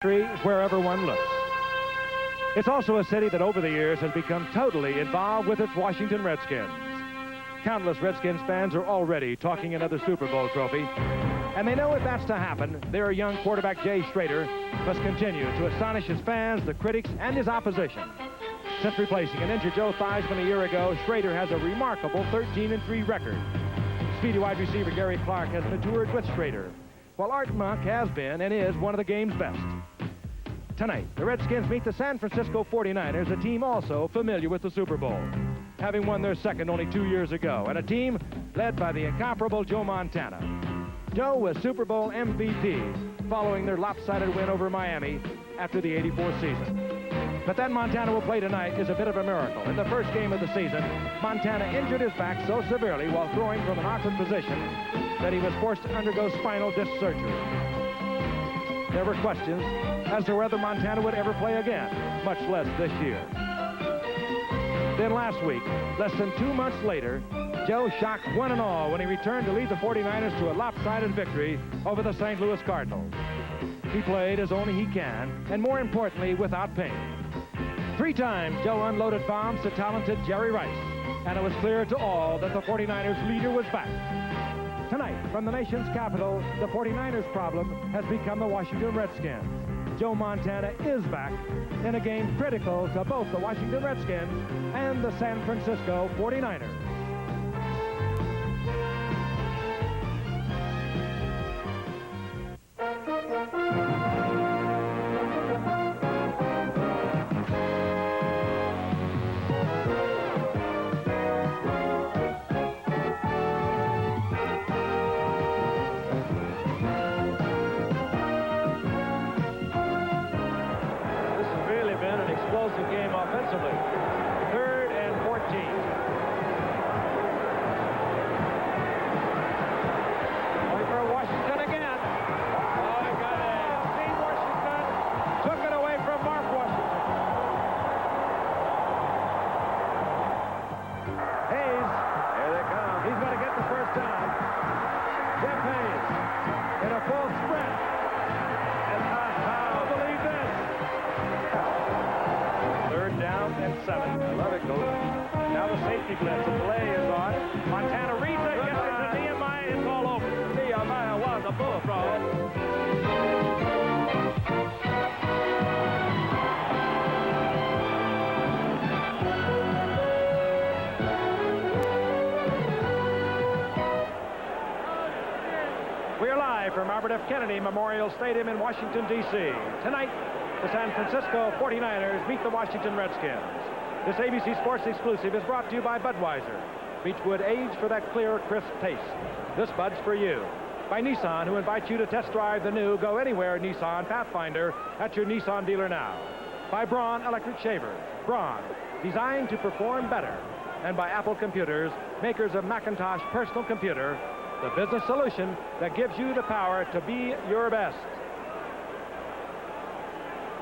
wherever one looks. It's also a city that over the years has become totally involved with its Washington Redskins. Countless Redskins fans are already talking another Super Bowl trophy. And they know if that's to happen, their young quarterback Jay Schrader must continue to astonish his fans, the critics, and his opposition. Since replacing an injured Joe Theismann a year ago, Schrader has a remarkable 13-3 record. Speedy wide receiver Gary Clark has matured with Schrader, while Art Monk has been and is one of the game's best. Tonight, the Redskins meet the San Francisco 49ers, a team also familiar with the Super Bowl, having won their second only 2 years ago, and a team led by the incomparable Joe Montana. Joe was Super Bowl MVP following their lopsided win over Miami after the '84 season. But that Montana will play tonight is a bit of a miracle. In the first game of the season, Montana injured his back so severely while throwing from an awkward position that he was forced to undergo spinal disc surgery. There were questions as to whether Montana would ever play again, much less this year. Then last week, less than 2 months later, Joe shocked one and all when he returned to lead the 49ers to a lopsided victory over the St. Louis Cardinals. He played as only he can, and more importantly, without pain. 3 times, Joe unloaded bombs to talented Jerry Rice, and it was clear to all that the 49ers leader was back. Tonight, from the nation's capital, the 49ers problem has become the Washington Redskins. Joe Montana is back in a game critical to both the Washington Redskins and the San Francisco 49ers. Explosive game offensively. 3rd and 14. Going for Washington again. Oh, they got it. Steve Washington took it away from Mark Washington. Hayes, here they come. He's going to get the first down. Jeff Hayes in a full sprint. And I'll believe this. 3rd down and 7. I love it, Coach. Now the safety blitz. The delay is on. Montana reads it, gets it to Nehemiah. It's all over. Nehemiah was a bullfrog. We are live from Robert F. Kennedy Memorial Stadium in Washington, D.C. Tonight, the San Francisco 49ers meet the Washington Redskins. This ABC Sports exclusive is brought to you by Budweiser. Beechwood aged for that clear, crisp taste. This Bud's for you. By Nissan, who invites you to test drive the new Go Anywhere Nissan Pathfinder at your Nissan dealer now. By Braun Electric Shavers. Braun, designed to perform better. And by Apple Computers, makers of Macintosh Personal Computer, the business solution that gives you the power to be your best.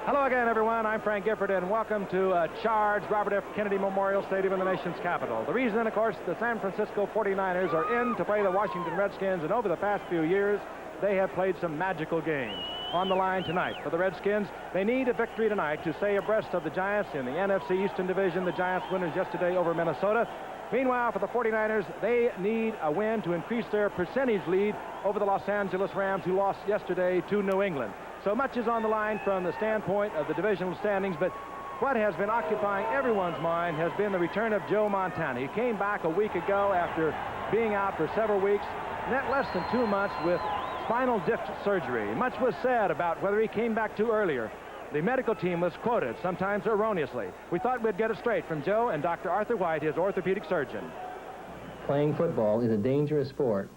Hello again, everyone. I'm Frank Gifford, and welcome to a charged Robert F. Kennedy Memorial Stadium in the nation's capital. The reason, of course, the San Francisco 49ers are in to play the Washington Redskins, and over the past few years, they have played some magical games. On the line tonight for the Redskins, they need a victory tonight to stay abreast of the Giants in the NFC Eastern Division. The Giants winners yesterday over Minnesota. Meanwhile, for the 49ers, they need a win to increase their percentage lead over the Los Angeles Rams, who lost yesterday to New England. So much is on the line from the standpoint of the divisional standings, but what has been occupying everyone's mind has been the return of Joe Montana. He came back a week ago after being out for several weeks, less than 2 months with spinal disc surgery. Much was said about whether he came back too earlier. The medical team was quoted, sometimes erroneously. We thought we'd get it straight from Joe and Dr. Arthur White, his orthopedic surgeon. Playing football is a dangerous sport,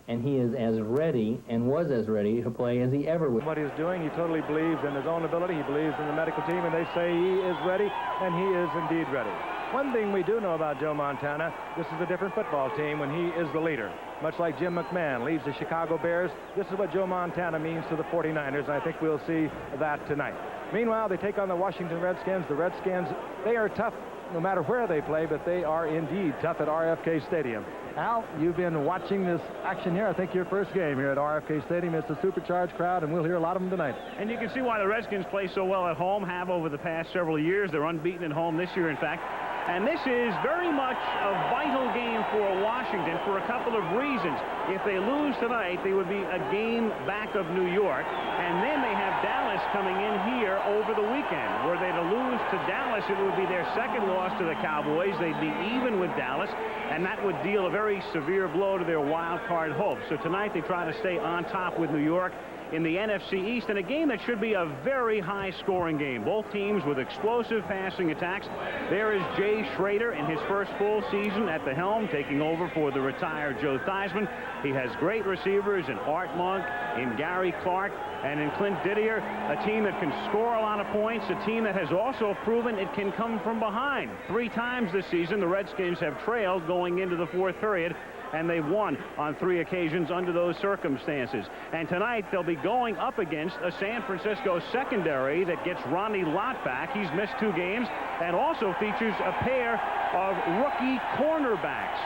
and he is as ready and was as ready to play as he ever would. What he's doing, he totally believes in his own ability. He believes in the medical team, and they say he is ready, and he is indeed ready. One thing we do know about Joe Montana, this is a different football team when he is the leader. Much like Jim McMahon leaves the Chicago Bears, this is what Joe Montana means to the 49ers, and I think we'll see that tonight. Meanwhile, they take on the Washington Redskins. The Redskins, they are tough no matter where they play, but they are indeed tough at RFK Stadium. Al, you've been watching this action here. I think your first game here at RFK Stadium. It's a supercharged crowd, and we'll hear a lot of them tonight. And you can see why the Redskins play so well at home, have over the past several years. They're unbeaten at home this year, in fact. And this is very much a vital game for Washington for a couple of reasons. If they lose tonight, they would be a game back of New York. And then they have Dallas coming in here over the weekend. Were they to lose to Dallas, it would be their second loss to the Cowboys. They'd be even with Dallas, and that would deal a very severe blow to their wild card hopes. So tonight they try to stay on top with New York in the NFC East, in a game that should be a very high-scoring game. Both teams with explosive passing attacks. There is Jay Schrader in his first full season at the helm, taking over for the retired Joe Theismann. He has great receivers in Art Monk, in Gary Clark, and in Clint Didier, a team that can score a lot of points, a team that has also proven it can come from behind. 3 times this season, the Redskins have trailed going into the fourth period, and they've won on 3 occasions under those circumstances. And tonight they'll be going up against a San Francisco secondary that gets Ronnie Lott back. He's missed 2 games, and also features a pair of rookie cornerbacks.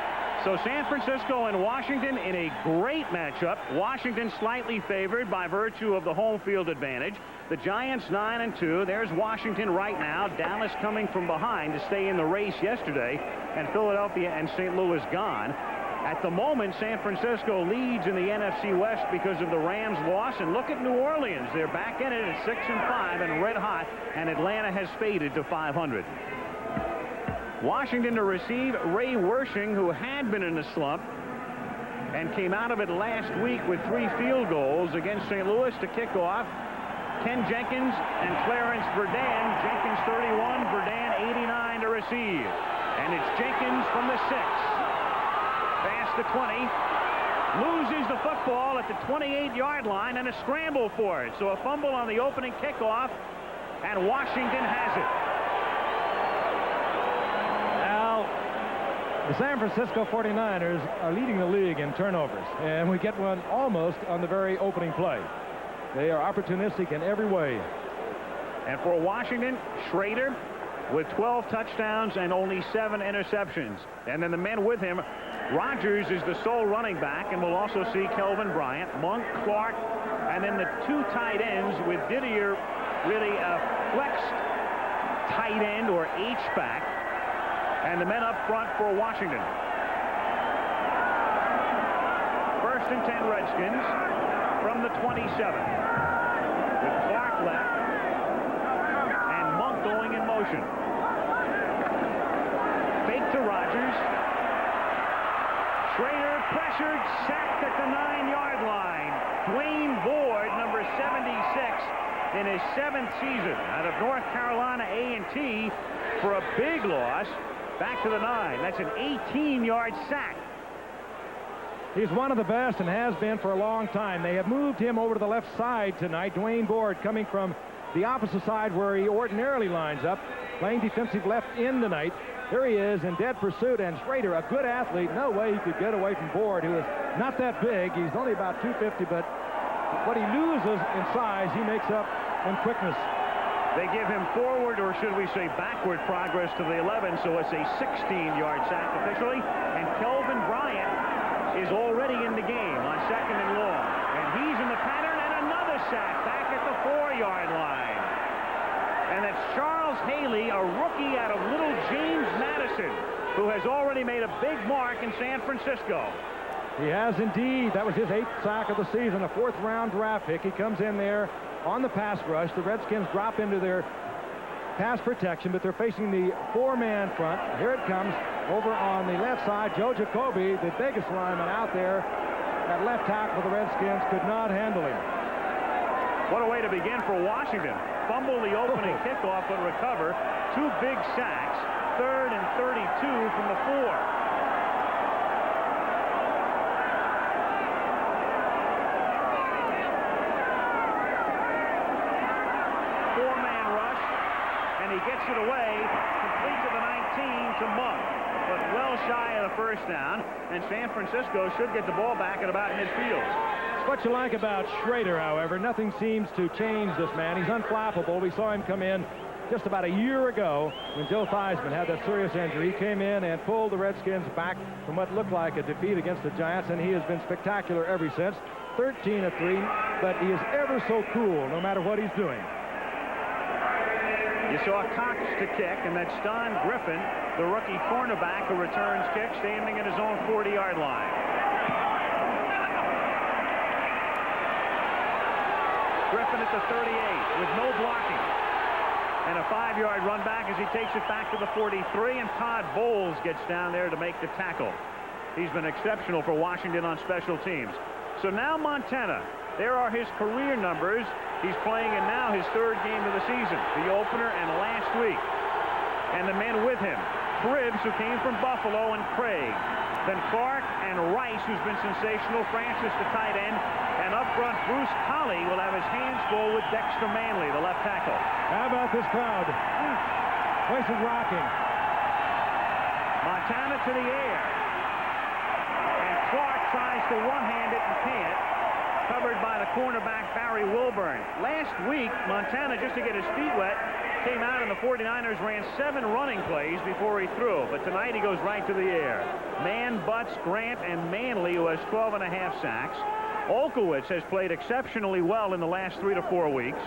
So San Francisco and Washington in a great matchup. Washington slightly favored by virtue of the home field advantage. The Giants 9-2. There's Washington right now. Dallas coming from behind to stay in the race yesterday, and Philadelphia and St. Louis gone. At the moment, San Francisco leads in the NFC West because of the Rams' loss. And look at New Orleans. They're back in it at 6-5 and red hot. And Atlanta has faded to 500. Washington to receive Ray Wersching, who had been in a slump and came out of it last week with 3 field goals against St. Louis to kick off. Ken Jenkins and Clarence Verdun. Jenkins 31, Verdun 89 to receive. And it's Jenkins from the 6. Past the 20, loses the football at the 28-yard line, and a scramble for it. So a fumble on the opening kickoff, and Washington has it. Now, the San Francisco 49ers are leading the league in turnovers, and we get one almost on the very opening play. They are opportunistic in every way. And for Washington, Schrader with 12 touchdowns and only 7 interceptions. And then the men with him, Rodgers is the sole running back, and we'll also see Kelvin Bryant, Monk, Clark, and then the 2 tight ends with Didier really a flexed tight end or H-back, and the men up front for Washington. 1st and 10 Redskins from the 27. With Clark left and Monk going in motion. Fake to Rodgers. Schrader pressured, sacked at the 9-yard line. Dwayne Board, number 76, in his 7th season out of North Carolina A&T for a big loss back to the 9. That's an 18-yard sack. He's one of the best and has been for a long time. They have moved him over to the left side tonight. Dwayne Board coming from the opposite side where he ordinarily lines up, playing defensive left end tonight. There he is in dead pursuit, and Schrader, a good athlete. No way he could get away from Board, who is not that big. He's only about 250, but what he loses in size, he makes up in quickness. They give him forward, or should we say backward progress to the 11, so it's a 16-yard sack officially. And Kelvin Bryant is already in the game on 2nd and long. And he's in the pattern, and another sack back at the 4-yard line. And it's Charles Haley, a rookie out of Little James Madison, who has already made a big mark in San Francisco. He has indeed. That was his 8th sack of the season, a 4th-round draft pick. He comes in there on the pass rush. The Redskins drop into their pass protection, but they're facing the 4-man front. Here it comes over on the left side. Joe Jacoby, the biggest lineman out there at left tackle for the Redskins, could not handle him. What a way to begin for Washington. Fumble the opening kickoff, but recover. 2 big sacks. 3rd and 32 from the 4. He gets it away, complete to the 19 to Monk, but well shy of the 1st down, and San Francisco should get the ball back at about midfield. What you like about Schrader, however, nothing seems to change this man. He's unflappable. We saw him come in just about a year ago when Joe Theismann had that serious injury. He came in and pulled the Redskins back from what looked like a defeat against the Giants, and he has been spectacular ever since. 13 of 3, but he is ever so cool no matter what he's doing. You saw Cox to kick, and that's Don Griffin, the rookie cornerback who returns kick, standing at his own 40-yard line. Griffin at the 38 with no blocking. And a 5-yard run back as he takes it back to the 43, and Todd Bowles gets down there to make the tackle. He's been exceptional for Washington on special teams. So now Montana, there are his career numbers. He's playing in now his 3rd game of the season, the opener and last week. And the men with him, Cribbs, who came from Buffalo, and Craig. Then Clark and Rice, who's been sensational, Francis, the tight end, and up front, Bruce Colley will have his hands full with Dexter Manley, the left tackle. How about this crowd? Place is rocking. Montana to the air. And Clark tries to one-hand it and can't. Covered by the cornerback Barry Wilburn. Last week, Montana, just to get his feet wet, came out and the 49ers ran 7 running plays before he threw. But tonight he goes right to the air. Mann, Butts, Grant, and Manley, who has 12.5 sacks. Olkowitz has played exceptionally well in the last 3 to 4 weeks.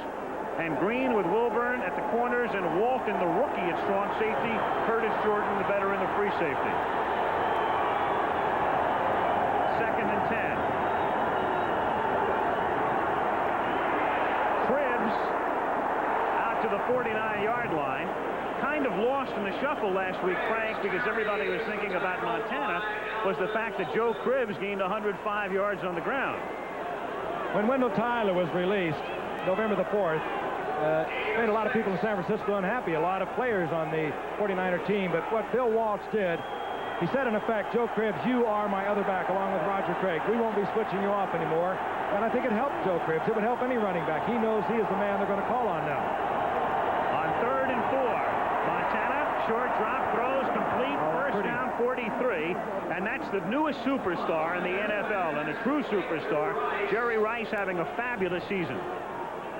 And Green with Wilburn at the corners, and Walton, the rookie at strong safety. Curtis Jordan, the veteran, the free safety. 2nd and 10. To the 49-yard line. Kind of lost in the shuffle last week, Frank, because everybody was thinking about Montana was the fact that Joe Cribbs gained 105 yards on the ground. When Wendell Tyler was released November the 4th, made a lot of people in San Francisco unhappy, a lot of players on the 49er team. But what Bill Walsh did, he said in effect, Joe Cribbs, you are my other back along with Roger Craig. We won't be switching you off anymore. And I think it helped Joe Cribbs. It would help any running back. He knows he is the man they're going to call on now. 3rd and 4. Montana, short drop, throws, complete, first down, 43. And that's the newest superstar in the NFL, and a true superstar. Jerry Rice having a fabulous season.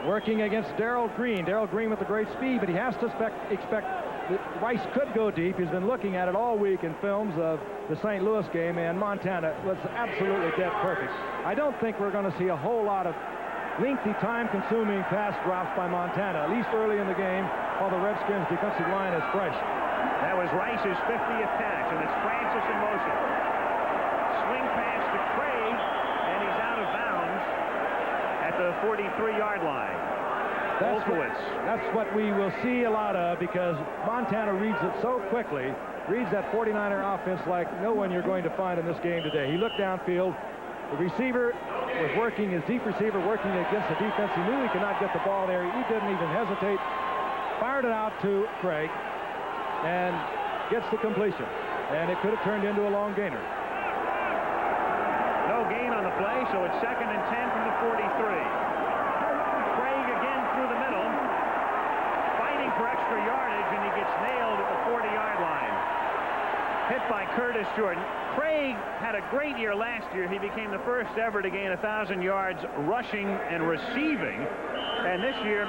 Working against Darrell Green. Darrell Green with the great speed, but he has to expect that Rice could go deep. He's been looking at it all week in films of the St. Louis game, and Montana was absolutely dead perfect. I don't think we're going to see a whole lot of lengthy, time-consuming pass drops by Montana, at least early in the game, while the Redskins' defensive line is fresh. That was Rice's 50th catch, and it's Francis in motion. Swing pass to Craig, and he's out of bounds at the 43-yard line. That's what we will see a lot of, because Montana reads it so quickly, reads that 49er offense like no one you're going to find in this game today. He looked downfield. The receiver was working, his deep receiver working against the defense. He knew he could not get the ball there. He didn't even hesitate. Fired it out to Craig and gets the completion. And it could have turned into a long gainer. No gain on the play, so it's 2nd and 10 from the 43. Craig again through the middle, fighting for extra yardage, and he gets nailed at the 40-yard line. Hit by Curtis Jordan. Craig had a great year last year. He became the first ever to gain 1,000 yards rushing and receiving. And this year,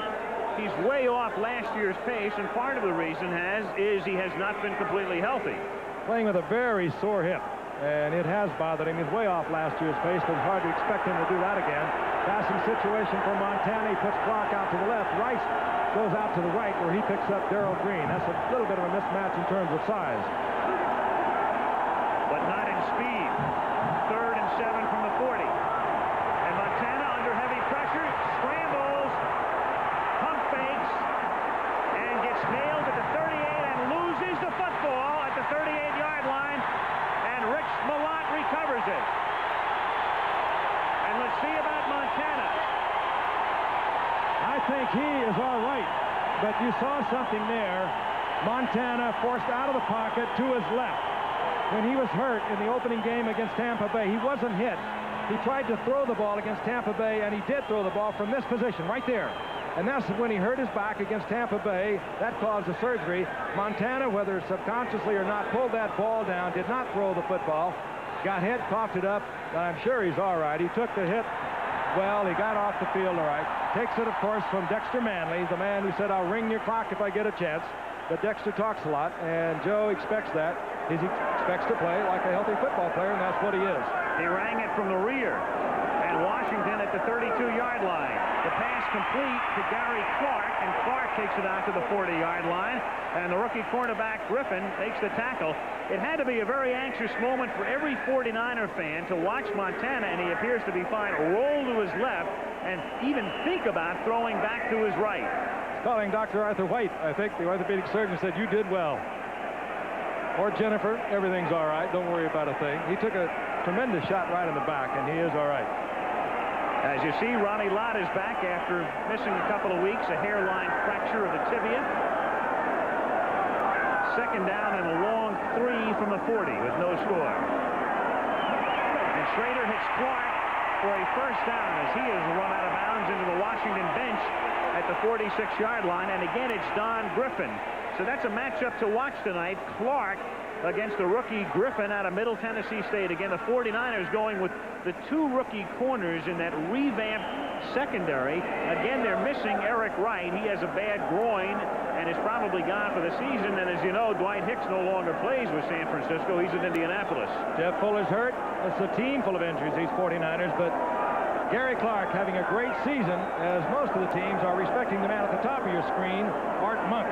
he's way off last year's pace, and part of the reason is he has not been completely healthy. Playing with a very sore hip, and it has bothered him. He's way off last year's pace, but it's hard to expect him to do that again. Passing situation for Montana. He puts Clark out to the left. Rice goes out to the right, where he picks up Darrell Green. That's a little bit of a mismatch in terms of size. But not in speed. 3rd and 7 from the 40. And Montana under heavy pressure, scrambles, pump fakes, and gets nailed at the 38 and loses the football at the 38-yard line. And Rich Malott recovers it. And let's see about Montana. I think he is all right, but you saw something there. Montana forced out of the pocket to his left. When he was hurt in the opening game against Tampa Bay, he wasn't hit. He tried to throw the ball against Tampa Bay, and he did throw the ball from this position right there. And that's when he hurt his back against Tampa Bay. That caused the surgery. Montana, whether subconsciously or not, pulled that ball down, did not throw the football, got hit, coughed it up. I'm sure he's all right. He took the hit well. He got off the field all right. Takes it, of course, from Dexter Manley, the man who said, "I'll ring your clock if I get a chance." But Dexter talks a lot, and Joe expects that. He expects to play like a healthy football player, and that's what he is. He rang it from the rear. And Washington at the 32-yard line. The pass complete to Gary Clark, and Clark takes it out to the 40-yard line. And the rookie cornerback Griffin makes the tackle. It had to be a very anxious moment for every 49er fan to watch Montana, and he appears to be fine, roll to his left and even think about throwing back to his right. Calling Dr. Arthur White, I think the orthopedic surgeon said, "You did well." Or Jennifer, everything's all right. Don't worry about a thing. He took a tremendous shot right in the back, and he is all right. As you see, Ronnie Lott is back after missing a couple of weeks, a hairline fracture of the tibia. Second down and a long 3 from the 40 with no score. And Schrader hits Clark for a first down as he is run out of bounds into the Washington bench at the 46-yard line. And again, it's Don Griffin. So that's a matchup to watch tonight. Clark against the rookie Griffin out of Middle Tennessee State. Again, the 49ers going with the 2 rookie corners in that revamped secondary. Again, they're missing Eric Wright. He has a bad groin and is probably gone for the season. And as you know, Dwight Hicks no longer plays with San Francisco. He's in Indianapolis. Jeff Fuller's hurt. It's a team full of injuries, these 49ers. But Gary Clark having a great season, as most of the teams are respecting the man at the top of your screen, Art Monk.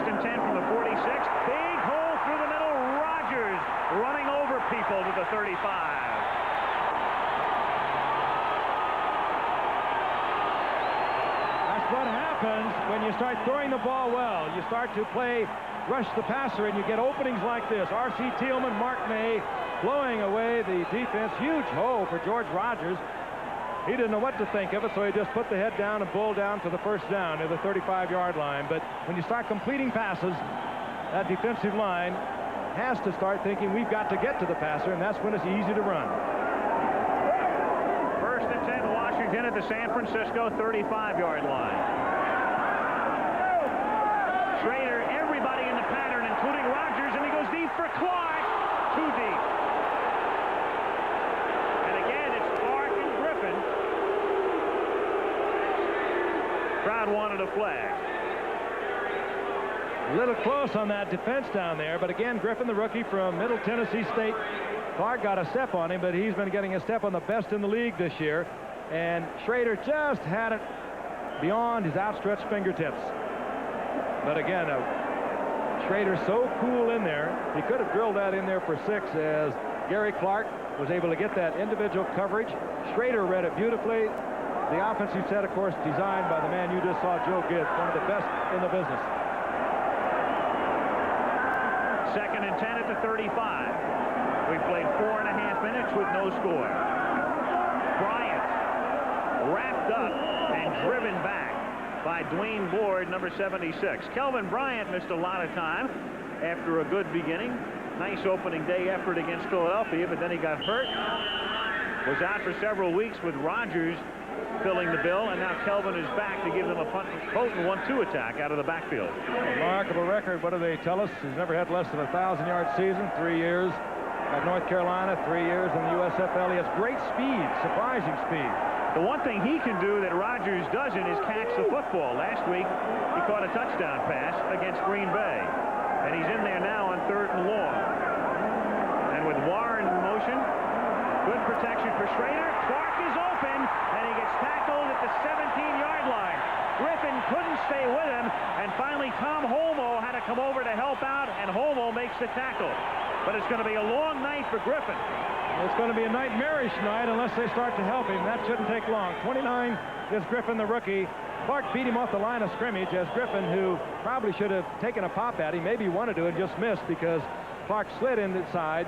10 from the 46. Big hole through the middle. Rodgers running over people to the 35. That's what happens when you start throwing the ball well. You start to play rush the passer, and you get openings like this. R.C. Thielman, Mark May blowing away the defense. Huge hole for George Rodgers. He didn't know what to think of it, so he just put the head down and bull down to the first down near the 35-yard line. But when you start completing passes, that defensive line has to start thinking we've got to get to the passer, and that's when it's easy to run. First and 10, Washington at the San Francisco 35-yard line. Schrader, everybody in the pattern, including Rodgers, and he goes deep for Clark. Too deep. Crowd wanted a flag. A little close on that defense down there, but again, Griffin, the rookie from Middle Tennessee State. Clark got a step on him, but he's been getting a step on the best in the league this year. And Schrader just had it beyond his outstretched fingertips. But again, Schrader so cool in there. He could have drilled that in there for 6 as Gary Clark was able to get that individual coverage. Schrader read it beautifully. The offensive set, of course, designed by the man you just saw, Joe Gibbs, one of the best in the business. Second and 10 at the 35. We've played 4.5 minutes with no score. Bryant wrapped up and driven back by Dwayne Board, number 76. Kelvin Bryant missed a lot of time after a good beginning. Nice opening day effort against Philadelphia, but then he got hurt. Was out for several weeks with Rodgers filling the bill, and now Kelvin is back to give them a potent 1-2 attack out of the backfield. Remarkable record. What do they tell us? He's never had less than a 1,000-yard season. 3 years at North Carolina, 3 years in the USFL. He has great speed, surprising speed. The one thing he can do that Rodgers doesn't is catch the football. Last week, he caught a touchdown pass against Green Bay, and he's in there now on 3rd and long. And with Warren in motion, good protection for Schrader. Clark is open, and he gets tackled at the 17-yard line. Griffin couldn't stay with him, and finally Tom Holmoe had to come over to help out, and Holmoe makes the tackle. But it's going to be a long night for Griffin. It's going to be a nightmarish night unless they start to help him. That shouldn't take long. 29 is Griffin, the rookie. Clark beat him off the line of scrimmage as Griffin, who probably should have taken a pop at him, maybe wanted to and just missed because Clark slid inside,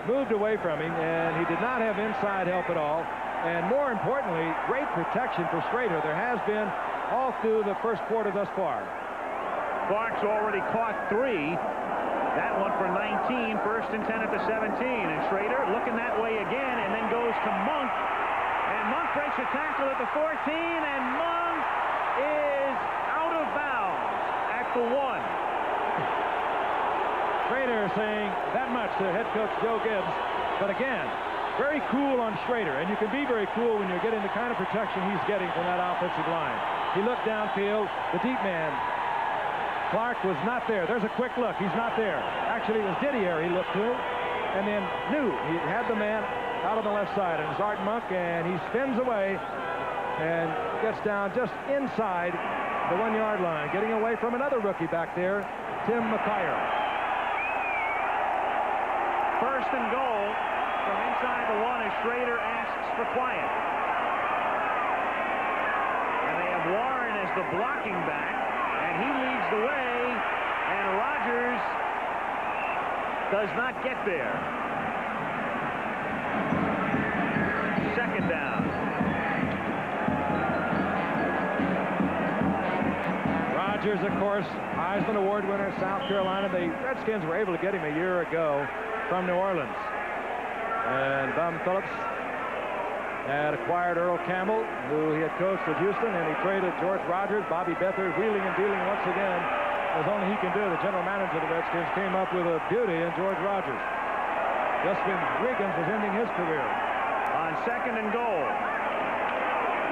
moved away from him, and he did not have inside help at all. And more importantly, great protection for Schrader. There has been all through the first quarter thus far. Clark's already caught 3. That one for 19, first and 10 at the 17. And Schrader looking that way again and then goes to Monk. And Monk breaks a tackle at the 14, and Monk is out of bounds at the 1. Schrader saying that much to head coach Joe Gibbs. But again, very cool on Schrader, and you can be very cool when you're getting the kind of protection he's getting from that offensive line. He looked downfield. The deep man, Clark, was not there. There's a quick look. He's not there. Actually, it was Didier he looked to, and then knew he had the man out on the left side, and it's Art Monk, and he spins away and gets down just inside the 1-yard line, getting away from another rookie back there, Tim McKyer. First and goal from inside the 1 as Schrader asks for quiet. And they have Warren as the blocking back, and he leads the way, and Rogers does not get there. Second down. Rogers, of course, Heisman Award winner, South Carolina. The Redskins were able to get him a year ago from New Orleans. And Bum Phillips had acquired Earl Campbell, who he had coached at Houston, and he traded George Rogers. Bobby Beathard wheeling and dealing once again, as only he can do. The general manager of the Redskins came up with a beauty in George Rogers, just when Wiggins was ending his career. On second and goal,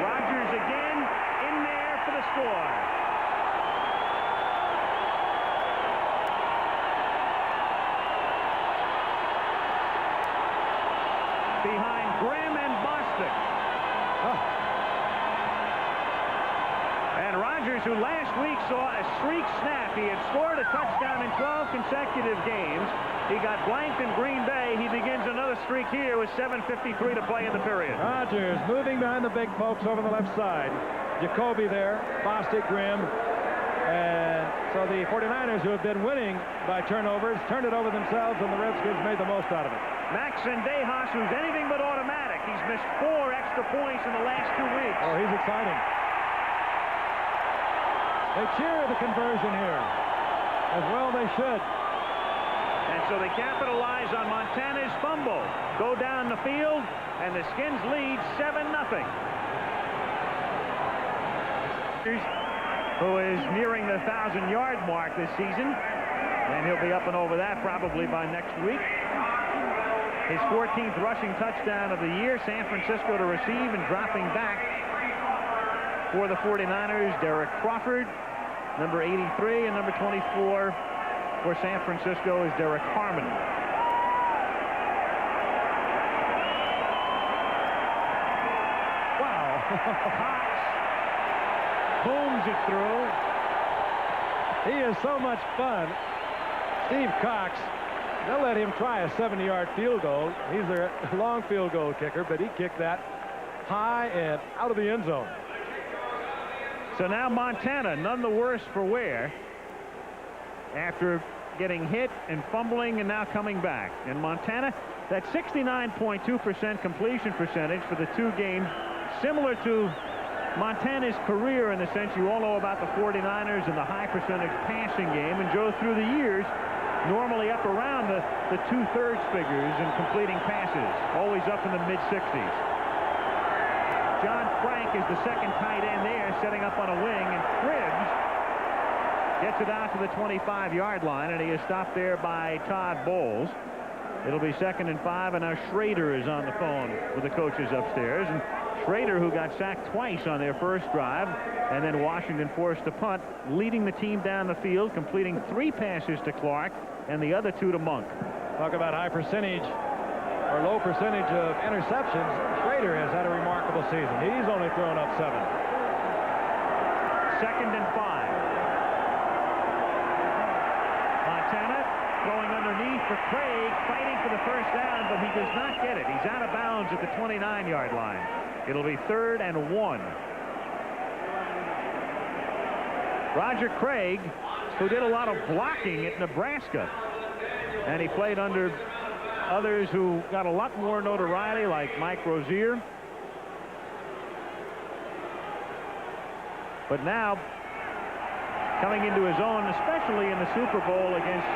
Rogers again in there for the score. Behind Grimm and Bostic. And Rogers, who last week saw a streak snap, he had scored a touchdown in 12 consecutive games. He got blanked in Green Bay. He begins another streak here with 7:53 to play in the period. Rogers moving behind the big folks over the left side. Jacoby there, Bostic, Grimm. And so the 49ers, who have been winning by turnovers, turned it over themselves, and the Redskins made the most out of it. Max Zendejas, who's anything but automatic. He's missed 4 extra points in the last 2 weeks. Oh, he's exciting. They cheer the conversion here. As well they should. And so they capitalize on Montana's fumble. Go down the field, and the Skins lead 7-0. Who is nearing the 1,000-yard mark this season, and he'll be up and over that probably by next week. His 14th rushing touchdown of the year. San Francisco to receive, and dropping back for the 49ers, Derek Crawford, number 83, and number 24 for San Francisco is Derek Harmon. Wow. Booms it through. He is so much fun. Steve Cox, they'll let him try a 70-yard field goal. He's a long field goal kicker, but he kicked that high and out of the end zone. So now Montana, none the worse for wear after getting hit and fumbling and now coming back. And Montana, that 69.2% completion percentage for the 2 games, similar to Montana's career in the sense you all know about the 49ers and the high percentage passing game. And Joe, through the years, normally up around the 2/3 figures in completing passes, always up in the mid-60s. John Frank is the second tight end there, setting up on a wing, and Cribbs gets it out to the 25-yard line, and he is stopped there by Todd Bowles. It'll be 2nd and 5, and now Schrader is on the phone with the coaches upstairs. And Schrader, who got sacked twice on their first drive, and then Washington forced to punt, leading the team down the field, completing 3 passes to Clark and the other 2 to Monk. Talk about high percentage or low percentage of interceptions. Schrader has had a remarkable season. He's only thrown up 7. 2nd and 5. Montana going underneath for Craig, fighting for the first down, but he does not get it. He's out of bounds at the 29-yard line. It'll be 3rd and 1. Roger Craig, who did a lot of blocking at Nebraska, and he played under others who got a lot more notoriety, like Mike Rozier. But now, coming into his own, especially in the Super Bowl against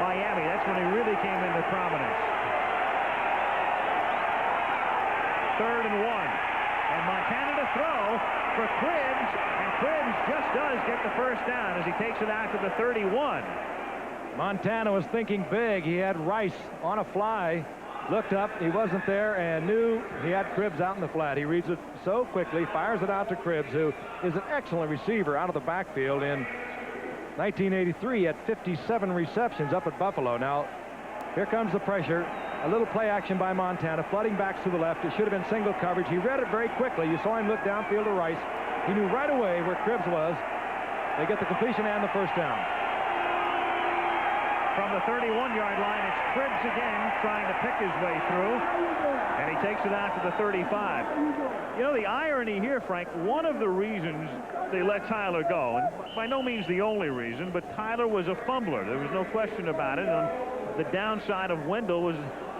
Miami, that's when he really came into prominence. 3rd and 1. And Montana to throw for Cribbs, and Cribbs just does get the first down as he takes it out to the 31. Montana was thinking big. He had Rice on a fly looked up, he wasn't there, and knew he had Cribbs out in the flat. He reads it so quickly, fires it out to Cribbs, who is an excellent receiver out of the backfield. In 1983, he had 57 receptions up at Buffalo. Now, here comes the pressure. A little play action by Montana, flooding backs to the left. It should have been single coverage. He read it very quickly. You saw him look downfield to Rice. He knew right away where Cribbs was. They get the completion and the first down. From the 31-yard line, it's Cribbs again trying to pick his way through, and he takes it out to the 35. You know, the irony here, Frank, one of the reasons they let Tyler go, and by no means the only reason, but Tyler was a fumbler. There was no question about it. And the downside of Wendell was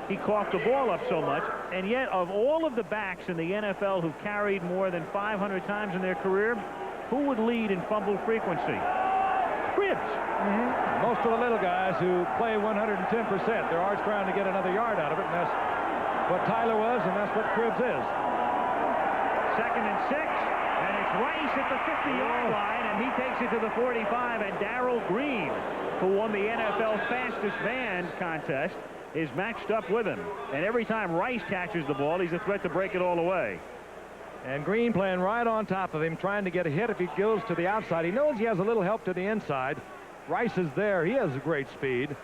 he coughed the ball up so much, and yet of all of the backs in the NFL who've carried more than 500 times in their career, who would lead in fumble frequency? Cribbs. Most of the little guys who play 110%, they're always trying to get another yard out of it, and that's what Tyler was, and that's what Cribbs is. 2nd and 6, and it's Rice at the 50-yard line, and he takes it to the 45, and Darrell Green, who won the NFL fastest man contest, is matched up with him. And every time Rice catches the ball, he's a threat to break it all away. And Green playing right on top of him, trying to get a hit if he goes to the outside. He knows he has a little help to the inside. Rice is there. He has great speed.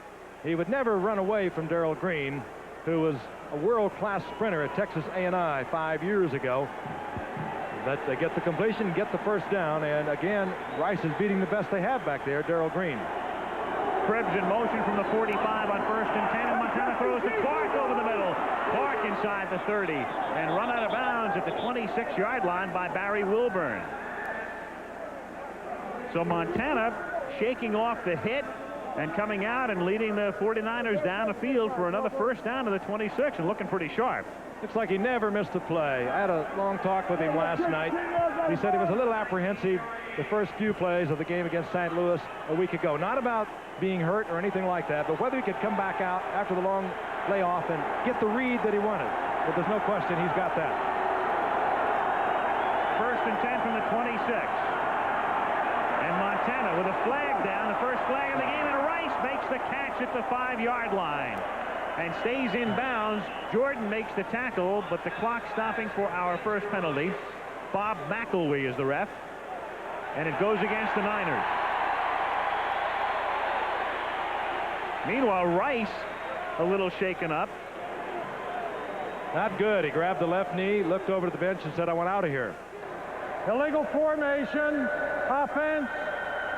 He would never run away from Darrell Green, who was a world-class sprinter at Texas A&I 5 years ago. But they get the completion, get the first down, and again, Rice is beating the best they have back there, Darrell Green. Cribbs in motion from the 45 on 1st and 10, and Montana throws to Clark over the middle. Clark inside the 30, and run out of bounds at the 26-yard line by Barry Wilburn. So Montana shaking off the hit and coming out and leading the 49ers down the field for another first down to the 26 and looking pretty sharp. Looks like he never missed a play. I had a long talk with him last night. He said he was a little apprehensive the first few plays of the game against St. Louis a week ago. Not about being hurt or anything like that, but whether he could come back out after the long layoff and get the read that he wanted. But there's no question he's got that. 1st and 10 from the 26. And Montana with a flag down, the first flag of the game, and Rice makes the catch at the 5-yard line and stays in bounds. Jordan makes the tackle, but the clock stopping for our first penalty. Bob McElwee is the ref, and it goes against the Niners. Meanwhile, Rice a little shaken up. Not good. He grabbed the left knee, looked over to the bench, and said, "I want out of here." Illegal formation, offense,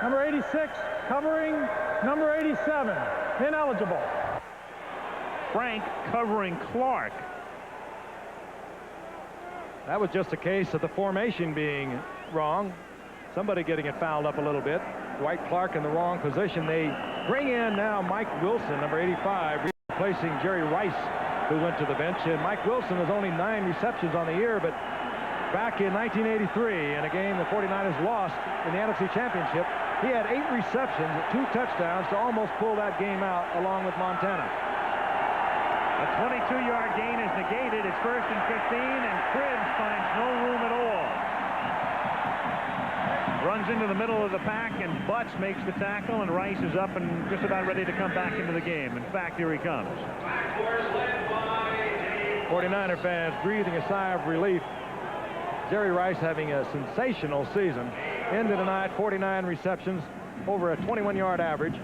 number 86, covering number 87, ineligible. Frank covering Clark. That was just a case of the formation being wrong. Somebody getting it fouled up a little bit. Dwight Clark in the wrong position. They bring in now Mike Wilson, number 85, replacing Jerry Rice, who went to the bench. And Mike Wilson has only 9 receptions on the year, but back in 1983, in a game the 49ers lost in the NFC Championship, he had 8 receptions, 2 touchdowns to almost pull that game out along with Montana. A 22-yard gain is negated. It's 1st and 15, and Cribbs finds no room at all. Runs into the middle of the pack, and Butts makes the tackle, and Rice is up and just about ready to come back into the game. In fact, here he comes. 49er fans breathing a sigh of relief. Jerry Rice having a sensational season. Ended tonight, 49 receptions, over a 21-yard average,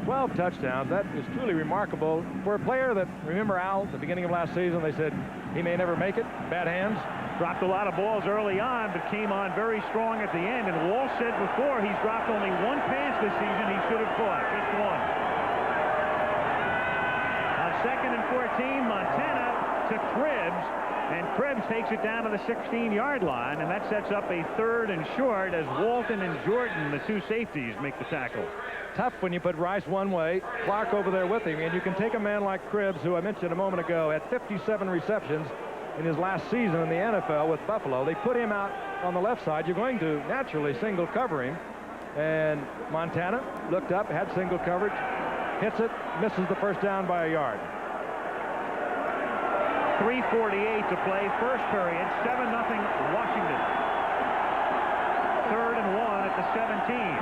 12 touchdowns. That is truly remarkable for a player that, remember Al, at the beginning of last season, they said he may never make it, bad hands. Dropped a lot of balls early on, but came on very strong at the end. And Walsh said before he's dropped only 1 pass this season he should have caught, just 1. On 2nd and 14, Montana to Cribbs, and Cribbs takes it down to the 16-yard line, and that sets up a 3rd and short as Walton and Jordan, the 2 safeties, make the tackle. Tough when you put Rice one way, Clark over there with him, and you can take a man like Cribbs, who I mentioned a moment ago, had 57 receptions in his last season in the NFL with Buffalo. They put him out on the left side. You're going to naturally single cover him, and Montana looked up, had single coverage, hits it, misses the first down by a yard. 3:48 to play, first period, 7-0 Washington. 3rd and 1 at the 17.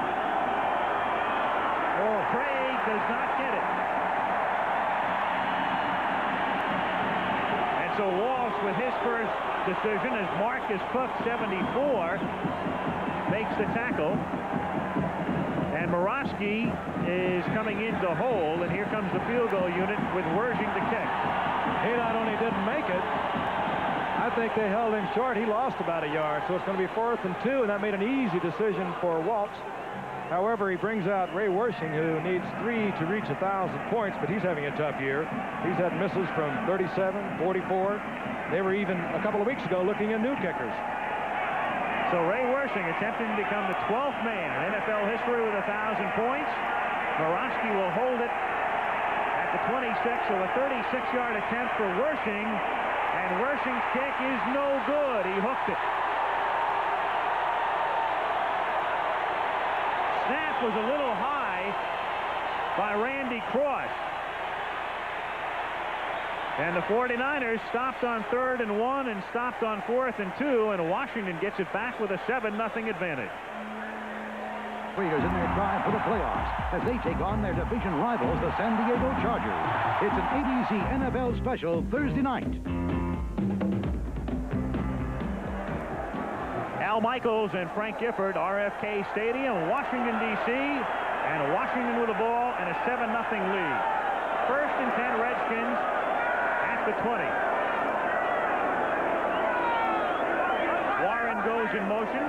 Craig does not get it. So Walsh with his first decision as Marcus Cook, 74, makes the tackle. And Morosky is coming in to hold, and here comes the field goal unit with Wershing to kick. He not only didn't make it, I think they held him short. He lost about a yard, so it's going to be 4th and 2, and that made an easy decision for Walsh. However, he brings out Ray Wershing, who needs 3 to reach 1,000 points, but he's having a tough year. He's had misses from 37, 44. They were even a couple of weeks ago looking at new kickers. So Ray Wershing attempting to become the 12th man in NFL history with 1,000 points. Morosky will hold it at the 26, so a 36-yard attempt for Wershing, and Wershing's kick is no good. He hooked it. Snap was a little high by Randy Cross. And the 49ers stopped on 3rd and 1 and stopped on 4th and 2, and Washington gets it back with a 7-0 advantage. Warriors in their drive for the playoffs as they take on their division rivals, the San Diego Chargers. It's an ABC NFL special Thursday night. Al Michaels and Frank Gifford, RFK Stadium, Washington, D.C., and Washington with the ball and a 7-0 lead. 1st and 10 Redskins at the 20. Warren goes in motion,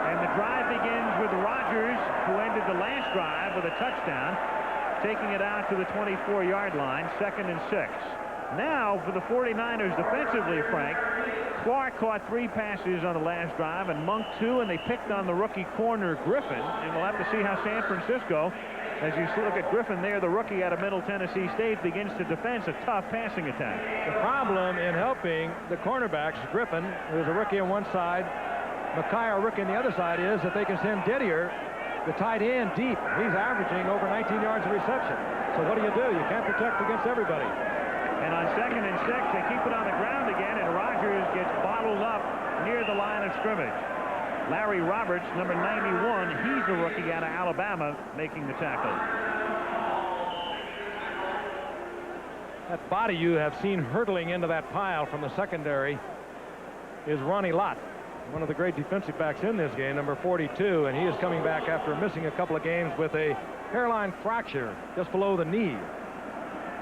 and the drive begins with Rodgers, who ended the last drive with a touchdown, taking it out to the 24-yard line, 2nd and 6. Now, for the 49ers defensively, Frank, Clark caught 3 passes on the last drive, and Monk 2, and they picked on the rookie corner Griffin, and we'll have to see how San Francisco, as you look at Griffin there, the rookie out of Middle Tennessee State, begins to defend a tough passing attack. The problem in helping the cornerbacks, Griffin, who's a rookie on one side, Mackay, a rookie on the other side, is that they can send Didier, the tight end, deep. He's averaging over 19 yards of reception. So what do? You can't protect against everybody. And on 2nd and 6, they keep it on the ground again, and Rodgers gets bottled up near the line of scrimmage. Larry Roberts, number 91, he's a rookie out of Alabama, making the tackle. That body you have seen hurtling into that pile from the secondary is Ronnie Lott, one of the great defensive backs in this game, number 42, and he is coming back after missing a couple of games with a hairline fracture just below the knee.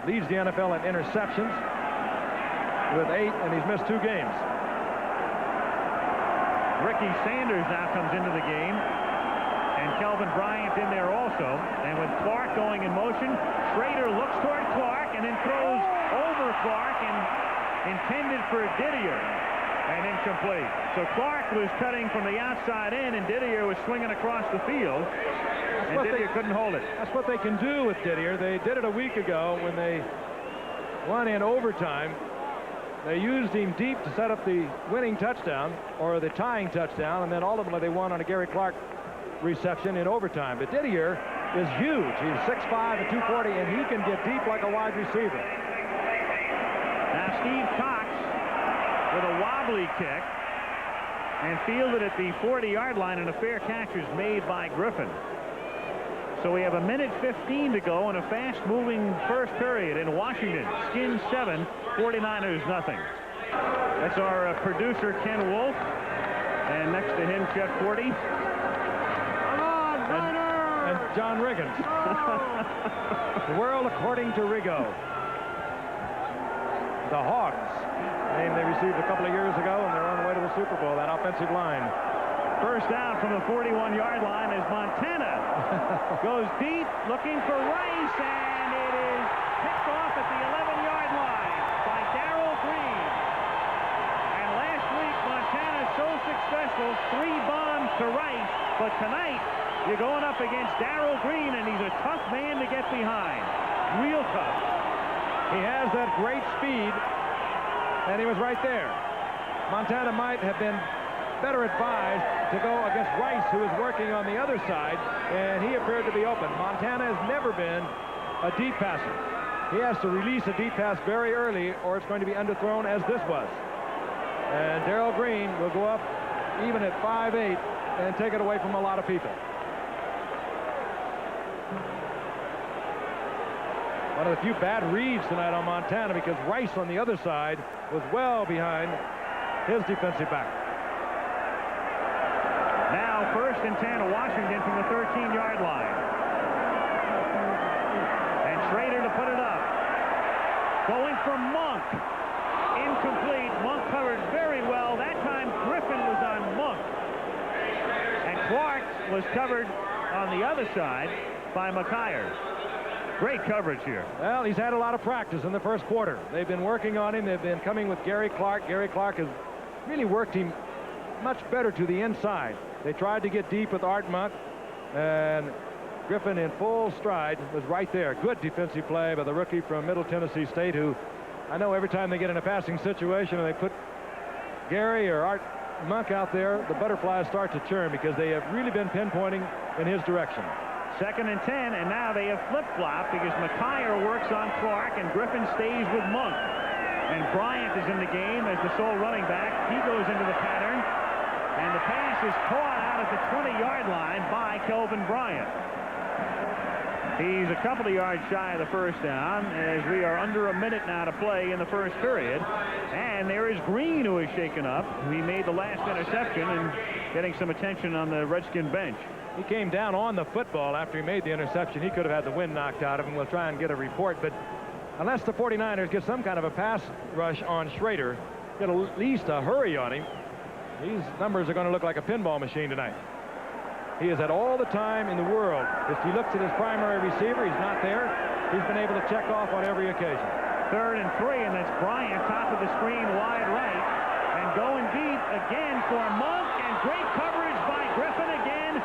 Leads the NFL in interceptions with 8, and he's missed 2 games. Ricky Sanders now comes into the game, and Kelvin Bryant in there also. And with Clark going in motion, Schrader looks toward Clark and then throws over Clark and intended for Didier, and incomplete. So Clark was cutting from the outside in, and Didier was swinging across the field. And Didier couldn't hold it. That's what they can do with Didier. They did it a week ago when they won in overtime. They used him deep to set up the winning touchdown or the tying touchdown, and then ultimately they won on a Gary Clark reception in overtime. But Didier is huge. He's 6'5" and 240, and he can get deep like a wide receiver. Now Steve Cox with a wobbly kick and fielded at the 40-yard line, and a fair catch is made by Griffin. So we have 1:15 to go in a fast-moving first period in Washington. Skins 7, 49ers nothing. That's our producer, Ken Wolf. And next to him, Jeff Forty. Come on, Niners! And John Riggins. The world according to Riggo. The Hawks, name they received a couple of years ago, and they're on the way to the Super Bowl, that offensive line. First down from the 41-yard line as Montana goes deep, looking for Rice, and it is picked off at the 11-yard line by Darrell Green. And last week, Montana so successful, 3 bombs to Rice, but tonight you're going up against Darrell Green, and he's a tough man to get behind. Real tough. He has that great speed, and he was right there. Montana might have been better advised to go against Rice, who is working on the other side, and he appeared to be open. Montana has never been a deep passer. He has to release a deep pass very early, or it's going to be underthrown, as this was. And Darrell Green will go up even at 5'8" and take it away from a lot of people. One of the few bad reads tonight on Montana, because Rice on the other side was well behind his defensive back. Now 1st and 10 to Washington from the 13-yard line. And Schrader to put it up. Going for Monk. Incomplete. Monk covered very well. That time Griffin was on Monk. And Clark was covered on the other side by McIyer. Great coverage here. Well, he's had a lot of practice in the first quarter. They've been working on him. They've been coming with Gary Clark. Gary Clark has really worked him much better to the inside. They tried to get deep with Art Monk, and Griffin in full stride was right there. Good defensive play by the rookie from Middle Tennessee State, who I know every time they get in a passing situation and they put Gary or Art Monk out there, the butterflies start to churn because they have really been pinpointing in his direction. 2nd and 10, and now they have flip-flopped because McIyer works on Clark and Griffin stays with Monk. And Bryant is in the game as the sole running back. He goes into the pattern, and the pass is caught out at the 20-yard line by Kelvin Bryant. He's a couple of yards shy of the first down as we are under a minute now to play in the first period. And there is Green, who is shaken up. He made the last interception and getting some attention on the Redskin bench. He came down on the football after he made the interception. He could have had the wind knocked out of him. We'll try and get a report, but unless the 49ers get some kind of a pass rush on Schrader, get at least a hurry on him, these numbers are going to look like a pinball machine tonight. He has had all the time in the world. If he looks at his primary receiver, he's not there. He's been able to check off on every occasion. 3rd and 3, and that's Bryant, top of the screen, wide right. And going deep again for Monk, and great coverage by Griffin again.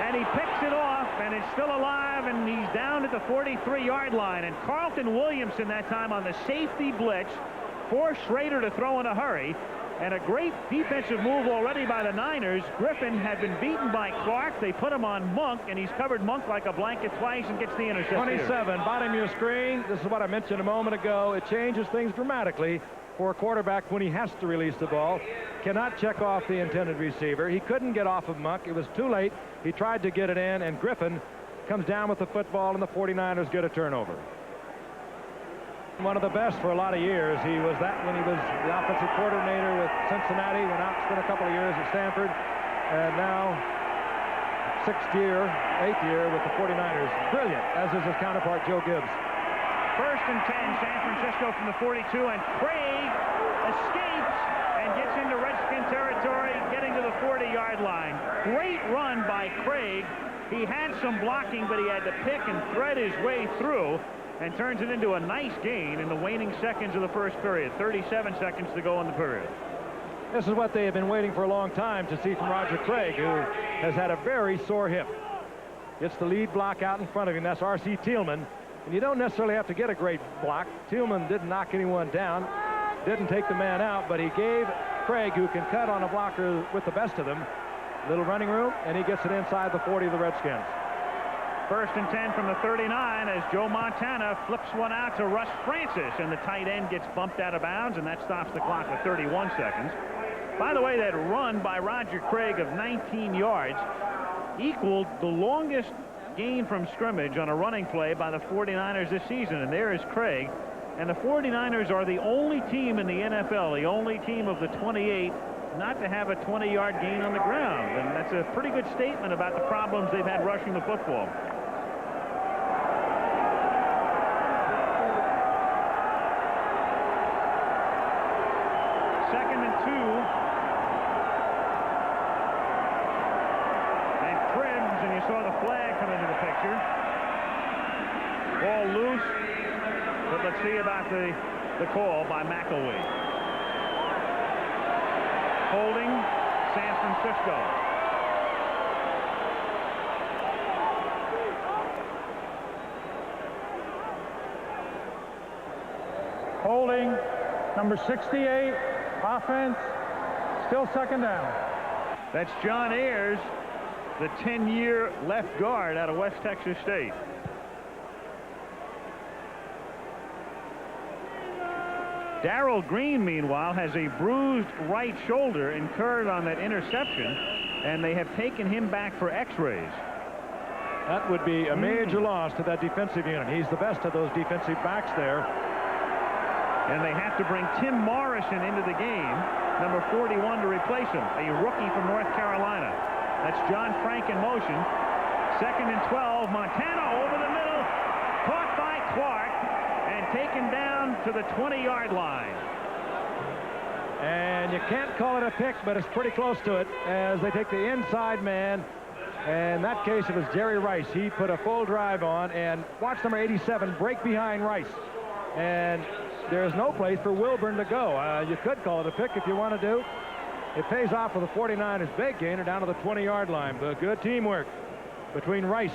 And he picks it off, and it's still alive, and he's down at the 43-yard line. And Carlton Williamson that time on the safety blitz forced Schrader to throw in a hurry. And a great defensive move already by the Niners. Griffin had been beaten by Clark. They put him on Monk, and he's covered Monk like a blanket twice and gets the interception. 27, bottom of your screen. This is what I mentioned a moment ago. It changes things dramatically for a quarterback when he has to release the ball. Cannot check off the intended receiver. He couldn't get off of Monk. It was too late. He tried to get it in, and Griffin comes down with the football, and the 49ers get a turnover. One of the best for a lot of years. He was that when he was the offensive coordinator with Cincinnati, went out and spent a couple of years at Stanford, and now 6th year, 8th year with the 49ers. Brilliant, as is his counterpart, Joe Gibbs. 1st and 10, San Francisco from the 42, and Craig escapes and gets into Redskin territory, getting to the 40-yard line. Great run by Craig. He had some blocking, but he had to pick and thread his way through, and turns it into a nice gain in the waning seconds of the first period. 37 seconds to go in the period. This is what they have been waiting for a long time to see from Roger Craig, who has had a very sore hip. Gets the lead block out in front of him. That's R.C. Thielman. And you don't necessarily have to get a great block. Thielman didn't knock anyone down, didn't take the man out, but he gave Craig, who can cut on a blocker with the best of them, a little running room, and he gets it inside the 40 of the Redskins. 1st and 10 from the 39 as Joe Montana flips one out to Russ Francis, and the tight end gets bumped out of bounds, and that stops the clock at 31 seconds. By the way, that run by Roger Craig of 19 yards equaled the longest gain from scrimmage on a running play by the 49ers this season, and there is Craig. And the 49ers are the only team in the NFL, the only team of the 28 not to have a 20-yard gain on the ground, and that's a pretty good statement about the problems they've had rushing the football. Ball loose, but let's see about the call by McElwee. Holding San Francisco. Holding, number 68, offense, still 2nd down. That's John Ayers, the 10-year left guard out of West Texas State. Darrell Green, meanwhile, has a bruised right shoulder incurred on that interception, and they have taken him back for x-rays. That would be a major loss to that defensive unit. He's the best of those defensive backs there. And they have to bring Tim Morrison into the game, number 41, to replace him, a rookie from North Carolina. That's John Frank in motion. 2nd and 12. Montana over the middle. Caught by Clark and taken down to the 20-yard line. And you can't call it a pick, but it's pretty close to it as they take the inside man. And in that case, it was Jerry Rice. He put a full drive on, and watch number 87 break behind Rice. And there's no place for Wilburn to go. You could call it a pick if you want to do. It pays off for the 49ers big gainer down to the 20-yard line. But good teamwork between Rice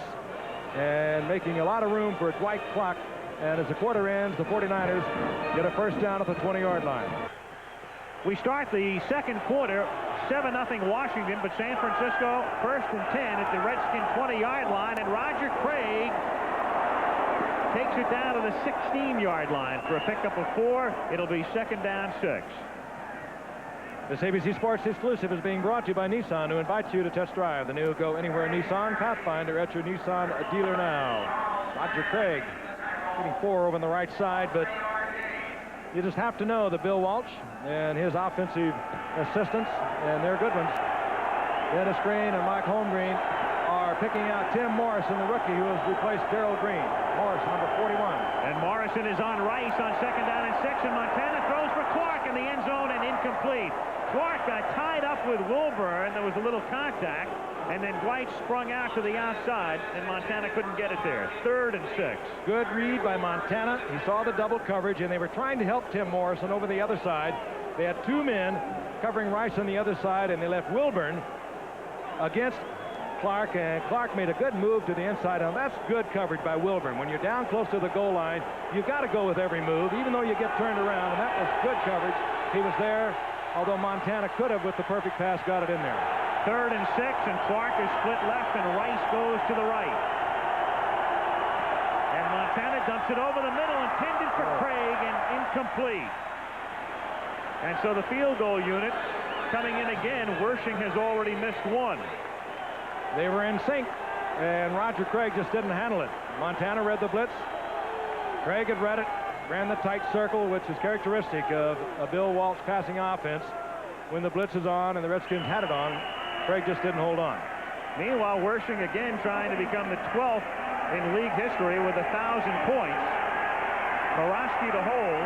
and making a lot of room for Dwight Clark. And as the quarter ends, the 49ers get a first down at the 20-yard line. We start the second quarter, 7-0 Washington, but San Francisco 1st and 10 at the Redskin 20-yard line, and Roger Craig takes it down to the 16-yard line for a pickup of 4. It'll be 2nd down 6. This ABC Sports exclusive is being brought to you by Nissan, who invites you to test drive the new Go Anywhere Nissan Pathfinder at your Nissan dealer now. Roger Craig getting 4 over on the right side, but you just have to know that Bill Walsh and his offensive assistants, and they're good ones, Dennis Green and Mike Holmgreen, are picking out Tim Morrison, the rookie who has replaced Gerald Green. Morrison, number 41. And Morrison is on Rice on 2nd down and 6, and Montana throws for Clark in the end zone and incomplete. Clark got tied up with Wilburn. There was a little contact, and then Dwight sprung out to the outside, and Montana couldn't get it there. 3rd and 6. Good read by Montana. He saw the double coverage, and they were trying to help Tim Morrison over the other side. They had 2 men covering Rice on the other side, and they left Wilburn against Clark, and Clark made a good move to the inside. Now that's good coverage by Wilburn. When you're down close to the goal line, you've got to go with every move, even though you get turned around, and that was good coverage. He was there, although Montana could have, with the perfect pass, got it in there. 3rd and 6, and Clark is split left, and Rice goes to the right. And Montana dumps it over the middle, intended for Craig, and incomplete. And so the field goal unit coming in again. Wersching has already missed 1. They were in sync, and Roger Craig just didn't handle it. Montana read the blitz. Craig had read it, ran the tight circle, which is characteristic of a Bill Walsh passing offense. When the blitz is on and the Redskins had it on, Craig just didn't hold on. Meanwhile, Wersching again trying to become the 12th in league history with 1,000 points. Borowski to hold.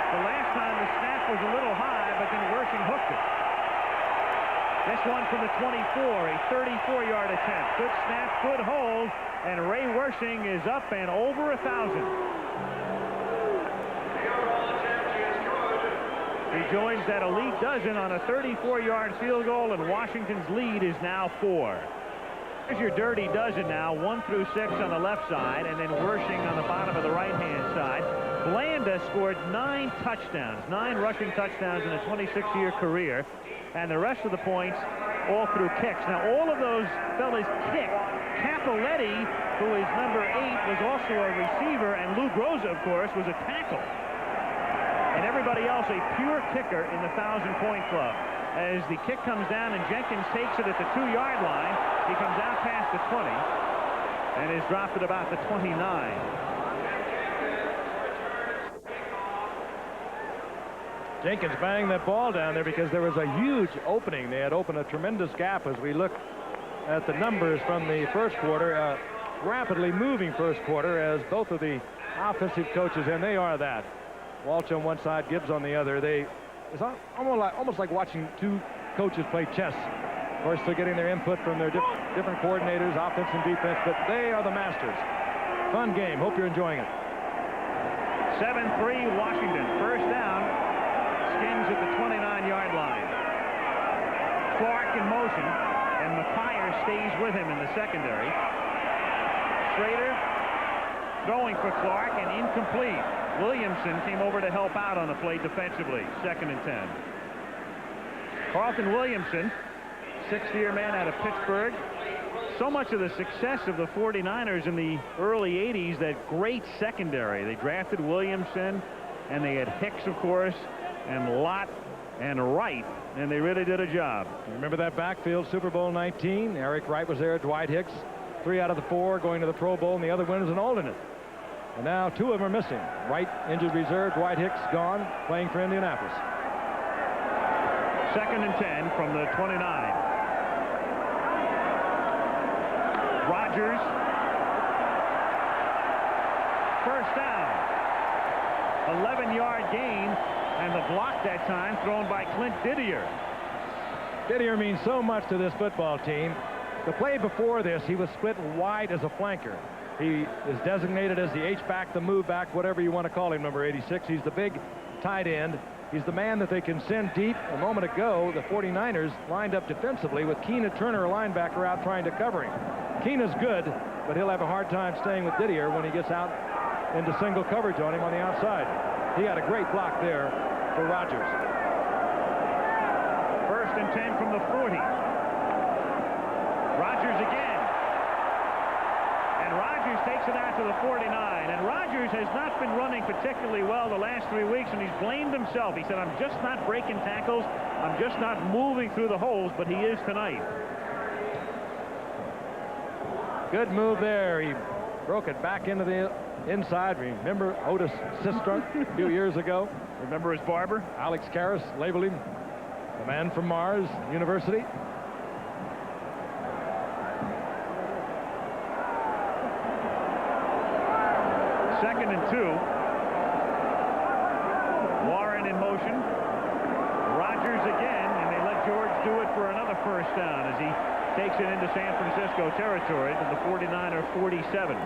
The last time the snap was a little high, but then Wersching hooked it. This one from the 24, a 34-yard attempt. Good snap, good hold, and Ray Wersching is up and over 1,000. He joins that elite dozen on a 34-yard field goal, and Washington's lead is now 4. Here's your dirty dozen now, 1 through 6 on the left side, and then Wersching on the bottom of the right-hand side. Blanda scored 9 touchdowns, 9 rushing touchdowns in a 26-year career, and the rest of the points all through kicks. Now, all of those fellas kicked. Capoletti, who is number 8, was also a receiver, and Lou Groza, of course, was a tackle. And everybody else a pure kicker in the 1,000-point club. As the kick comes down and Jenkins takes it at the 2-yard line, he comes out past the 20 and is dropped at about the 29. Jenkins banged that ball down there because there was a huge opening. They had opened a tremendous gap as we look at the numbers from the first quarter. Rapidly moving first quarter as both of the offensive coaches, and they are that. Walsh on one side, Gibbs on the other. It's almost like watching 2 coaches play chess. Of course, they're getting their input from their different coordinators, offense and defense, but they are the masters. Fun game. Hope you're enjoying it. 7-3 Washington. First down. Skins at the 29-yard line. Clark in motion, and McIyer stays with him in the secondary. Schrader throwing for Clark, and incomplete. Williamson came over to help out on the play defensively. 2nd and 10. Carlton Williamson, 6th-year man out of Pittsburgh. So much of the success of the 49ers in the early 80s, that great secondary. They drafted Williamson, and they had Hicks, of course, and Lott and Wright, and they really did a job. Remember that backfield, Super Bowl 19? Eric Wright was there, Dwight Hicks, 3 out of the 4 going to the Pro Bowl, and the other one is an alternate. And now 2 of them are missing. Wright, injured reserve. Dwight Hicks gone, playing for Indianapolis. 2nd and 10 from the 29. Rodgers. First down. 11-yard gain, and the block that time thrown by Clint Didier. Didier means so much to this football team. The play before this, he was split wide as a flanker. He is designated as the H-back, the move back, whatever you want to call him, number 86. He's the big tight end. He's the man that they can send deep. A moment ago, the 49ers lined up defensively with Keena Turner, a linebacker, out trying to cover him. Keena's good, but he'll have a hard time staying with Didier when he gets out into single coverage on him on the outside. He had a great block there for Rodgers. 1st and 10 from the 40. Rodgers again. And Rodgers takes it out to the 49. And Rodgers has not been running particularly well the last 3 weeks, and he's blamed himself. He said, I'm just not breaking tackles. I'm just not moving through the holes, but he is tonight. Good move there. He broke it back into the inside. Remember Otis Sistrunk a few years ago? Remember his barber? Alex Karras labeled him the man from Mars University. Second and 2. Warren in motion. Rodgers again, and they let George do it for another first down as he takes it into San Francisco territory to the 49er 47.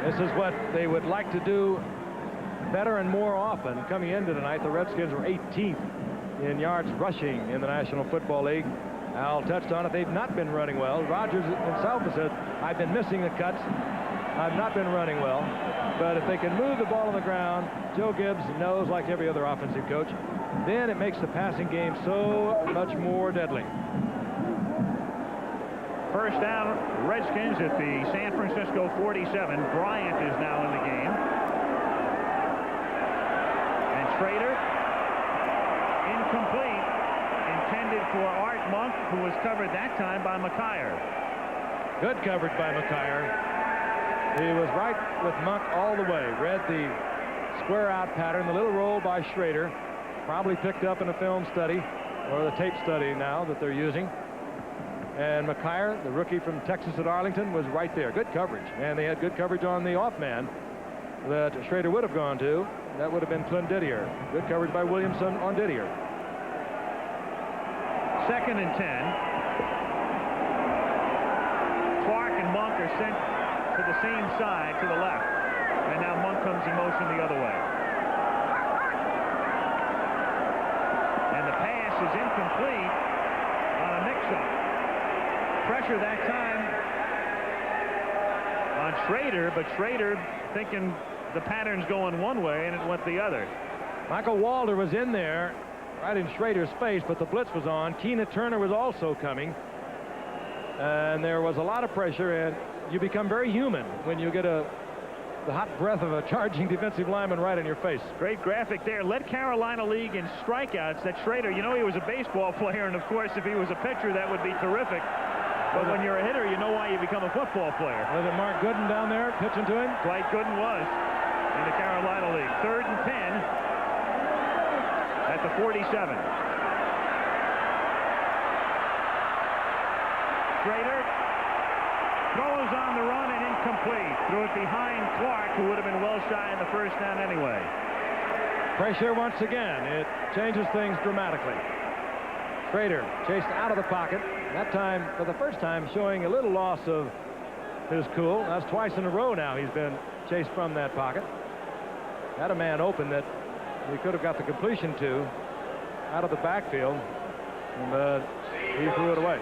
This is what they would like to do better and more often. Coming into tonight, the Redskins were 18th in yards rushing in the National Football League. Al touched on it. They've not been running well. Rodgers himself has said, I've been missing the cuts. I've not been running well. But if they can move the ball on the ground, Joe Gibbs knows, like every other offensive coach, then it makes the passing game so much more deadly. First down, Redskins at the San Francisco 47. Bryant is now in the game. And Schrader, incomplete, intended for Art Monk, who was covered that time by McKyer. Good coverage by McKyer. He was right with Monk all the way. Read the square out pattern, the little roll by Schrader, probably picked up in a film study, or the tape study now that they're using. And McKyer, the rookie from Texas at Arlington, was right there. Good coverage. And they had good coverage on the off man that Schrader would have gone to. That would have been Clint Didier. Good coverage by Williamson on Didier. 2nd and 10. Clark and Monk are sent to the same side, to the left. And now Monk comes in motion the other way. And the pass is incomplete on a mix-up. Pressure that time on Schrader, but Schrader thinking the pattern's going one way and it went the other. Michael Walder was in there right in Schrader's face, but the blitz was on. Keena Turner was also coming, and there was a lot of pressure, and you become very human when you get the hot breath of a charging defensive lineman right in your face. Great graphic there. Led Carolina League in strikeouts. That Schrader, you know, he was a baseball player, and of course if he was a pitcher that would be terrific. But when you're a hitter, you know why you become a football player. Was it Mark Gooden down there pitching to him? Dwight Gooden was in the Carolina League. 3rd and 10 at the 47. Schrader throws on the run and incomplete. Threw it behind Clark, who would have been well shy in the first down anyway. Pressure once again. It changes things dramatically. Schrader chased out of the pocket. That time, for the first time, showing a little loss of his cool. That's twice in a row now he's been chased from that pocket. Had a man open that he could have got the completion to out of the backfield, but he threw it away.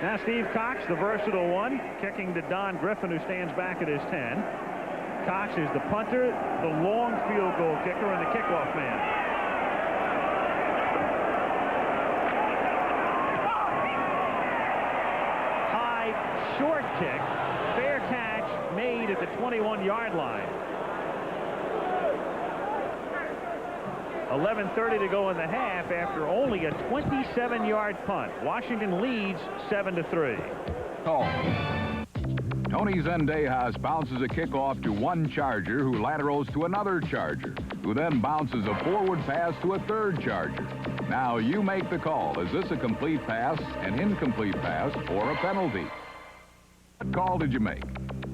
Now Steve Cox, the versatile one, kicking to Don Griffin, who stands back at his 10. Cox is the punter, the long field goal kicker, and the kickoff man. High, short kick, fair catch made at the 21-yard line. 11:30 to go in the half after only a 27-yard punt. Washington leads 7-3. call. Tony Zendejas bounces a kickoff to one Charger, who laterals to another Charger, who then bounces a forward pass to a third Charger. Now you make the call. Is this a complete pass, an incomplete pass, or a penalty? What call did you make?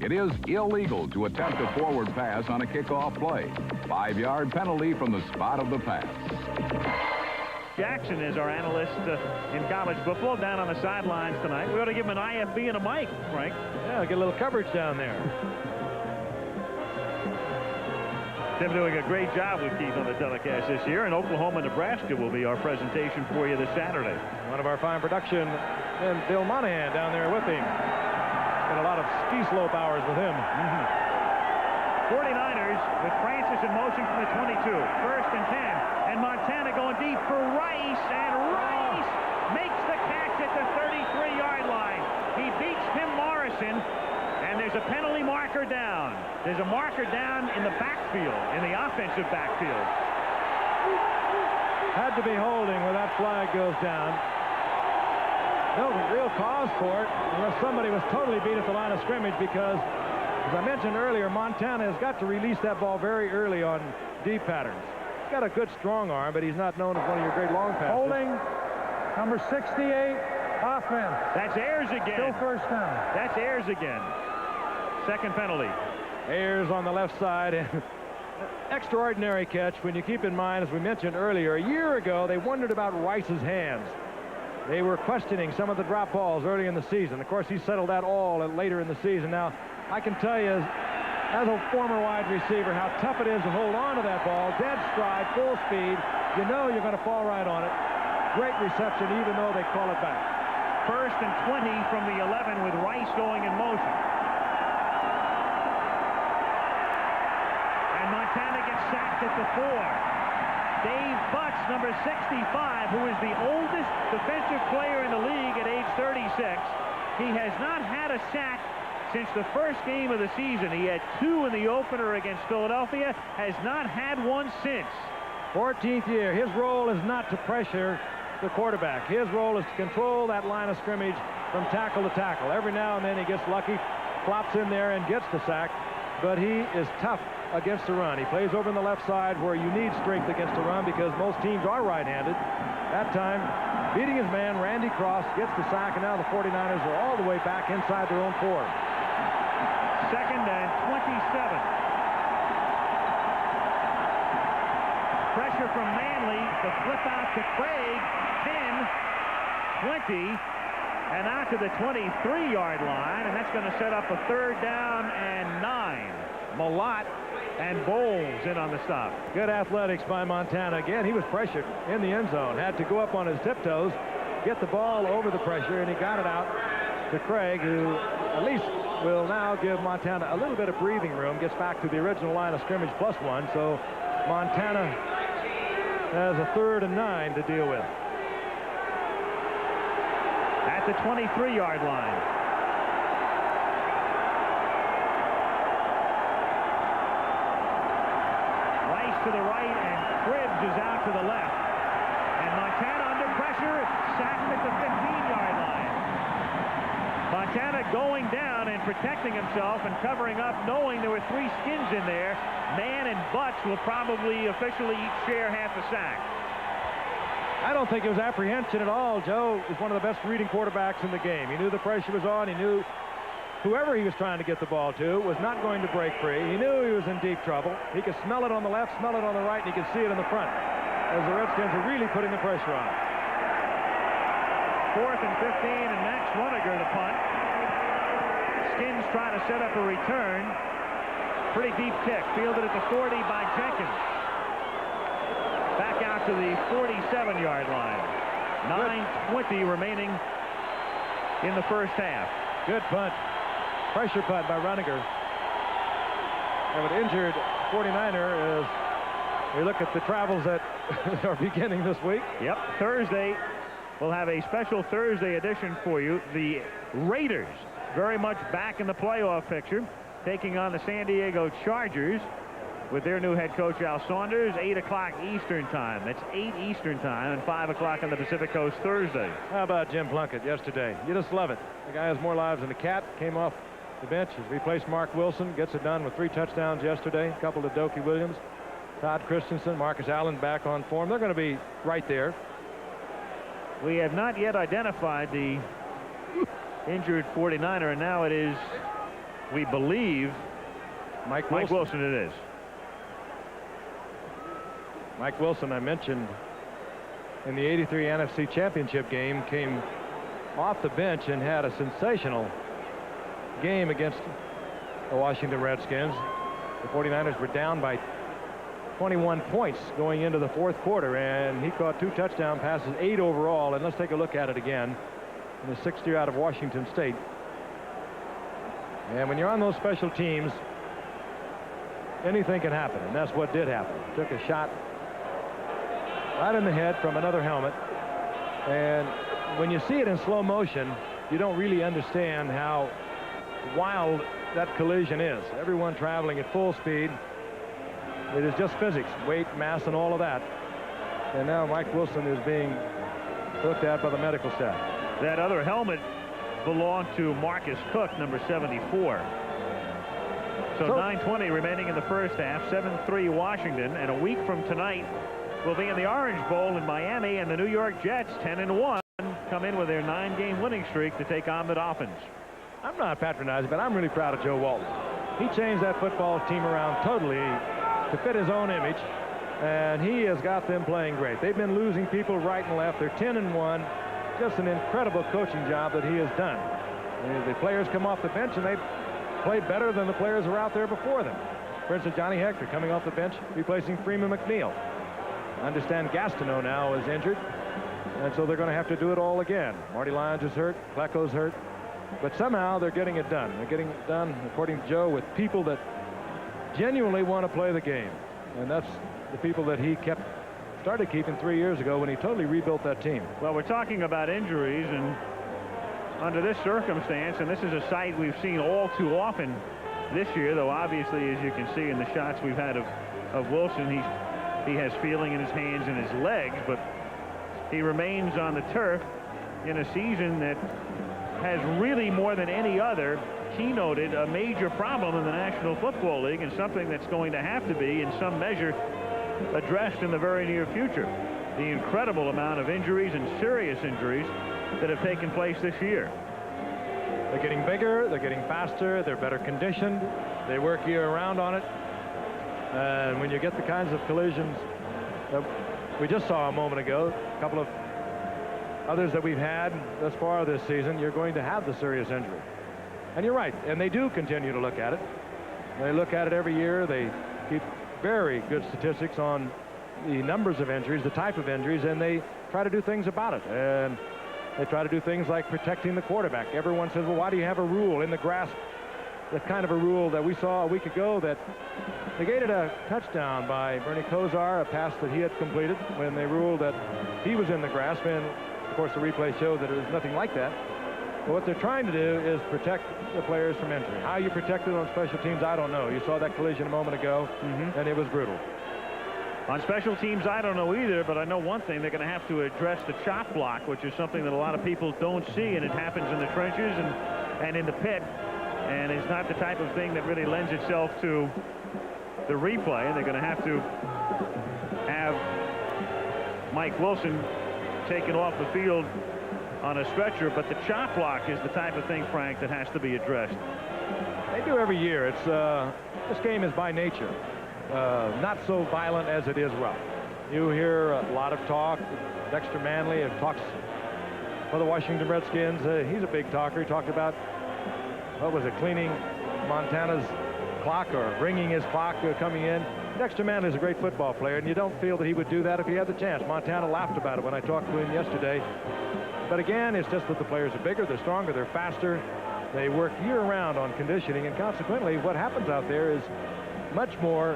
It is illegal to attempt a forward pass on a kickoff play. 5-yard penalty from the spot of the pass. Jackson is our analyst in college football down on the sidelines tonight. We ought to give him an IFB and a mic, Frank. Yeah, get a little coverage down there. Tim doing a great job with Keith on the telecast this year, and Oklahoma, Nebraska will be our presentation for you this Saturday. One of our fine production, and Bill Monahan down there with him. Got a lot of ski slope hours with him. 49ers with Francis in motion from the 22. First and 10. And Montana going deep for Rice. And Rice makes the catch at the 33-yard line. He beats Tim Morrison. And there's a penalty marker down. There's a marker down in the backfield, in the offensive backfield. Had to be holding where that flag goes down. No real cause for it, unless somebody was totally beat at the line of scrimmage, because, as I mentioned earlier, Montana has got to release that ball very early on deep patterns. He's got a good strong arm, but he's not known as one of your great long passes. Holding, number 68, offense. That's Ayers again. Still first down. That's Ayers again. Second penalty. Ayers on the left side. Extraordinary catch when you keep in mind, as we mentioned earlier, a year ago they wondered about Rice's hands. They were questioning some of the drop balls early in the season. Of course, he settled that all later in the season. Now, I can tell you, as a former wide receiver, how tough it is to hold on to that ball. Dead stride, full speed. You know you're going to fall right on it. Great reception, even though they call it back. First and 20 from the 11 with Rice going in motion. And Montana gets sacked at the 4. Dave Butts, number 65, who is the oldest defensive player in the league at age 36. He has not had a sack since the first game of the season. He had 2 in the opener against Philadelphia, has not had one since. 14th year. His role is not to pressure the quarterback. His role is to control that line of scrimmage from tackle to tackle. Every now and then he gets lucky, flops in there and gets the sack, but he is tough against the run. He plays over on the left side where you need strength against the run, because most teams are right-handed. That time, beating his man, Randy Cross, gets the sack, and now the 49ers are all the way back inside their own 4. Second and 27. Pressure from Manley. The flip out to Craig. 10, 20, and out to the 23-yard line, and that's going to set up a 3rd down and 9. Malott and Bowles in on the stop. Good athletics by Montana. Again, he was pressured in the end zone. Had to go up on his tiptoes, get the ball over the pressure, and he got it out to Craig, who at least will now give Montana a little bit of breathing room. Gets back to the original line of scrimmage +1. So Montana has a 3rd and 9 to deal with. At the 23-yard line. Rice to the right, and Cribbs is out to the left. And Montana under pressure, sacked at the 15-yard line. Montana going down and protecting himself and covering up, knowing there were 3 skins in there. Mann and Butts will probably officially each share half a sack. I don't think it was apprehension at all. Joe is one of the best reading quarterbacks in the game. He knew the pressure was on. He knew whoever he was trying to get the ball to was not going to break free. He knew he was in deep trouble. He could smell it on the left, smell it on the right, and he could see it in the front, as the Redskins are really putting the pressure on. 4th and 15, and Max Runiger the punt. Skins try to set up a return. Pretty deep kick, fielded at the 40 by Jenkins. Back out to the 47-yard line. 9:20 remaining in the first half. Good punt. Pressure punt by Runiger. And an injured 49er as we look at the travels that are beginning this week. Yep, Thursday. We'll have a special Thursday edition for you. The Raiders very much back in the playoff picture, taking on the San Diego Chargers. with their new head coach, Al Saunders, 8 o'clock Eastern time. That's 8 Eastern time and 5 o'clock on the Pacific Coast Thursday. How about Jim Plunkett yesterday? You just love it. The guy has more lives than a cat. Came off the bench. He's replaced Mark Wilson. Gets it done with 3 touchdowns yesterday. A couple to Dokie Williams. Todd Christensen, Marcus Allen back on form. They're going to be right there. We have not yet identified the injured 49er, and now it is, we believe, Mike Wilson it is. Mike Wilson, I mentioned, in the '83 NFC Championship game, came off the bench and had a sensational game against the Washington Redskins. The 49ers were down by 21 points going into the 4th quarter, and he caught 2 touchdown passes, 8 overall. And let's take a look at it again. In the 6th year out of Washington State. And when you're on those special teams, anything can happen, and that's what did happen. Took a shot right in the head from another helmet, and when you see it in slow motion, you don't really understand how wild that collision is. Everyone traveling at full speed. It is just physics, weight, mass, and all of that. And now Mike Wilson is being looked at by the medical staff. That other helmet belonged to Marcus Cook, number 74. So 9:20 remaining in the first half, 7-3 Washington, and a week from tonight we'll be in the Orange Bowl in Miami, and the New York Jets, 10-1, come in with their 9-game winning streak to take on the Dolphins. I'm not patronizing, but I'm really proud of Joe Walton. He changed that football team around totally to fit his own image, and he has got them playing great. They've been losing people right and left. They're 10-1. Just an incredible coaching job that he has done. The players come off the bench and they play better than the players who were out there before them. For instance, Johnny Hector coming off the bench, replacing Freeman McNeil. I understand Gastineau now is injured, and so they're going to have to do it all again. Marty Lyons is hurt, Klecko's hurt, but somehow they're getting it done. They're getting it done, according to Joe, with people that genuinely want to play the game, and that's the people that he started keeping 3 years ago when he totally rebuilt that team. Well, we're talking about injuries, and under this circumstance, and this is a sight we've seen all too often this year, though obviously, as you can see in the shots we've had of Wilson, he has feeling in his hands and his legs, but he remains on the turf in a season that has really, more than any other, keynoted a major problem in the National Football League, and something that's going to have to be, in some measure, addressed in the very near future. The incredible amount of injuries, and serious injuries, that have taken place this year. They're getting bigger, they're getting faster, they're better conditioned, they work year-round on it. And when you get the kinds of collisions that we just saw a moment ago, a couple of others that we've had thus far this season, you're going to have the serious injury. And you're right, and they do continue to look at it. They look at it every year. They keep very good statistics on the numbers of injuries, the type of injuries, and they try to do things about it. And they try to do things like protecting the quarterback. Everyone says, well, why do you have a rule in the grasp? That kind of a rule that we saw a week ago that negated a touchdown by Bernie Kosar, a pass that he had completed, when they ruled that he was in the grasp. And, of course, the replay showed that it was nothing like that. But what they're trying to do is protect the players from injury. How you protect it on special teams, I don't know. You saw that collision a moment ago, and it was brutal. On special teams, I don't know either, but I know one thing. They're going to have to address the chop block, which is something that a lot of people don't see, and it happens in the trenches and in the pit. And it's not the type of thing that really lends itself to the replay. And they're going to have Mike Wilson taken off the field on a stretcher, but the chop block is the type of thing, Frank, that has to be addressed. They do every year. It's this game is by nature not so violent as it is rough. You hear a lot of talk. Dexter Manley talks for the Washington Redskins. He's a big talker. He talked about, what was it, cleaning Montana's clock or bringing his clock coming in. Dexter Manley is a great football player, and you don't feel that he would do that if he had the chance. Montana laughed about it when I talked to him yesterday. But again, it's just that the players are bigger, they're stronger, they're faster. They work year-round on conditioning, and consequently, what happens out there is much more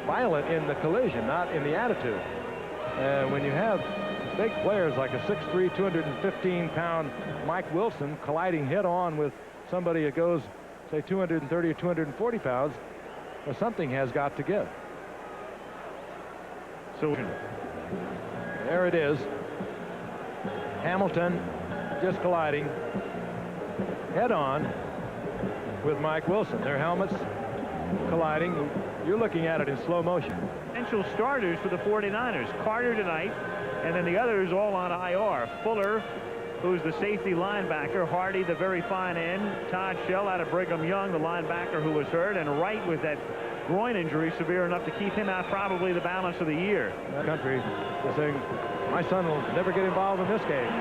violent in the collision, not in the attitude. When you have big players like a 6'3", 215-pound Mike Wilson colliding head-on with somebody that goes, say, 230 or 240 pounds, Well, something has got to give. So there it is. Hamilton just colliding head on with Mike Wilson. Their helmets colliding. You're looking at it in slow motion. Potential starters for the 49ers. Carter tonight, and then the others all on IR. Fuller, who's the safety linebacker. Hardy, the very fine end. Todd Shell out of Brigham Young, the linebacker who was hurt. And Wright with that groin injury severe enough to keep him out probably the balance of the year. That country is saying, my son will never get involved in this game.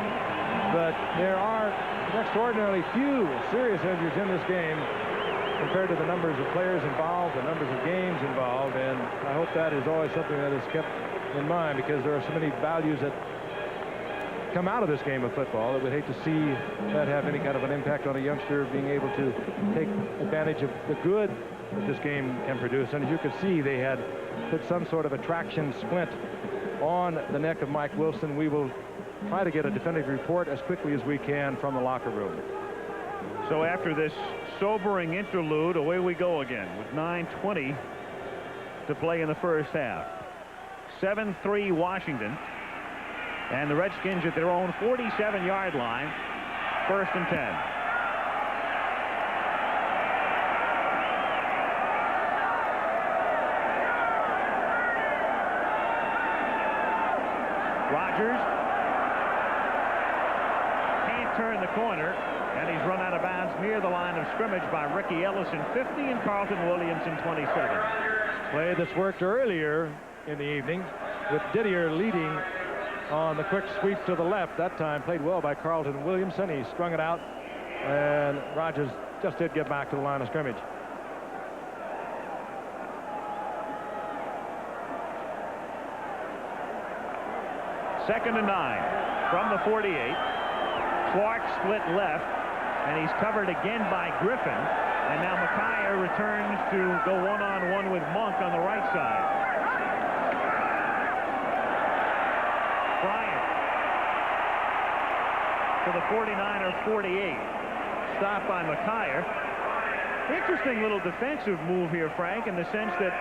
But there are extraordinarily few serious injuries in this game compared to the numbers of players involved, the numbers of games involved, and I hope that is always something that is kept in mind, because there are so many values that come out of this game of football that we'd hate to see that have any kind of an impact on a youngster being able to take advantage of the good that this game can produce. And as you can see, they had put some sort of a traction splint on the neck of Mike Wilson. We will try to get a definitive report as quickly as we can from the locker room. So after this sobering interlude, away we go again with 9:20 to play in the first half. 7-3 Washington, and the Redskins at their own 47-yard line, 1st and 10. Rodgers can't turn the corner, and he's run out of bounds near the line of scrimmage by Ricky Ellison, 50, and Carlton Williamson, 27. Play that's worked earlier in the evening with Didier leading on the quick sweep to the left. That time played well by Carlton Williamson. He strung it out, and Rodgers just did get back to the line of scrimmage. Second and 9 from the 48. Clark split left, and he's covered again by Griffin. And now Micaiah returns to go one-on-one with Monk on the right side. Bryant to the 49er 48. Stopped by Micaiah. Interesting little defensive move here, Frank, in the sense that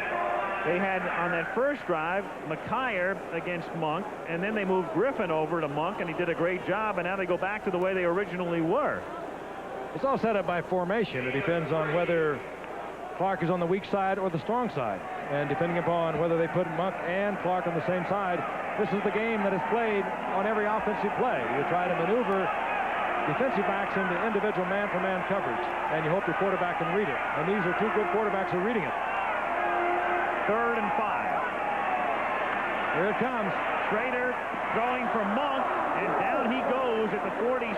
they had on that first drive Micaiah against Monk, and then they moved Griffin over to Monk, and he did a great job, and now they go back to the way they originally were. It's all set up by formation. It depends on whether Clark is on the weak side or the strong side, and depending upon whether they put Monk and Clark on the same side, this is the game that is played on every offensive play. You try to maneuver defensive backs into individual man-for-man coverage, and you hope your quarterback can read it, and these are two good quarterbacks who are reading it. 3rd and 5. Here it comes. Schrader throwing for Monk, and down he goes at the 47.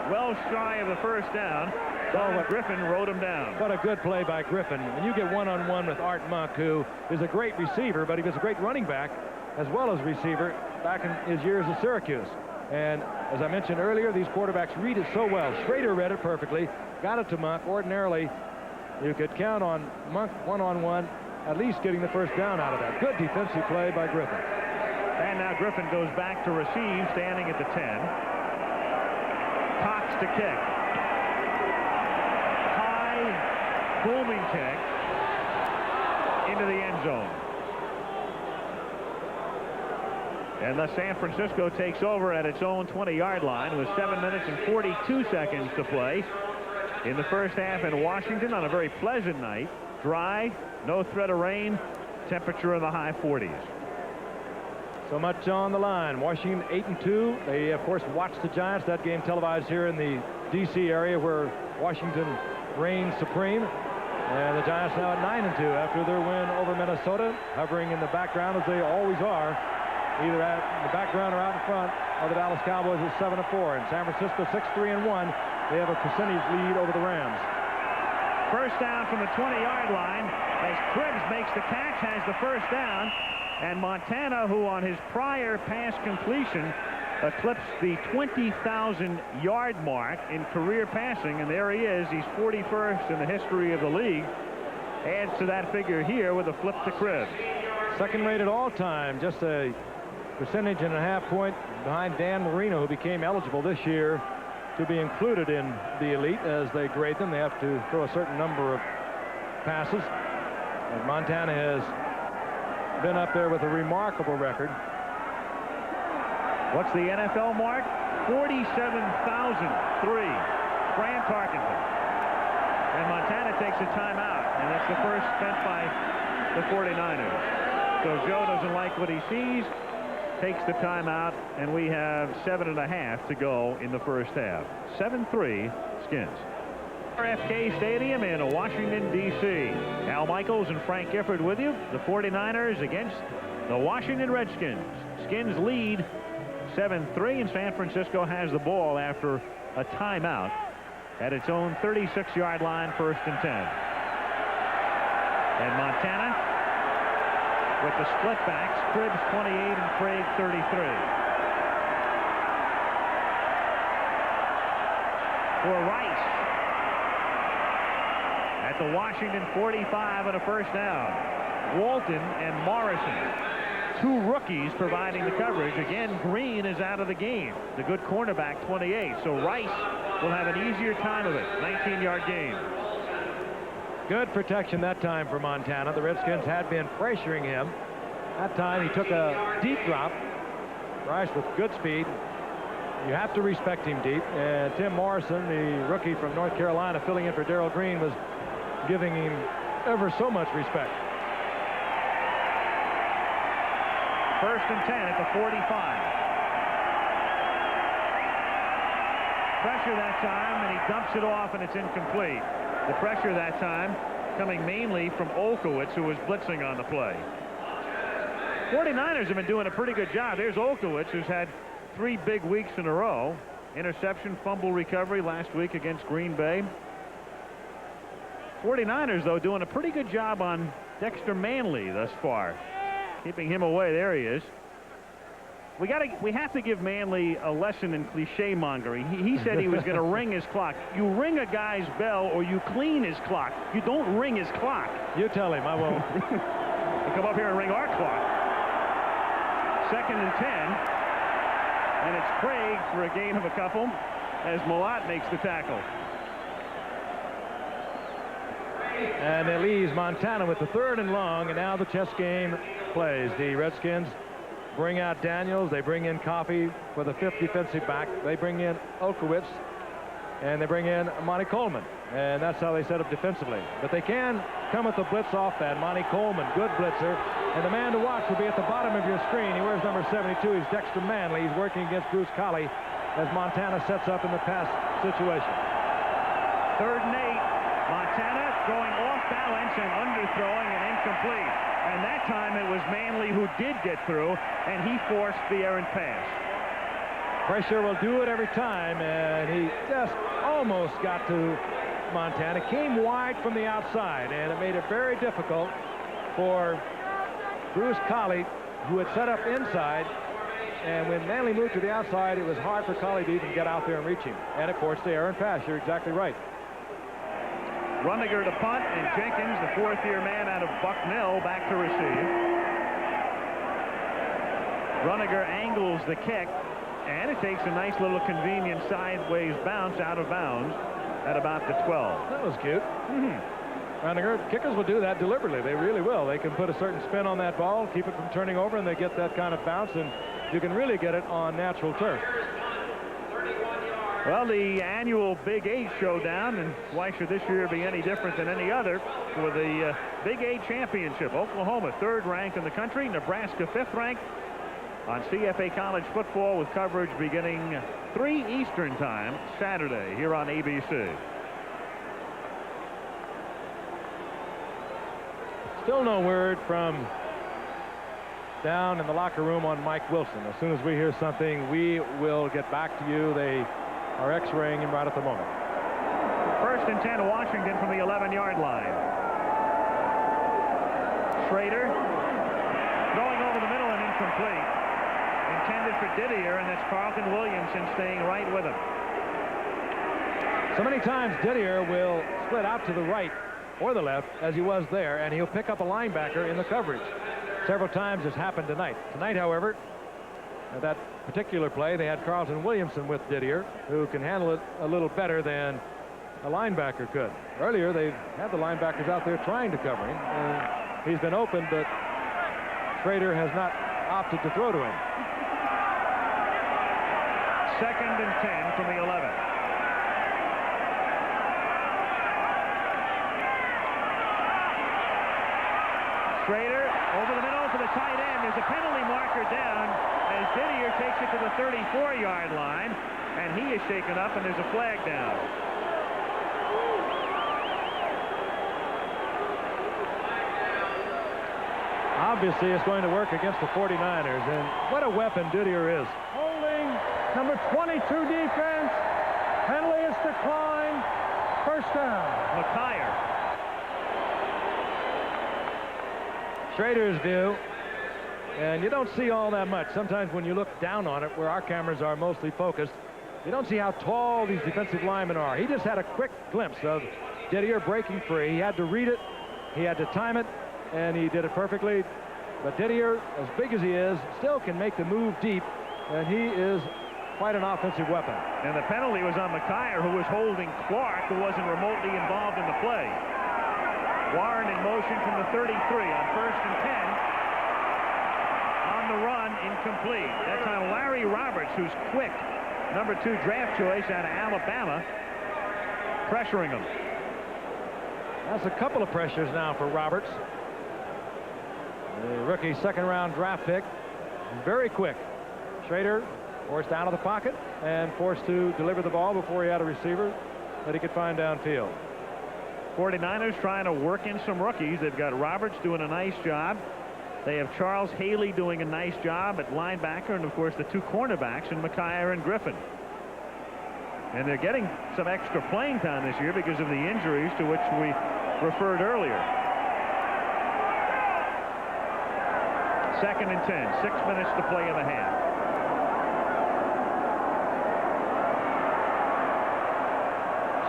Well shy of the first down. Don Griffin rode him down. What a good play by Griffin. And you get one-on-one with Art Monk, who is a great receiver, but he was a great running back as well as receiver back in his years at Syracuse. And as I mentioned earlier, these quarterbacks read it so well. Schrader read it perfectly, got it to Monk. Ordinarily, you could count on Monk one-on-one, at least getting the first down out of that. Good defensive play by Griffin. And now Griffin goes back to receive, standing at the 10. Cox to kick. High, booming kick into the end zone. And the San Francisco takes over at its own 20-yard line with 7 minutes and 42 seconds to play in the first half in Washington on a very pleasant night. Dry, no threat of rain, temperature in the high 40s. So much on the line. Washington 8-2. They, of course, watched the Giants. That game televised here in the D.C. area where Washington reigns supreme. And the Giants now at 9-2 after their win over Minnesota, hovering in the background as they always are, either in the background or out in front of the Dallas Cowboys at 7-4. And San Francisco 6-3-1. They have a percentage lead over the Rams. First down from the 20-yard line as Cribbs makes the catch, has the first down. And Montana, who on his prior pass completion eclipsed the 20,000-yard mark in career passing, and there he is. He's 41st in the history of the league. Adds to that figure here with a flip to Cribbs. Second rated all time, just a percentage and a half point behind Dan Marino, who became eligible this year to be included in the elite. As they grade them, they have to throw a certain number of passes. And Montana has been up there with a remarkable record. What's the NFL mark? 47,003. Fran Tarkenton. And Montana takes a timeout, and that's the first spent by the 49ers. So Joe doesn't like what he sees, takes the timeout, and we have 7.5 to go in the first half. 7-3 Skins. RFK Stadium in Washington, D.C. Al Michaels and Frank Gifford with you. The 49ers against the Washington Redskins. Skins lead 7-3, and San Francisco has the ball after a timeout at its own 36-yard line, 1st and 10. And Montana with the split backs, Cribbs 28 and Craig 33. For Rice at the Washington 45 and a first down. Walton and Morrison, 2 rookies providing the coverage. Again, Green is out of the game. The good cornerback, 28. So Rice will have an easier time of it. 19-yard gain. Good protection that time for Montana. The Redskins had been pressuring him. That time he took a deep drop. Rice with good speed. You have to respect him deep. And Tim Morrison, the rookie from North Carolina, filling in for Darrell Green, was giving him ever so much respect. 1st and 10 at the 45. Pressure that time, and he dumps it off, and it's incomplete. The pressure that time coming mainly from Olkowitz, who was blitzing on the play. 49ers have been doing a pretty good job. There's Olkowitz, who's had 3 big weeks in a row. Interception, fumble recovery last week against Green Bay. 49ers, though, doing a pretty good job on Dexter Manley thus far. Keeping him away. There he is. We have to give Manley a lesson in cliche mongering. He said he was going to ring his clock. You ring a guy's bell or you clean his clock. You don't ring his clock. You tell him. I won't. You come up here and ring our clock. 2nd and 10. And it's Craig for a gain of a couple as Malott makes the tackle. And it leaves Montana with the 3rd and long, and now the chess game plays. The Redskins bring out Daniels. They bring in Coffey for the 5th defensive back. They bring in Olkowitz, and they bring in Monty Coleman. And that's how they set up defensively. But they can come with the blitz off that. Monty Coleman, good blitzer. And the man to watch will be at the bottom of your screen. He wears number 72. He's Dexter Manley. He's working against Bruce Colley as Montana sets up in the pass situation. 3rd and 8. Montana going off balance and underthrowing and incomplete. And that time it was Manley who did get through, and he forced the errant pass. Pressure will do it every time, and he just almost got to Montana. Came wide from the outside, and it made it very difficult for Bruce Colley, who had set up inside. And when Manley moved to the outside, it was hard for Colley to even get out there and reach him. And, of course, the errant pass. You're exactly right. Runniger to punt, and Jenkins, the 4th-year man out of Bucknell, back to receive. Runniger angles the kick, and it takes a nice little convenient sideways bounce out of bounds at about the 12. That was cute. Runniger, kickers will do that deliberately. They really will. They can put a certain spin on that ball, keep it from turning over, and they get that kind of bounce, and you can really get it on natural turf. Well, the annual Big 8 showdown, and why should this year be any different than any other, for the Big 8 championship. Oklahoma 3rd ranked in the country, Nebraska 5th ranked on CFA College football, with coverage beginning 3 Eastern time Saturday here on ABC. Still no word from down in the locker room on Mike Wilson. As soon as we hear something, we will get back to you. They are x-raying him right at the moment. 1st and 10 Washington from the 11-yard line. Schrader going over the middle and incomplete. Intended for Didier, and that's Carlton Williamson staying right with him. So many times Didier will split out to the right or the left as he was there, and he'll pick up a linebacker in the coverage. Several times it's happened tonight. Tonight, however, that particular play, they had Carlton Williamson with Didier, who can handle it a little better than a linebacker could. Earlier, they had the linebackers out there trying to cover him. He's been open, but Schrader has not opted to throw to him. 2nd and 10 from the 11. Schrader over the middle to the tight end. There's a penalty marker down as Didier takes it to the 34-yard line, and he is shaken up, and there's a flag down. Obviously, it's going to work against the 49ers, and what a weapon Didier is. Holding, number 22 defense. Penalty is declined. First down. McKyer. Schrader's view, and you don't see all that much. Sometimes when you look down on it, where our cameras are mostly focused, you don't see how tall these defensive linemen are. He just had a quick glimpse of Didier breaking free. He had to read it, he had to time it, and he did it perfectly. But Didier, as big as he is, still can make the move deep, and he is quite an offensive weapon. And the penalty was on McKyer, who was holding Clark, who wasn't remotely involved in the play. Warren in motion from the 33 on 1st and 10. On the run, incomplete. That time Larry Roberts, who's quick, number 2 draft choice out of Alabama, pressuring him. That's a couple of pressures now for Roberts. The rookie 2nd-round draft pick. Very quick. Schrader forced out of the pocket and forced to deliver the ball before he had a receiver that he could find downfield. 49ers trying to work in some rookies. They've got Roberts doing a nice job. They have Charles Haley doing a nice job at linebacker, and of course the 2 cornerbacks in McKyer and Griffin. And they're getting some extra playing time this year because of the injuries to which we referred earlier. 2nd and 10, 6 minutes to play in the half.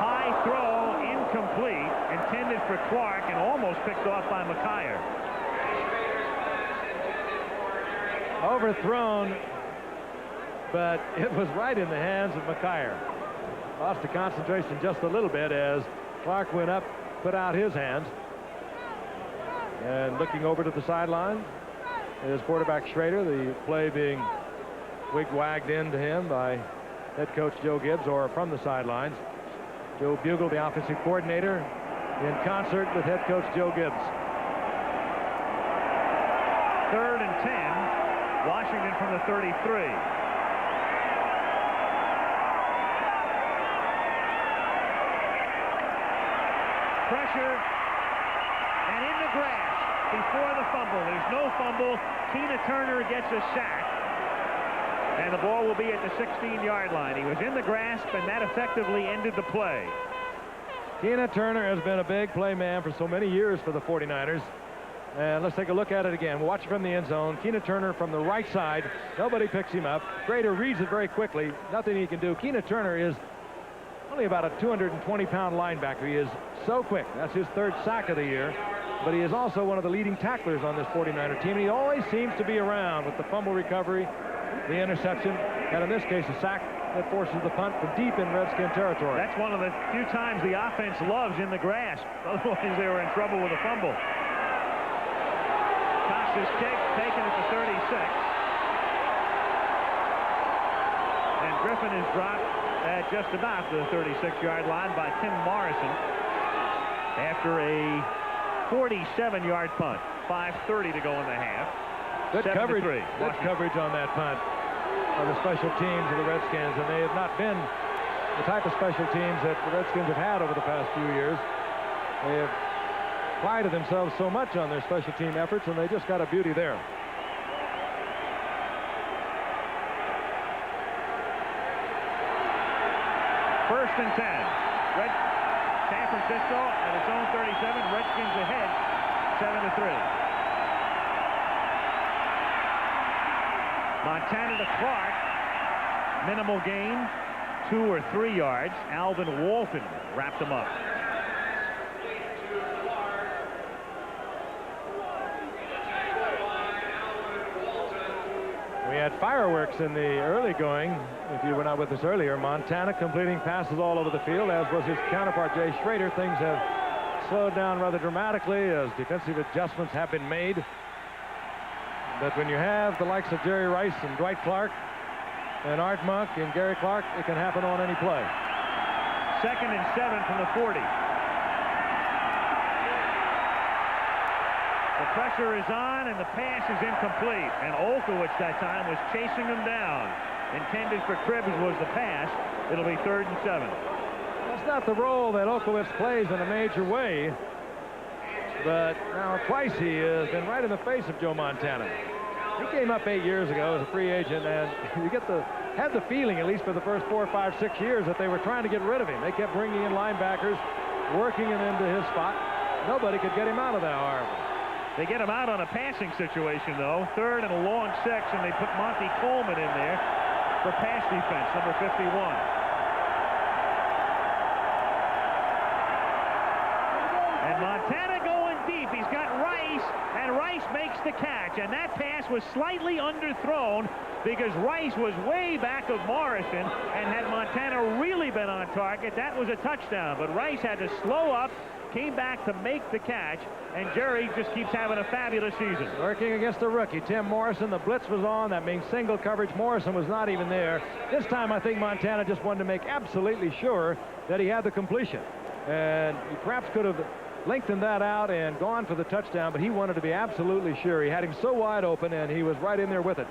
High throw, incomplete, intended for Clark and almost picked off by McKyer. Overthrown, but it was right in the hands of McKyer. Lost the concentration just a little bit as Clark went up, put out his hands. And looking over to the sideline is quarterback Schrader, the play being wig-wagged into him by head coach Joe Gibbs, or from the sidelines. Joe Bugle, the offensive coordinator, in concert with head coach Joe Gibbs. 3rd and 10, Washington from the 33. Pressure, and in the grass before the fumble. There's no fumble. Tina Turner gets a sack, and the ball will be at the 16-yard line. He was in the grasp, and that effectively ended the play. Tina Turner has been a big play man for so many years for the 49ers. And let's take a look at it again. We'll watch it from the end zone. Tina Turner from the right side. Nobody picks him up. Schrader reads it very quickly. Nothing he can do. Tina Turner is only about a 220-pound linebacker. He is so quick. That's his 3rd sack of the year. But he is also one of the leading tacklers on this 49er team. And he always seems to be around with the fumble recovery, the interception, and in this case, a sack that forces the punt from deep in Redskin territory. That's one of the few times the offense loves in the grass. Otherwise, they were in trouble with a fumble. Cox's kick taken at the 36. And Griffin is dropped at just about the 36-yard line by Tim Morrison after a 47-yard punt. 5:30 to go in the half. Good coverage. Good coverage on that punt of the special teams of the Redskins, and they have not been the type of special teams that the Redskins have had over the past few years. They have prided themselves so much on their special team efforts, and they just got a beauty there. First and 10. San Francisco at its own 37. Redskins ahead 7-3. Montana to Clark. Minimal gain, 2 or 3 yards. Alvin Walton wrapped him up. We had fireworks in the early going. If you were not with us earlier, Montana completing passes all over the field, as was his counterpart Jay Schrader. Things have slowed down rather dramatically as defensive adjustments have been made. But when you have the likes of Jerry Rice and Dwight Clark and Art Monk and Gary Clark, it can happen on any play. 2nd and 7 from the 40. The pressure is on, and the pass is incomplete. And Olkowitz that time was chasing him down. Intended for Cribbs was the pass. It'll be 3rd and 7. That's not the role that Olkowitz plays in a major way. But now twice he has been right in the face of Joe Montana. He came up 8 years ago as a free agent, and you had the feeling, at least for the first 4, 5, 6 years, that they were trying to get rid of him. They kept bringing in linebackers, working him into his spot. Nobody could get him out of that, however. They get him out on a passing situation, though. 3rd and a long 6, and they put Monty Coleman in there for pass defense, number 51. And Montana going deep. He's got Rice, and Rice makes the catch. And that pass was slightly underthrown because Rice was way back of Morrison, and had Montana really been on target, that was a touchdown. But Rice had to slow up, came back to make the catch, and Jerry just keeps having a fabulous season. Working against the rookie, Tim Morrison. The blitz was on. That means single coverage. Morrison was not even there. This time, I think Montana just wanted to make absolutely sure that he had the completion. And he perhaps could have lengthened that out and gone for the touchdown, but he wanted to be absolutely sure. He had him so wide open, and he was right in there with it.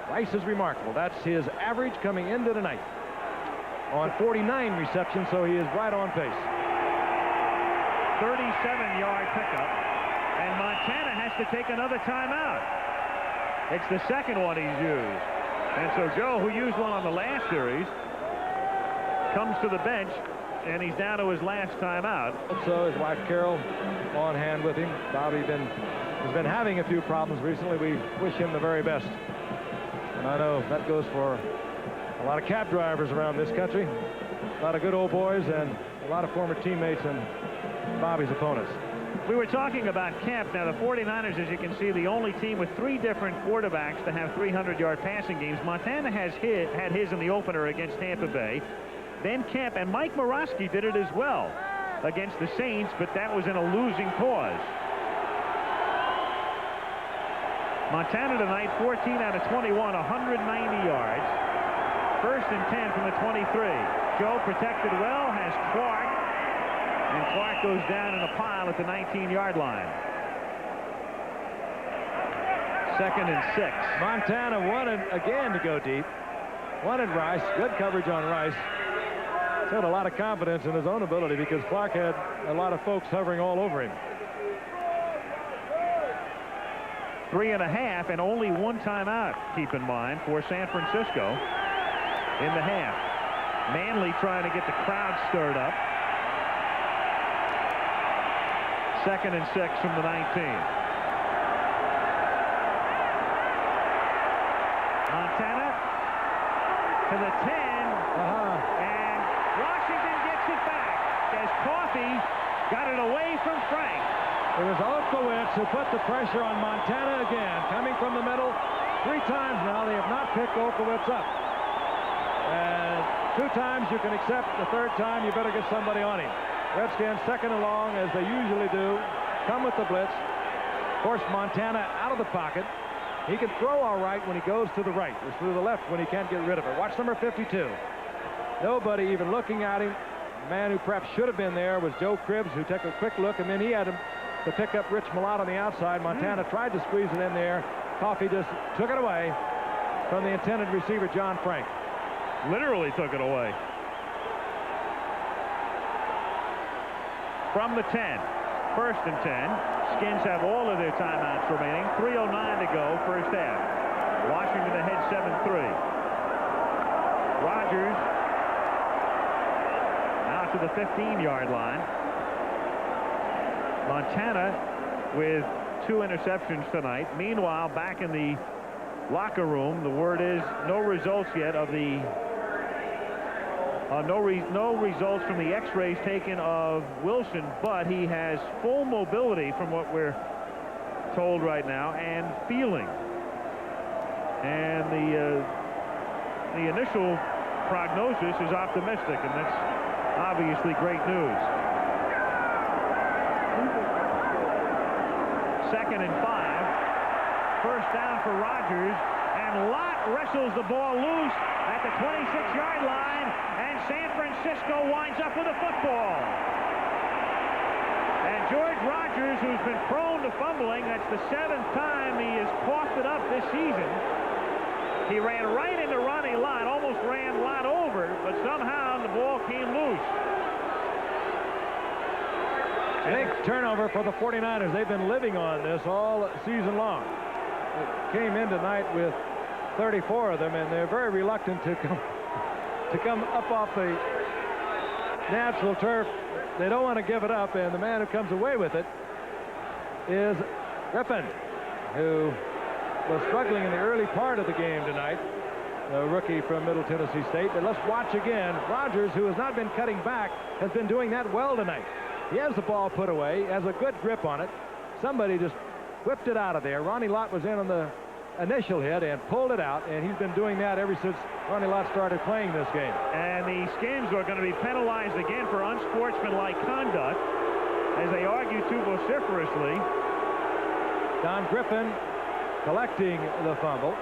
Rice is remarkable. That's his average coming into tonight on 49 receptions, so he is right on pace. 37-yard pickup, and Montana has to take another timeout. It's the second one he's used. And so Joe, who used one on the last series, comes to the bench, and he's down to his last timeout. So his wife Carol on hand with him. Bobby has been having a few problems recently. We wish him the very best. And I know that goes for a lot of cab drivers around this country. A lot of good old boys and a lot of former teammates and Bobby's opponents. We were talking about Kemp. Now, the 49ers, as you can see, the only team with 3 different quarterbacks to have 300-yard passing games. Montana had his in the opener against Tampa Bay. Then Kemp and Mike Morosky did it as well against the Saints, but that was in a losing cause. Montana tonight, 14 out of 21, 190 yards. 1st and 10 from the 23. Joe protected well, has Clark. And Clark goes down in a pile at the 19-yard line. 2nd and 6. Montana wanted again to go deep. Wanted Rice. Good coverage on Rice. Showed a lot of confidence in his own ability because Clark had a lot of folks hovering all over him. 3.5 and only 1 timeout, keep in mind, for San Francisco in the half. Manley trying to get the crowd stirred up. 2nd and 6 from the 19. Montana to the 10. And Washington gets it back as Coffey got it away from Frank. It was Olkowitz who put the pressure on Montana again. Coming from the middle 3 times now. They have not picked Olkowitz up. And 2 times you can accept. The 3rd time you better get somebody on him. Redskins 2nd and long, as they usually do. Come with the blitz. Of course, Montana out of the pocket. He can throw all right when he goes to the right. Or through the left when he can't get rid of it. Watch number 52. Nobody even looking at him. The man who perhaps should have been there was Joe Cribbs, who took a quick look, and then he had him to pick up Rich Malott on the outside. Montana tried to squeeze it in there. Coffey just took it away from the intended receiver, John Frank. Literally took it away. From the 10. 1st and 10. Skins have all of their timeouts remaining. 3:09 to go, first half. Washington ahead 7-3. Rogers now to the 15-yard line. Montana with 2 interceptions tonight. Meanwhile, back in the locker room, the word is no results yet of the no results from the x-rays taken of Wilson, but he has full mobility from what we're told right now, and feeling. And the initial prognosis is optimistic, and that's obviously great news. 2nd and 5. First down for Rogers, and Lott wrestles the ball loose at the 26-yard line, and San Francisco winds up with a football. And George Rogers, who's been prone to fumbling, that's the 7th time he has coughed it up this season. He ran right into Ronnie Lott, almost ran Lott over, but somehow the ball came loose. Big turnover for the 49ers. They've been living on this all season long. They came in tonight with 34 of them, and they're very reluctant to come up off the natural turf. They don't want to give it up, and the man who comes away with it is Griffin, who was struggling in the early part of the game tonight, a rookie from Middle Tennessee State. But let's watch again. Rogers, who has not been cutting back, has been doing that well tonight. He has the ball put away, has a good grip on it. Somebody just whipped it out of there. Ronnie Lott was in on the initial hit and pulled it out, and he's been doing that ever since Ronnie Lott started playing this game. And the Skins are going to be penalized again for unsportsmanlike conduct as they argue too vociferously. Don Griffin collecting the fumble.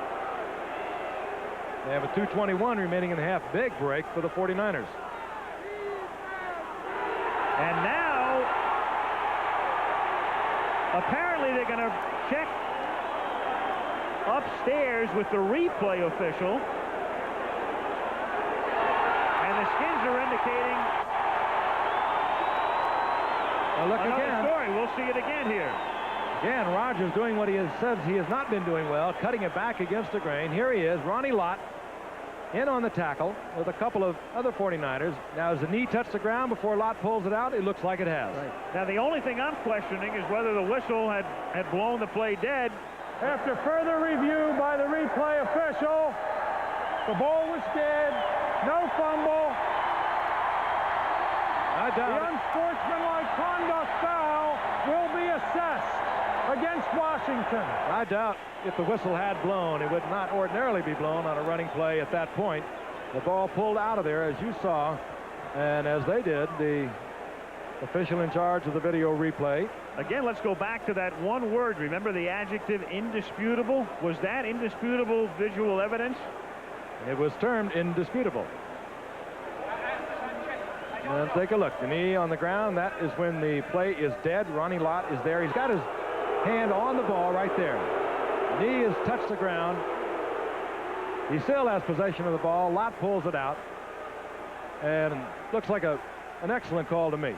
They have a 2:21 remaining in the half. Big break for the 49ers. And now, apparently they're going to check upstairs with the replay official. And the Skins are indicating Look another again. story. We'll see it again here. Again, Rogers doing what he says he has not been doing well, cutting it back against the grain. Here he is, Ronnie Lott, in on the tackle with a couple of other 49ers. Now, has the knee touched the ground before Lott pulls it out? It looks like it has. Right. Now, the only thing I'm questioning is whether the whistle had blown the play dead. After further review by the replay official, the ball was dead, no fumble. I The doubt it. unsportsmanlike conduct foul will be assessed against Washington. I doubt if the whistle had blown, it would not ordinarily be blown on a running play at that point. The ball pulled out of there, as you saw, and as they did, the official in charge of the video replay. Again, let's go back to that one word. Remember the adjective indisputable? Was that indisputable visual evidence? It was termed indisputable. And take a look. The knee on the ground, that is when the play is dead. Ronnie Lott is there. He's got his hand on the ball right there. The knee has touched the ground. He still has possession of the ball. Lott pulls it out. And looks like an excellent call to me.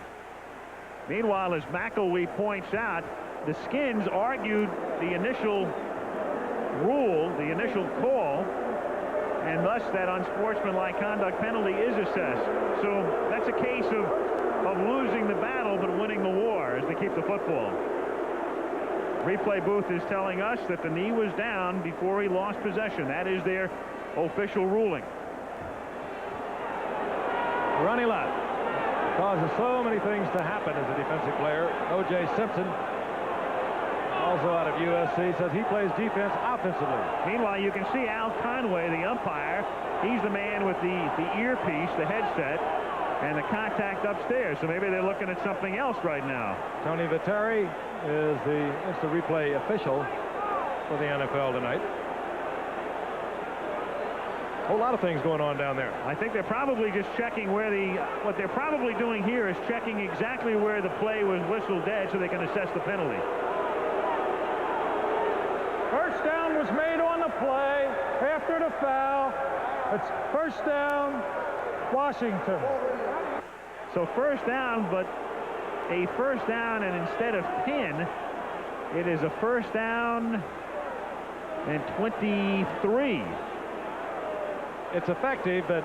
Meanwhile, as McElwee points out, the Skins argued the initial rule, the initial call, and thus that unsportsmanlike conduct penalty is assessed. So that's a case of losing the battle but winning the war as they keep the football. Replay booth is telling us that the knee was down before he lost possession. That is their official ruling. Ronnie Lott causes so many things to happen as a defensive player. O.J. Simpson, also out of USC, says he plays defense offensively. Meanwhile, you can see Al Conway, the umpire. He's the man with the earpiece, the headset, and the contact upstairs. So maybe they're looking at something else right now. Tony Viteri is the instant replay official for the NFL tonight. A whole lot of things going on down there. I think they're probably just checking where what they're probably doing here is checking exactly where the play was whistled dead so they can assess the penalty. First down was made on the play after the foul. It's first down, Washington. So first down, but a first down, and instead of 10, it is a first down and 23. It's effective, but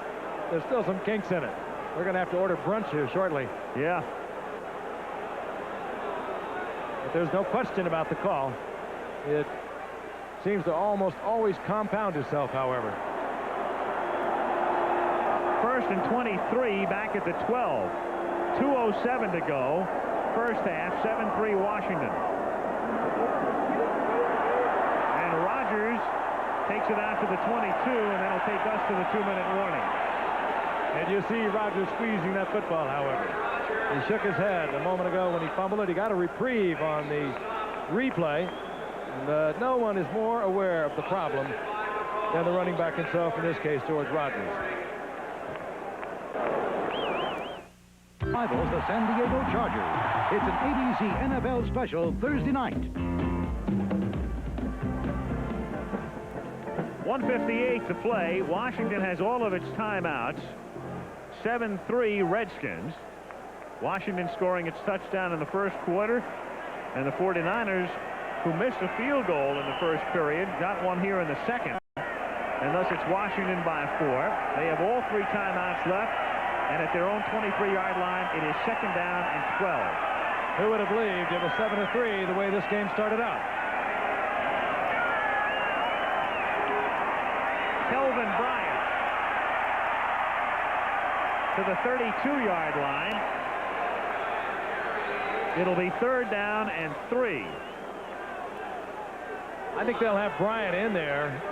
there's still some kinks in it. We're going to have to order brunch here shortly. Yeah. But there's no question about the call. It seems to almost always compound itself, however. First and 23 back at the 12. 2:07 to go. First half, 7-3 Washington. And Rogers takes it out to the 22, and that'll take us to the 2-minute warning. And you see Rogers squeezing that football, however. He shook his head a moment ago when he fumbled it. He got a reprieve on the replay. But no one is more aware of the problem than the running back himself, in this case, George Rogers. Rivals the San Diego Chargers. It's an ABC NFL special Thursday night. 1:58 to play. Washington has all of its timeouts. 7-3 Redskins. Washington scoring its touchdown in the first quarter. And the 49ers, who missed a field goal in the first period, got one here in the second. And thus it's Washington by 4. They have all 3 timeouts left. And at their own 23-yard line, it is second down and 12. Who would have believed it was 7-3 the way this game started out? Kelvin Bryant to the 32-yard line. It'll be third down and 3. I think they'll have Bryant in there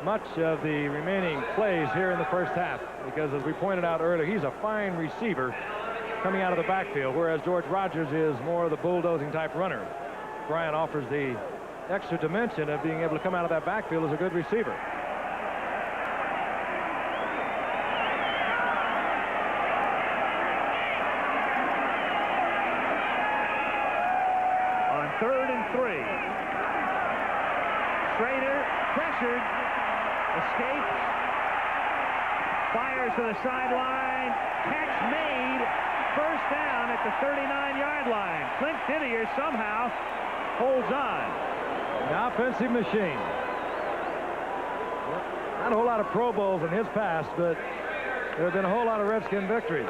much of the remaining plays here in the first half, because as we pointed out earlier, he's a fine receiver coming out of the backfield, whereas George Rogers is more of the bulldozing type runner. Bryant offers the extra dimension of being able to come out of that backfield as a good receiver. On 3rd and 3. Schrader pressured. Escapes, fires to the sideline, catch made, first down at the 39-yard line. Clint Didier somehow holds on. An offensive machine. Not a whole lot of Pro Bowls in his past, but there have been a whole lot of Redskin victories.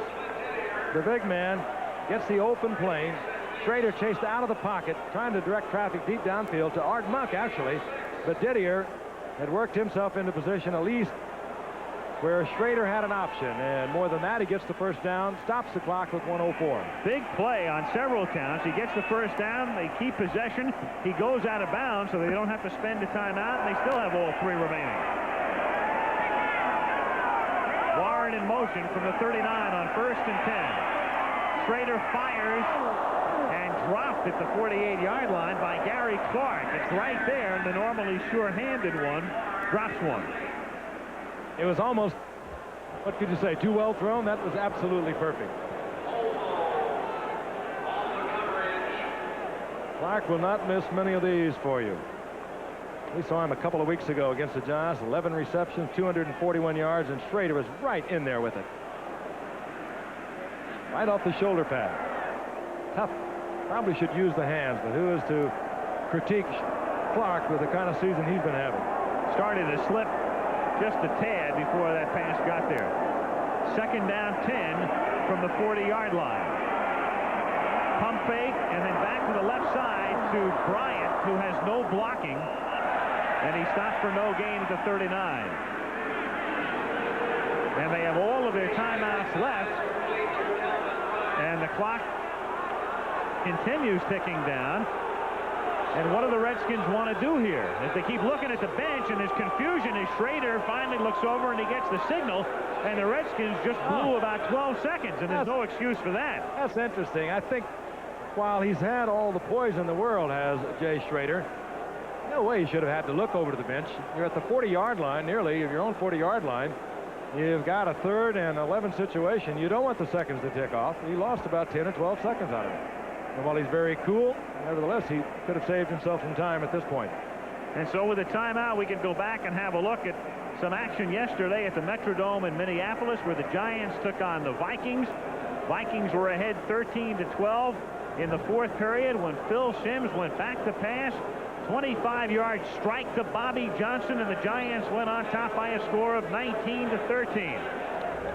The big man gets the open plane. Schrader chased out of the pocket, trying to direct traffic deep downfield to Art Monk, actually, but Didier had worked himself into position at least where Schrader had an option, and more than that, he gets the first down, stops the clock with 1:04. Big play on several counts. He gets the first down. They keep possession. He goes out of bounds, so they don't have to spend a timeout, and they still have all 3 remaining. Warren in motion from the 39 on 1st and 10. Schrader fires and dropped at the 48-yard line by Gary Clark. It's right there, and the normally sure-handed one drops one. It was almost, what could you say, too well thrown? That was absolutely perfect. Clark will not miss many of these for you. We saw him a couple of weeks ago against the Giants. 11 receptions, 241 yards, and Schrader was right in there with it. Right off the shoulder pad. Tough. Probably should use the hands, but who is to critique Clark with the kind of season he's been having? Started to slip just a tad before that pass got there. Second down 10 from the 40-yard line. Pump fake, and then back to the left side to Bryant, who has no blocking, and he stopped for no gain at the 39. And they have all of their timeouts left, and the clock continues ticking down. And what do the Redskins want to do here? As they keep looking at the bench, and there's confusion as Schrader finally looks over and he gets the signal, and the Redskins just blew about 12 seconds, and there's no excuse for that. That's interesting. I think while he's had all the poise in the world, has Jay Schrader, no way he should have had to look over to the bench. You're at the 40-yard line, nearly of your own 40-yard line. You've got a 3rd and 11 situation. You don't want the seconds to tick off. He lost about 10 or 12 seconds out of it. And while he's very cool, nevertheless, he could have saved himself some time at this point. And so with the timeout, we can go back and have a look at some action yesterday at the Metrodome in Minneapolis, where the Giants took on the Vikings. Vikings were ahead 13-12 in the 4th period when Phil Simms went back to pass. 25-yard strike to Bobby Johnson, and the Giants went on top by a score of 19-13.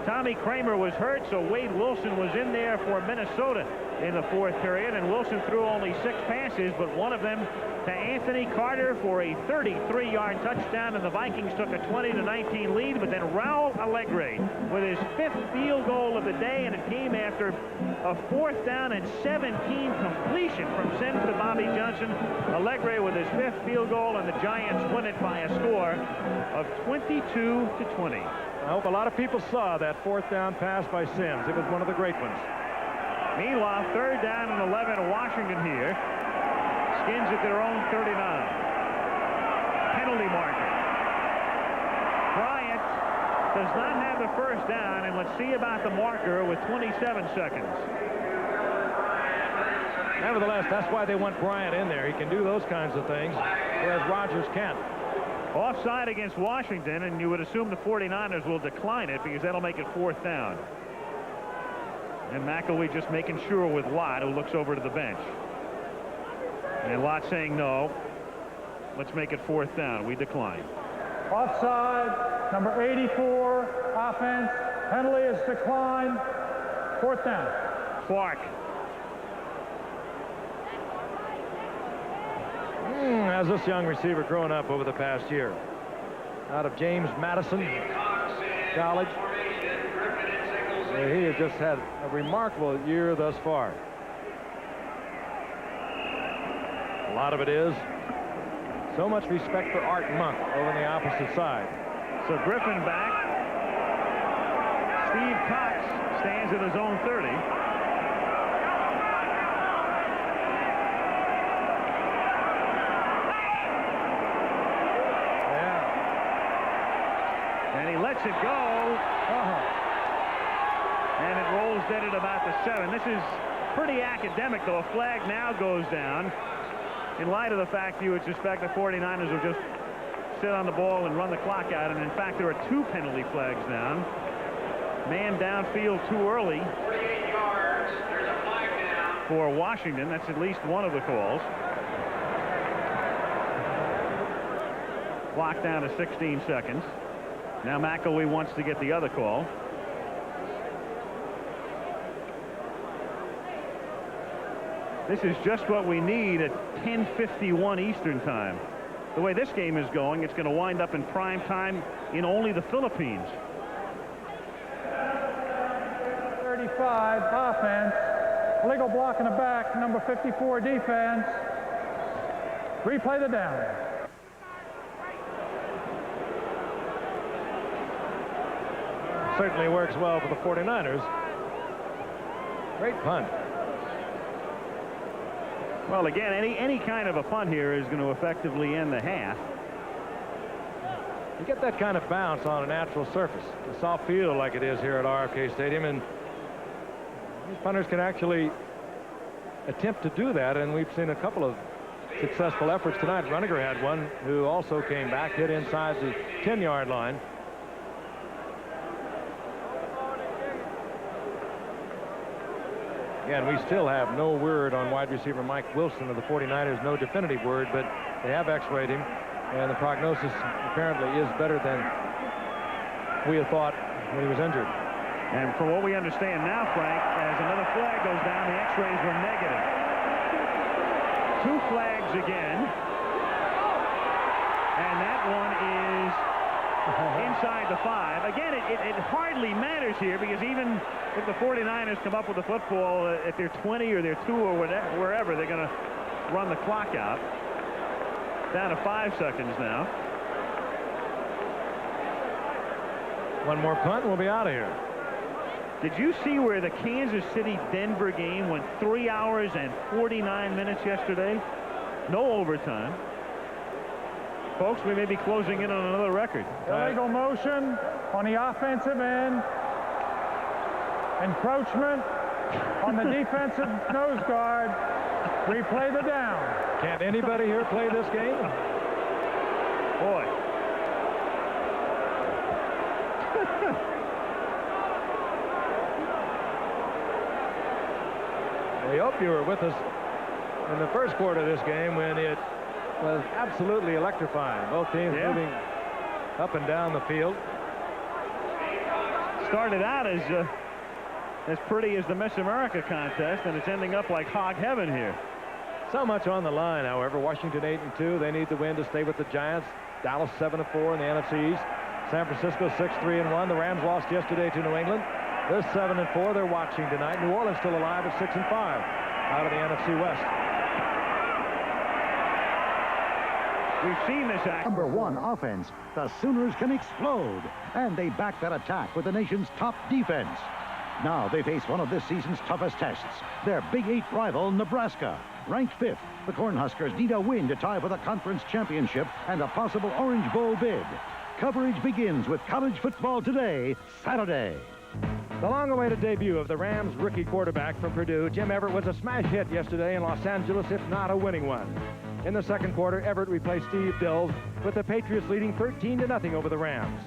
Tommy Kramer was hurt, so Wade Wilson was in there for Minnesota in the 4th period, and Wilson threw only 6 passes, but one of them to Anthony Carter for a 33-yard touchdown, and the Vikings took a 20-19 lead. But then Raul Allegre with his 5th field goal of the day, and it came after a 4th down and 17 completion from Simms to Bobby Johnson. Allegre with his 5th field goal, and the Giants win it by a score of 22-20. I hope a lot of people saw that 4th down pass by Simms. It was one of the great ones. Meanwhile, 3rd down and 11 to Washington here. Skins at their own 39. Penalty marker. Bryant does not have the first down, and let's see about the marker with 27 seconds. Nevertheless, that's why they want Bryant in there. He can do those kinds of things, whereas Rogers can't. Offside against Washington, and you would assume the 49ers will decline it because that'll make it 4th down. And McElwee just making sure with Lott, who looks over to the bench. And Lott saying no. Let's make it 4th down. We decline. Offside, number 84, offense. Penalty is declined. 4th down. Clark. As this young receiver growing up over the past year. Out of James Madison College. He has just had a remarkable year thus far. A lot of it is so much respect for Art Monk over on the opposite side. So Griffin back. Steve Cox stands at his own 30. And he lets it go. And it rolls dead at about the 7. This is pretty academic, though. A flag now goes down. In light of the fact you would suspect the 49ers will just sit on the ball and run the clock out. And in fact, there are 2 penalty flags down. Man downfield too early. 48 yards. There's a flag down. For Washington. That's at least one of the calls. Clock down to 16 seconds. Now McElwee wants to get the other call. This is just what we need at 10:51 Eastern time. The way this game is going, it's going to wind up in prime time in only the Philippines. 35, offense. Illegal block in the back, number 54, defense. Replay the down. Certainly works well for the 49ers. Great punt. Well, again, any kind of a punt here is going to effectively end the half. You get that kind of bounce on a natural surface, a soft field like it is here at RFK Stadium, and these punters can actually attempt to do that, and we've seen a couple of successful efforts tonight. Runniger had one who also came back, hit inside the 10-yard line. Again, we still have no word on wide receiver Mike Wilson of the 49ers, no definitive word, but they have x-rayed him, and the prognosis apparently is better than we had thought when he was injured. And from what we understand now, Frank, as another flag goes down, the x-rays were negative. 2 flags again. And that one is inside the 5. Again, it hardly matters here because even if the 49ers come up with the football at their 20 or their 2 or whatever, wherever, they're going to run the clock out. Down to 5 seconds now. One more punt and we'll be out of here. Did you see where the Kansas City-Denver game went 3 hours and 49 minutes yesterday? No overtime. Folks, we may be closing in on another record. Illegal motion on the offensive end. Encroachment on the defensive nose guard. Replay the down. Can't anybody here play this game? Boy. We hope you were with us in the first quarter of this game when it was absolutely electrifying. Both teams moving up and down the field. Started out as pretty as the Miss America contest, and it's ending up like hog heaven here. So much on the line, however. Washington 8-2. They need the win to stay with the Giants. Dallas 7-4 in the NFC East. San Francisco 6-3-1. The Rams lost yesterday to New England. They're 7-4. They're watching tonight. New Orleans still alive at 6-5 out of the NFC West. We've seen this act. Number 1 offense. The Sooners can explode, and they back that attack with the nation's top defense. Now they face one of this season's toughest tests, their Big 8 rival, Nebraska. Ranked 5th, the Cornhuskers need a win to tie for the conference championship and a possible Orange Bowl bid. Coverage begins with college football today, Saturday. The long-awaited debut of the Rams rookie quarterback from Purdue, Jim Everett, was a smash hit yesterday in Los Angeles, if not a winning one. In the second quarter, Everett replaced Steve Dills, with the Patriots leading 13-0 over the Rams.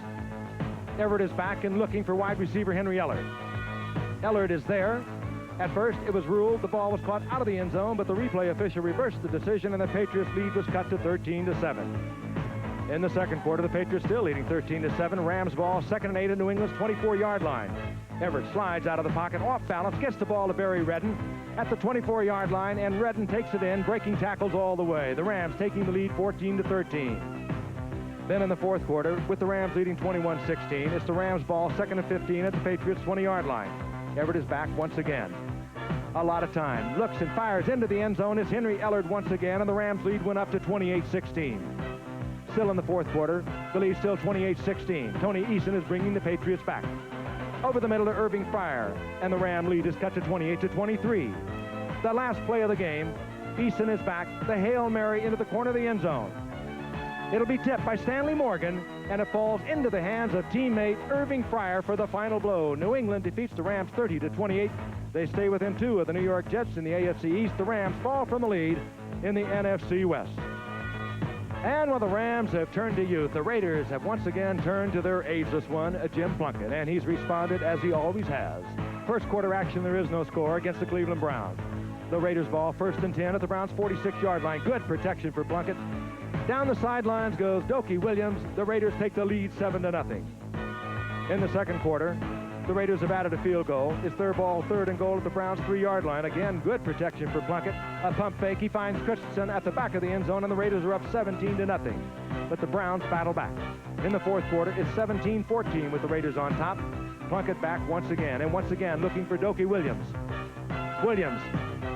Everett is back and looking for wide receiver Henry Ellard. Ellard is there. At first, it was ruled the ball was caught out of the end zone, but the replay official reversed the decision, and the Patriots' lead was cut to 13-7. In the second quarter, the Patriots still leading 13-7. Rams ball, 2nd and 8 at New England's 24-yard line. Everett slides out of the pocket, off balance, gets the ball to Barry Redden at the 24-yard line, and Redden takes it in, breaking tackles all the way. The Rams taking the lead 14-13. Then in the fourth quarter, with the Rams leading 21-16, it's the Rams ball, 2nd and 15 at the Patriots' 20-yard line. Everett is back once again. A lot of time. Looks and fires into the end zone. It's Henry Ellard once again, and the Rams lead went up to 28-16. Still in the fourth quarter, the lead still 28-16. Tony Eason is bringing the Patriots back. Over the middle to Irving Fryer, and the Ram lead is cut to 28-23. The last play of the game, Eason is back, the Hail Mary into the corner of the end zone. It'll be tipped by Stanley Morgan, and it falls into the hands of teammate Irving Fryer for the final blow. New England defeats the Rams 30-28. They stay within 2 of the New York Jets in the AFC East. The Rams fall from the lead in the NFC West. And while the Rams have turned to youth, the Raiders have once again turned to their ageless one, Jim Plunkett, and he's responded as he always has. First quarter action, there is no score against the Cleveland Browns. The Raiders ball, 1st and 10 at the Browns' 46-yard line. Good protection for Plunkett. Down the sidelines goes Dokey Williams. The Raiders take the lead 7-0. In the second quarter, the Raiders have added a field goal. It's their ball, 3rd and goal at the Browns' 3-yard line. Again, good protection for Plunkett. A pump fake. He finds Christensen at the back of the end zone, and the Raiders are up 17-0. But the Browns battle back. In the fourth quarter, it's 17-14 with the Raiders on top. Plunkett back once again, and once again looking for Dokey Williams. Williams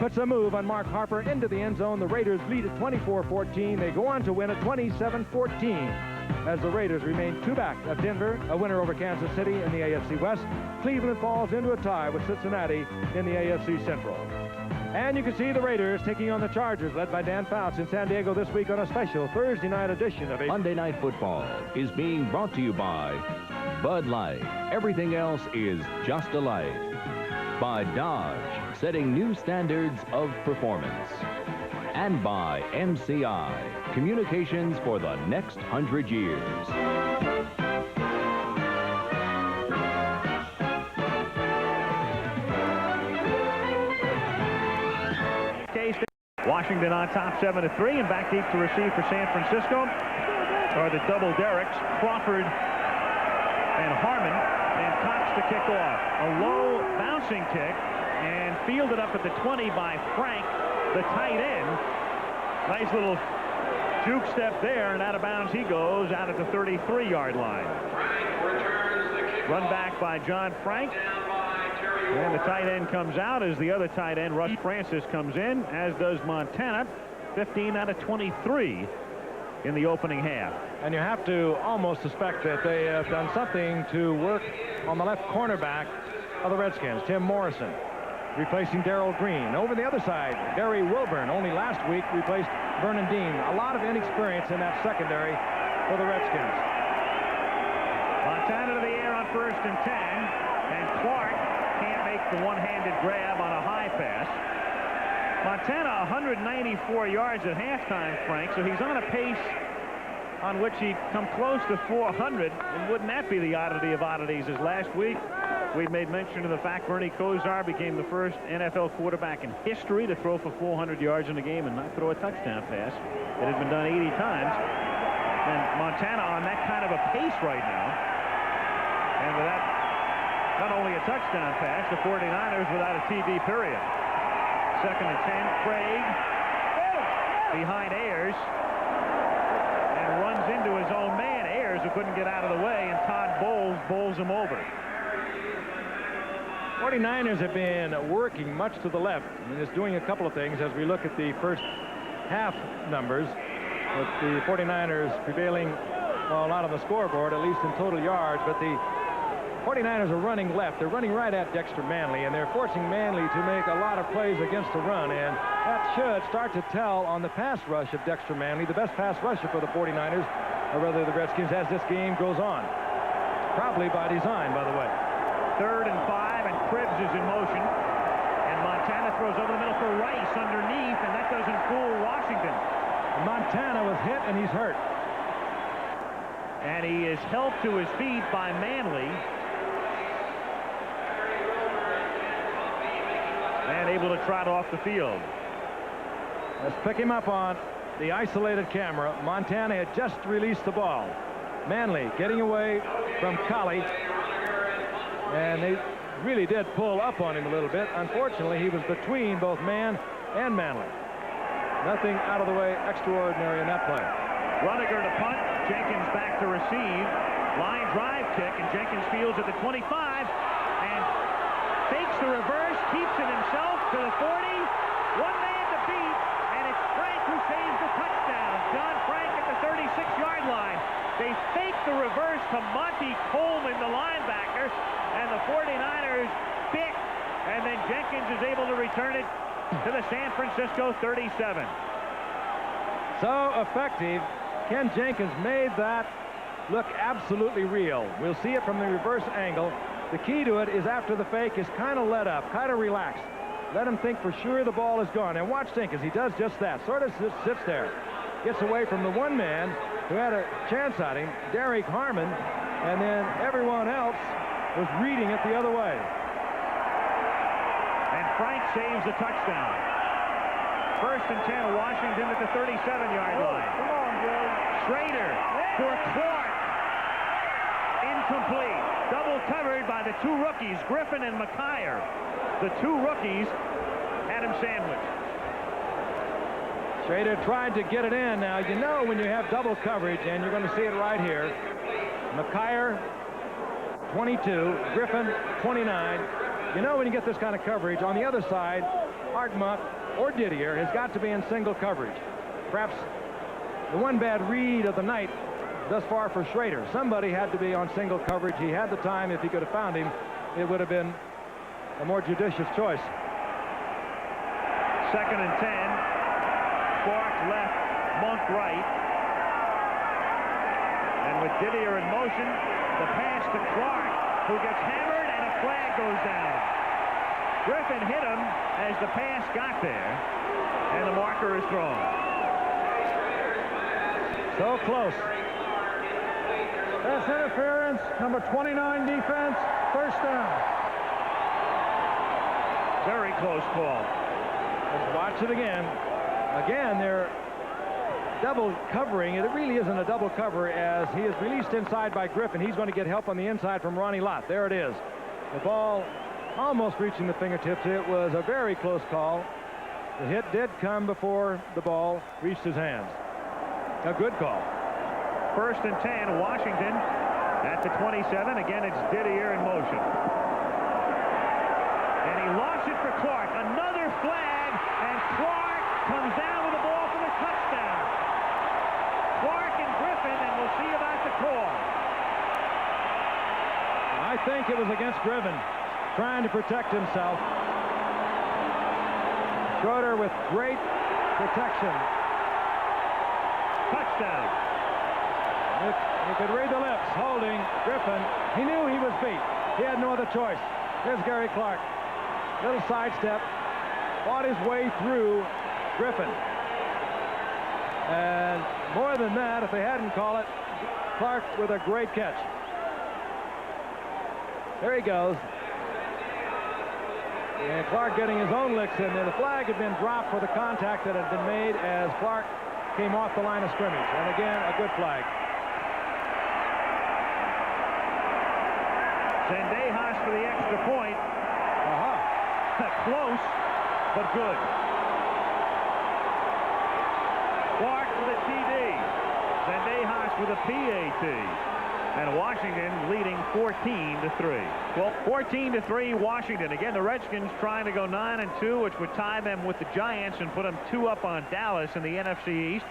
puts a move on Mark Harper into the end zone. The Raiders lead at 24-14. They go on to win at 27-14 as the Raiders remain 2 back of Denver, a winner over Kansas City in the AFC West. Cleveland falls into a tie with Cincinnati in the AFC Central. And you can see the Raiders taking on the Chargers, led by Dan Fouts, in San Diego this week on a special Thursday night edition of Monday Night Football is being brought to you by Bud Light. Everything else is just a light. By Dodge, setting new standards of performance. And by MCI, communications for the next 100 years. Washington on top 7-3, and back deep to receive for San Francisco are the double Derricks, Crawford and Harmon, and Cox to kick off. A low bouncing kick and fielded up at the 20 by Frank, the tight end. Nice little juke step there, and out of bounds he goes out at the 33-yard line. Run back by John Frank. And the tight end comes out as the other tight end, Russ Francis, comes in, as does Montana. 15 out of 23 in the opening half. And you have to almost suspect that they have done something to work on the left cornerback of the Redskins, Tim Morrison, replacing Darrell Green. Over the other side, Barry Wilburn, only last week replaced Vernon Dean. A lot of inexperience in that secondary for the Redskins. Montana to the air on 1st and 10, and Clark can't make the one-handed grab on a high pass. Montana 194 yards at halftime, Frank, so he's on a pace on which he'd come close to 400, and wouldn't that be the oddity of oddities, as last week we made mention of the fact Bernie Kosar became the first NFL quarterback in history to throw for 400 yards in a game and not throw a touchdown pass. It had been done 80 times. And Montana on that kind of a pace right now. And with that, not only a touchdown pass, the 49ers without a TD period. 2nd and 10, Craig behind Ayers and runs into his own man, Ayers, who couldn't get out of the way, and Todd bowls him over. 49ers have been working much to the left, and is doing a couple of things as we look at the first half numbers, with the 49ers prevailing, well, not on the scoreboard, at least in total yards, but the 49ers are running left. They're running right at Dexter Manley, and they're forcing Manley to make a lot of plays against the run, and that should start to tell on the pass rush of Dexter Manley, the best pass rusher for the 49ers, or rather the Redskins, as this game goes on. Probably by design, by the way. 3rd and 5, and Cribbs is in motion. And Montana throws over the middle for Rice underneath, and that doesn't fool Washington. Montana was hit, and he's hurt. And he is helped to his feet by Manley. And able to trot off the field. Let's pick him up on the isolated camera. Montana had just released the ball. Manley getting away from Colley. And they really did pull up on him a little bit. Unfortunately, he was between both man and Manley. Nothing out of the way extraordinary in that play. Runniger to punt. Jenkins back to receive. Line drive kick, and Jenkins fields at the 25 and fakes the reverse, keeps it himself to the 40. One man to beat, and it's Frank who saves the touchdown. John Frank at the 36-yard line. They fake the reverse to Monty Coleman, the linebacker, and the 49ers pick, and then Jenkins is able to return it to the San Francisco 37. So effective. Ken Jenkins made that look absolutely real. We'll see it from the reverse angle. The key to it is after the fake is kind of let up, kind of relaxed. Let him think for sure the ball is gone. And watch Jenkins. He does just that. Sort of just sits there. Gets away from the one man who had a chance at him, Derek Harmon, and then everyone else was reading it the other way. And Frank saves the touchdown. 1st and 10, Washington at the 37-yard line. Come on, Joe. Schrader for Clark. Incomplete. Double covered by the 2 rookies, Griffin and McKyer. The 2 rookies had him sandwiched. Schrader tried to get it in. Now, you know when you have double coverage, and you're going to see it right here. McKyer, 22. Griffin, 29. You know when you get this kind of coverage, on the other side, Hartmuth or Didier has got to be in single coverage. Perhaps the one bad read of the night thus far for Schrader. Somebody had to be on single coverage. He had the time. If he could have found him, it would have been a more judicious choice. 2nd and 10. Clark left, Monk right. And with Didier in motion, the pass to Clark, who gets hammered, and a flag goes down. Griffin hit him as the pass got there, and the marker is thrown. So close. Pass interference, number 29 defense, 1st down. Very close call. Let's watch it again. Again, they're double covering. It really isn't a double cover as he is released inside by Griffin. He's going to get help on the inside from Ronnie Lott. There it is. The ball almost reaching the fingertips. It was a very close call. The hit did come before the ball reached his hands. A good call. 1st and 10, Washington at the 27. Again, it's Didier in motion. And he lost it for Clark. Another flag, and Clark comes down with the ball for the touchdown. Clark and Griffin, and we'll see about the call. I think it was against Griffin, trying to protect himself. Schroeder with great protection. Touchdown. You could read the lips, holding Griffin. He knew he was beat. He had no other choice. Here's Gary Clark. Little sidestep. Fought his way through Griffin. And more than that, if they hadn't called it, Clark with a great catch. There he goes. And Clark getting his own licks in there. The flag had been dropped for the contact that had been made as Clark came off the line of scrimmage. And again, a good flag. Zendejas for the extra point. Close, but good. Clark with a TD. Zendejas with a PAT. And Washington leading 14-3. Well, 14-3 Washington. Again, the Redskins trying to go 9-2, which would tie them with the Giants and put them 2 up on Dallas in the NFC East.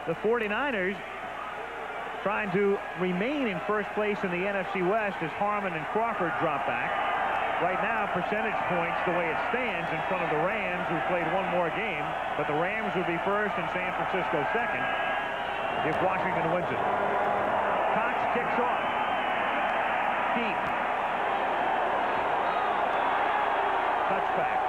The 49ers trying to remain in first place in the NFC West as Harmon and Crawford drop back. Right now, percentage points, the way it stands, in front of the Rams, who've played one more game. But the Rams would be first and San Francisco second if Washington wins it. Cox kicks off. Deep. Touchback.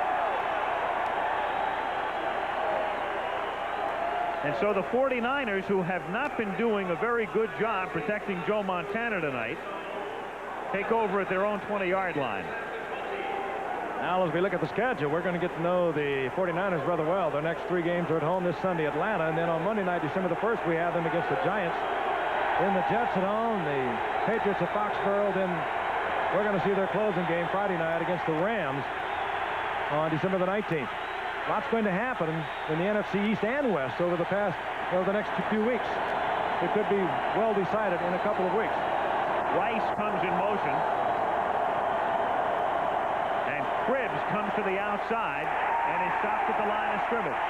And so the 49ers, who have not been doing a very good job protecting Joe Montana tonight, take over at their own 20-yard line. Now, as we look at the schedule, we're going to get to know the 49ers rather well. Their next 3 games are at home this Sunday, Atlanta, and then on Monday night, December the 1st, we have them against the Giants. Then the Jets at home, the Patriots at Foxborough. Then we're going to see their closing game Friday night against the Rams on December the 19th. Lots going to happen in the NFC East and West over the next few weeks. It could be well decided in a couple of weeks. Rice comes in motion. And Cribbs comes to the outside and is stopped at the line of scrimmage.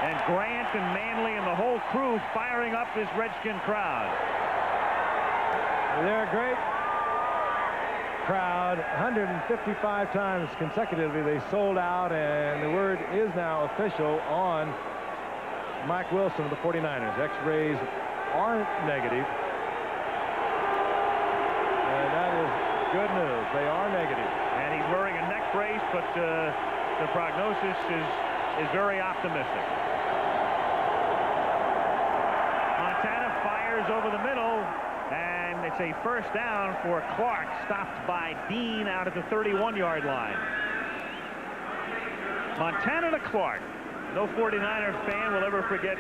And Grant and Manley and the whole crew firing up this Redskin crowd. They're a great crowd. 155 times consecutively they sold out, and the word is now official on Mike Wilson of the 49ers. X-rays aren't negative, and that is good news. They are negative. And he's wearing a neck brace, but the prognosis is very optimistic. Montana fires over the middle, and it's a first down for Clark, stopped by Dean out at the 31-yard line. Montana to Clark. No 49er fan will ever forget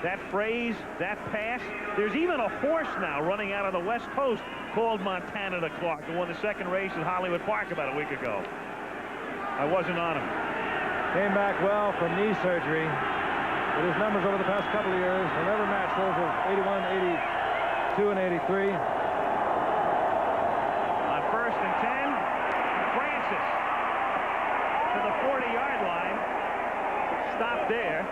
that phrase, that pass. There's even a horse now running out of the West Coast called Montana to Clark, who won the second race at Hollywood Park about a week ago. I wasn't on him. Came back well from knee surgery. But his numbers over the past couple of years will never match those of 81, 82, and 83. On 1st and 10, Francis to the 40-yard line. Stop there.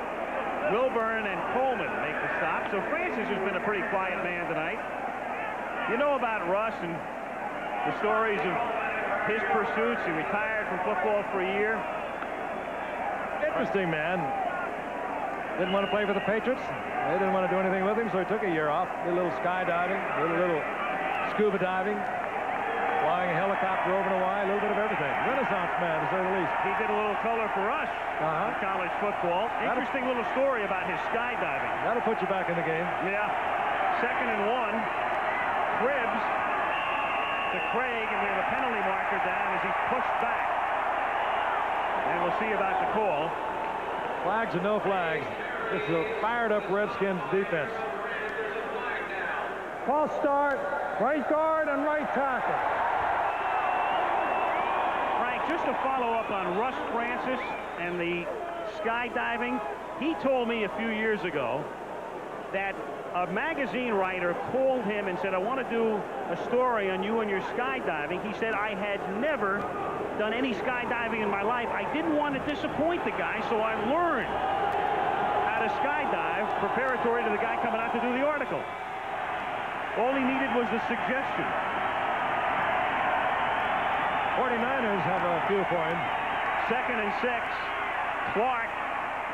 Wilburn and Coleman make the stop. So Francis has been a pretty quiet man tonight. You know about Russ and the stories of his pursuits. He retired from football for a year. Interesting man. Didn't want to play for the Patriots. They didn't want to do anything with him, so he took a year off. Did a little skydiving, did a little scuba diving, flying a helicopter over Hawaii, a little bit of everything. Renaissance man, to say the least. He did a little color for us in college football. Interesting little story about his skydiving. That'll put you back in the game. Yeah. 2nd and 1. Cribbs to Craig, and we have a penalty marker down as he pushed back. And we'll see about the call. Flags or no flags. This is a fired-up Redskins defense. False start, right guard and right tackle. Frank, just to follow up on Russ Francis and the skydiving, he told me a few years ago that a magazine writer called him and said, I want to do a story on you and your skydiving. He said, I had never done any skydiving in my life. I didn't want to disappoint the guy, so I learned how to skydive preparatory to the guy coming out to do the article. All he needed was the suggestion. 49ers have a few for him. 2nd and 6. Clark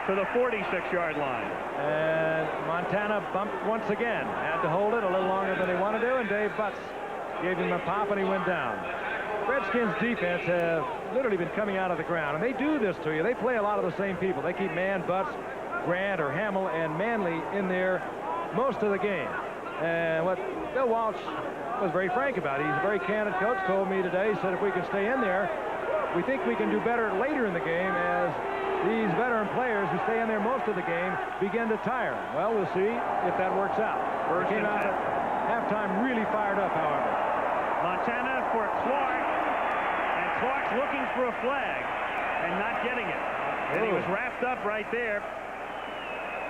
to the 46-yard line. And Montana bumped once again. Had to hold it a little longer than he wanted to, and Dave Butts gave him a pop, and he went down. Redskins defense have literally been coming out of the ground, and they do this to you. They play a lot of the same people. They keep Mann, Butts, Grant, or Hamill, and Manley in there most of the game. And what Bill Walsh was very frank about it. He's a very candid coach. Told me today, he said if we can stay in there, we think we can do better later in the game as these veteran players who stay in there most of the game begin to tire. Well, we'll see if that works out. First came out at halftime really fired up, however. Montana for Clark, and Clark's looking for a flag and not getting it. And he was wrapped up right there.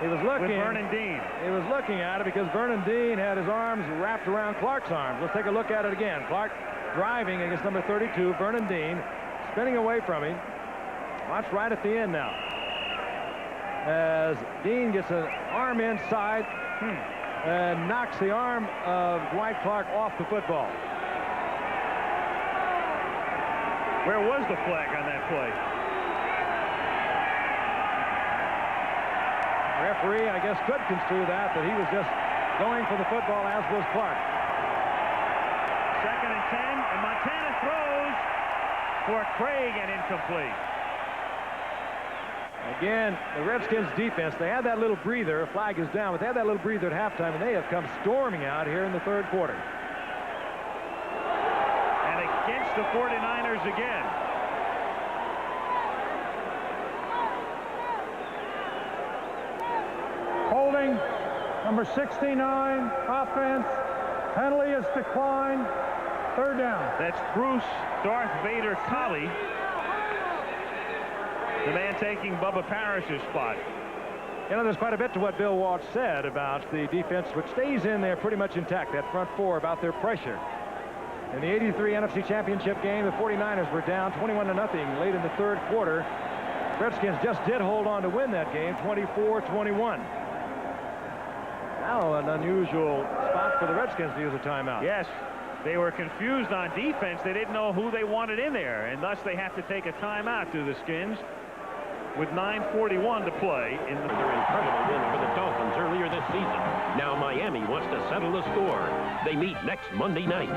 He was looking with Vernon Dean. He was looking at it because Vernon Dean had his arms wrapped around Clark's arms. Let's take a look at it again. Clark driving against number 32, Vernon Dean, spinning away from him. Watch right at the end now. as Dean gets an arm inside and knocks the arm of Dwight Clark off the football. Where was the flag on that play? Referee, I guess, could construe that he was just going for the football, as was Clark. 2nd and 10, and Montana throws for Craig and incomplete. Again, the Redskins defense, they had that little breather. A flag is down, but they had that little breather at halftime, and they have come storming out here in the 3rd quarter. And against the 49ers again. Holding, number 69, offense. Penalty is declined. 3rd down. That's Bruce Darth Vader Colley, the man taking Bubba Parrish's spot. You know, there's quite a bit to what Bill Walsh said about the defense, which stays in there pretty much intact, that front four, about their pressure. In the '83 NFC Championship game, the 49ers were down 21-0 late in the 3rd quarter. Redskins just did hold on to win that game, 24-21. Now an unusual spot for the Redskins to use a timeout. Yes, they were confused on defense. They didn't know who they wanted in there, and thus they have to take a timeout to the Skins with 9:41 to play in the Their incredible win over the Dolphins earlier this season. Now Miami wants to settle the score. They meet next Monday night.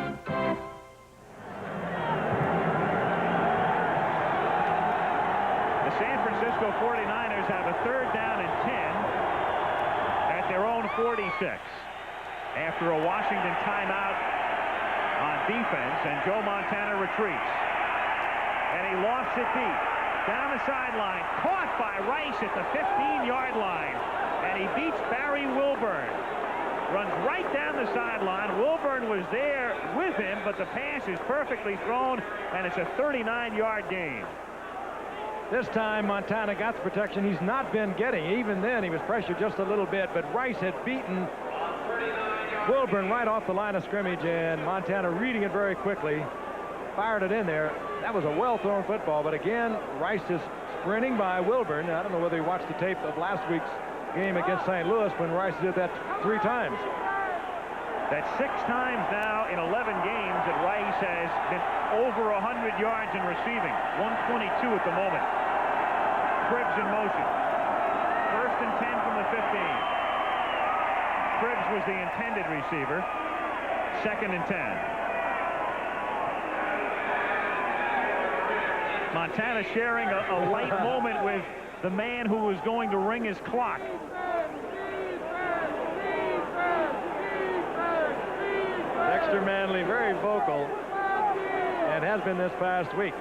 The San Francisco 49ers have a 3rd down and 10 at their own 46 after a Washington timeout on defense, and Joe Montana retreats. And he lofts it deep. Down the sideline, caught by Rice at the 15-yard line, and he beats Barry Wilburn. Runs right down the sideline. Wilburn was there with him, but the pass is perfectly thrown, and it's a 39-yard gain. This time Montana got the protection he's not been getting. Even then he was pressured just a little bit, but Rice had beaten Wilburn right off the line of scrimmage, and Montana reading it very quickly, fired it in there. That was a well-thrown football, but again, Rice is sprinting by Wilburn. I don't know whether you watched the tape of last week's game against St. Louis when Rice did that 3 times. That's 6 times now in 11 games that Rice has been over 100 yards in receiving. 122 at the moment. Cribbs in motion. 1st and 10 from the 15. Cribbs was the intended receiver. 2nd and 10. Montana sharing a light moment with the man who was going to ring his clock. Dexter Manley, very vocal, and has been this past week.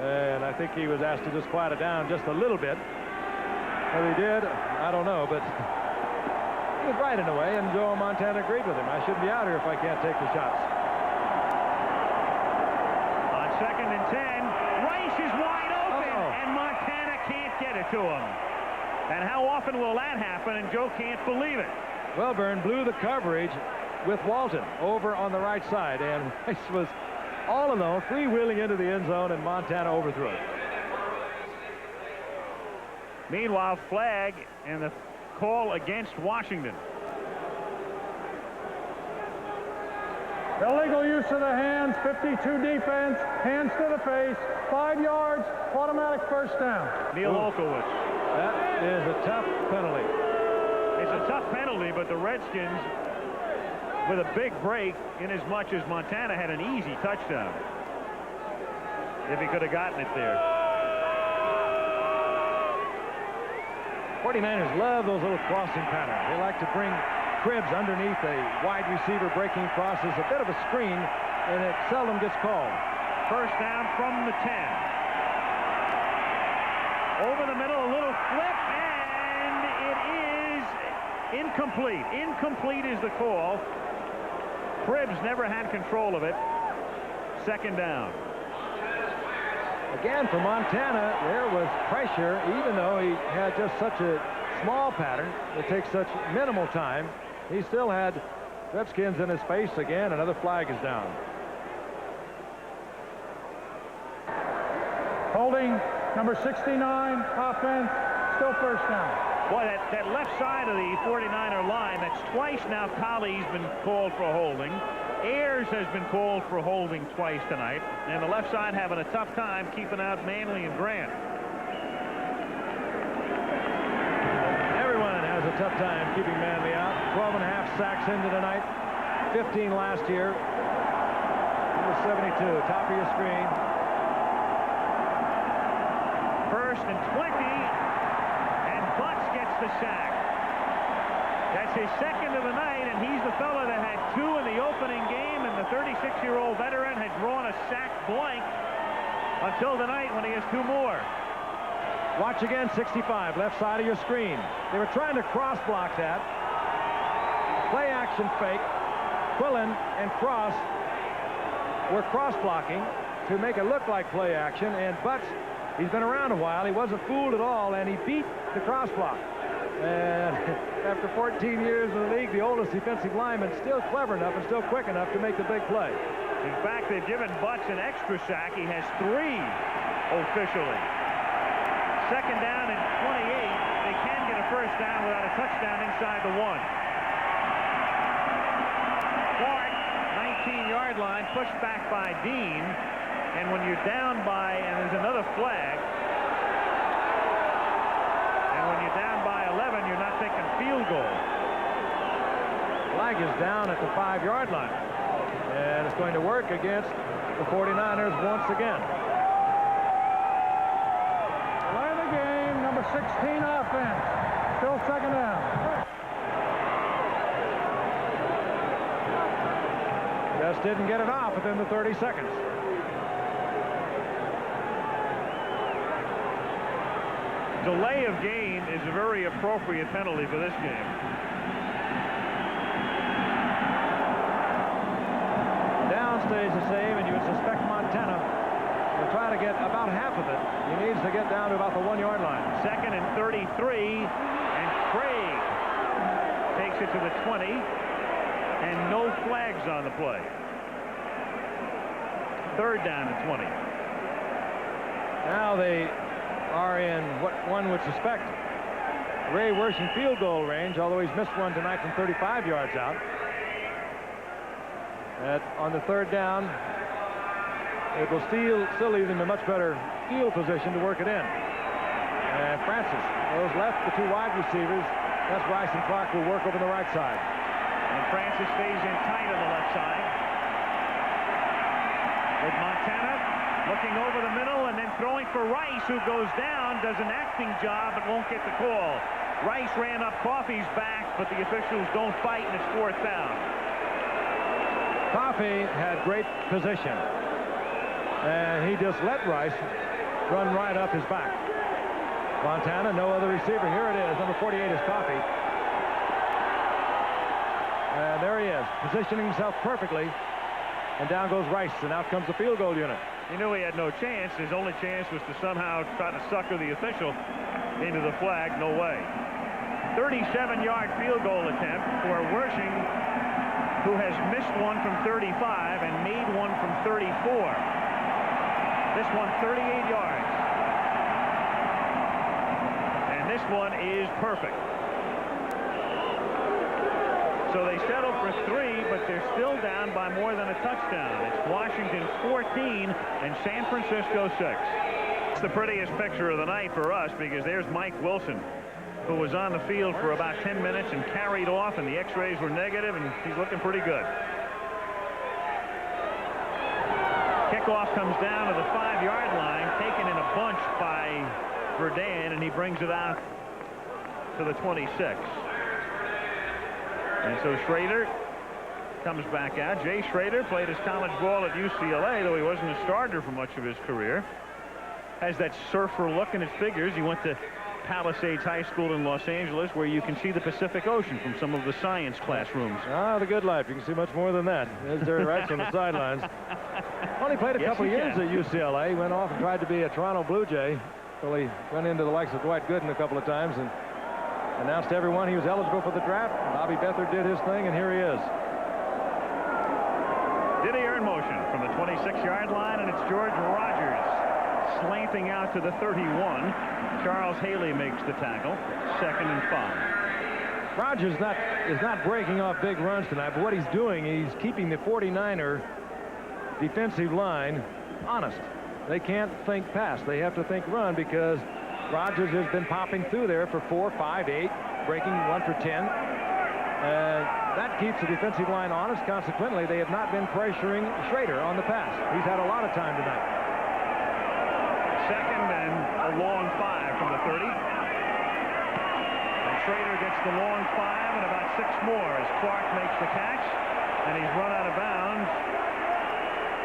And I think he was asked to just quiet it down just a little bit. Whether he did, I don't know, but he was right in a way, and Joe Montana agreed with him. I shouldn't be out here if I can't take the shots. On 2nd and 10, Rice is wide open, and Montana can't get it to him. And how often will that happen? And Joe can't believe it. Wilburn blew the coverage with Walton over on the right side, and Rice was all alone, freewheeling into the end zone, and Montana overthrew it. Meanwhile, flag and the call against Washington. Illegal use of the hands, 52 defense, hands to the face, 5 yards, automatic 1st down. Neil Olkowitz. That is a tough penalty. It's a tough penalty, but the Redskins with a big break, in as much as Montana had an easy touchdown if he could have gotten it there. 49ers love those little crossing patterns. They like to bring Cribbs underneath a wide receiver breaking crosses, a bit of a screen, and it seldom gets called. 1st down from the 10. Over the middle, a little flip, and it is incomplete. Incomplete is the call. Cribbs never had control of it. 2nd down. Again, for Montana, there was pressure, even though he had just such a small pattern that takes such minimal time. He still had Redskins in his face again. Another flag is down. Holding, number 69, offense, still 1st down. Boy, that left side of the 49er line, that's twice now Colley's been called for holding. Ayers has been called for holding twice tonight. And the left side having a tough time keeping out Manley and Grant. Everyone has a tough time keeping Manley out. 12.5 sacks into tonight. 15 last year. Number 72, top of your screen. First and 20. And Butts gets the sack. That's his second of the night, and he's the fellow that had 2 in the opening game, and the 36-year-old veteran had drawn a sack blank until tonight when he has 2 more. Watch again, 65, left side of your screen. They were trying to cross block that. Play action fake. Quillen and Cross were cross blocking to make it look like play action, and Butts, he's been around a while. He wasn't fooled at all, and he beat the cross block. And after 14 years in the league, the oldest defensive lineman, still clever enough and still quick enough to make the big play. In fact, they've given Butts an extra sack. He has 3 officially. Second down and 28. They can get a first down without a touchdown inside the 1. Clark, 19-yard line, pushed back by Dean. And when you're down by, and there's another flag, and when you're down by 11, you're not thinking field goal. Flag is down at the 5-yard line. And it's going to work against the 49ers once again. Play of the game, number 16 offense. Still second down. Just didn't get it off within the 30 seconds. Delay of game is a very appropriate penalty for this game. Down stays the same, and you would suspect Montana will try to get about half of it. He needs to get down to about the 1-yard line. Second and 33, and Craig takes it to the 20, and no flags on the play. Third down and 20. Now they are in what one would suspect Ray Wershing field goal range, although he's missed one tonight from 35 yards out. On the third down, it will still leave them in a much better field position to work it in. And Francis goes left, the 2 wide receivers. That's Rice and Clark will work over the right side. And Francis stays in tight on the left side. With Montana looking over the middle and then throwing for Rice, who goes down, does an acting job but won't get the call. Rice ran up Coffey's back, but the officials don't fight, and it's 4th down. Coffey had great position, and he just let Rice run right up his back. Montana, no other receiver. Here it is. Number 48 is Coffey. And there he is, positioning himself perfectly. And down goes Rice, and out comes the field goal unit. He knew he had no chance. His only chance was to somehow try to sucker the official into the flag. No way. 37-yard field goal attempt for Wershing, who has missed one from 35 and made one from 34. This one 38 yards. And this one is perfect. So they settle for 3, but they're still down by more than a touchdown. It's Washington 14 and San Francisco 6. It's the prettiest picture of the night for us, because there's Mike Wilson, who was on the field for about 10 minutes and carried off, and the x-rays were negative, and he's looking pretty good. Kickoff comes down to the 5-yard line, taken in a bunch by Verdun, and he brings it out to the 26. And so Schrader comes back out. Jay Schrader played his college ball at UCLA, though he wasn't a starter for much of his career. Has that surfer look in his figures. He went to Palisades High School in Los Angeles, where you can see the Pacific Ocean from some of the science classrooms. Ah, the good life. You can see much more than that. There's Jerry Rice on the sidelines. Only played a couple of years at UCLA. He went off and tried to be a Toronto Blue Jay. Well, he went into the likes of Dwight Gooden a couple of times and announced to everyone he was eligible for the draft. Bobby Beathard did his thing, and here he is. Didier in motion from the 26-yard line, and it's George Rogers. Slant sweeping out to the 31. Charles Haley makes the tackle. 2nd and 5. Rogers is not breaking off big runs tonight, but what he's doing, he's keeping the 49er defensive line honest. They can't think pass. They have to think run because Rogers has been popping through there for 4, 5, 8, breaking 1 for 10. That keeps the defensive line honest. Consequently, they have not been pressuring Schrader on the pass. He's had a lot of time tonight. 2nd and a long 5 from the 30. And Schrader gets the long 5 and about 6 more as Clark makes the catch. And he's run out of bounds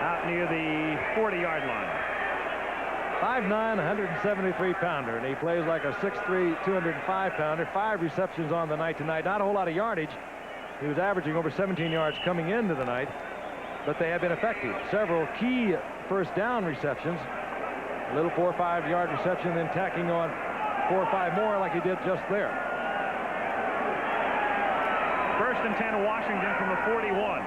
out near the 40-yard line. 5'9", 173-pounder, and he plays like a 6'3", 205-pounder. 5 receptions on the night tonight. Not a whole lot of yardage. He was averaging over 17 yards coming into the night, but they have been effective. Several key first down receptions. A little 4 or 5 yard reception, then tacking on 4 or 5 more like he did just there. 1st and 10 Washington from the 41.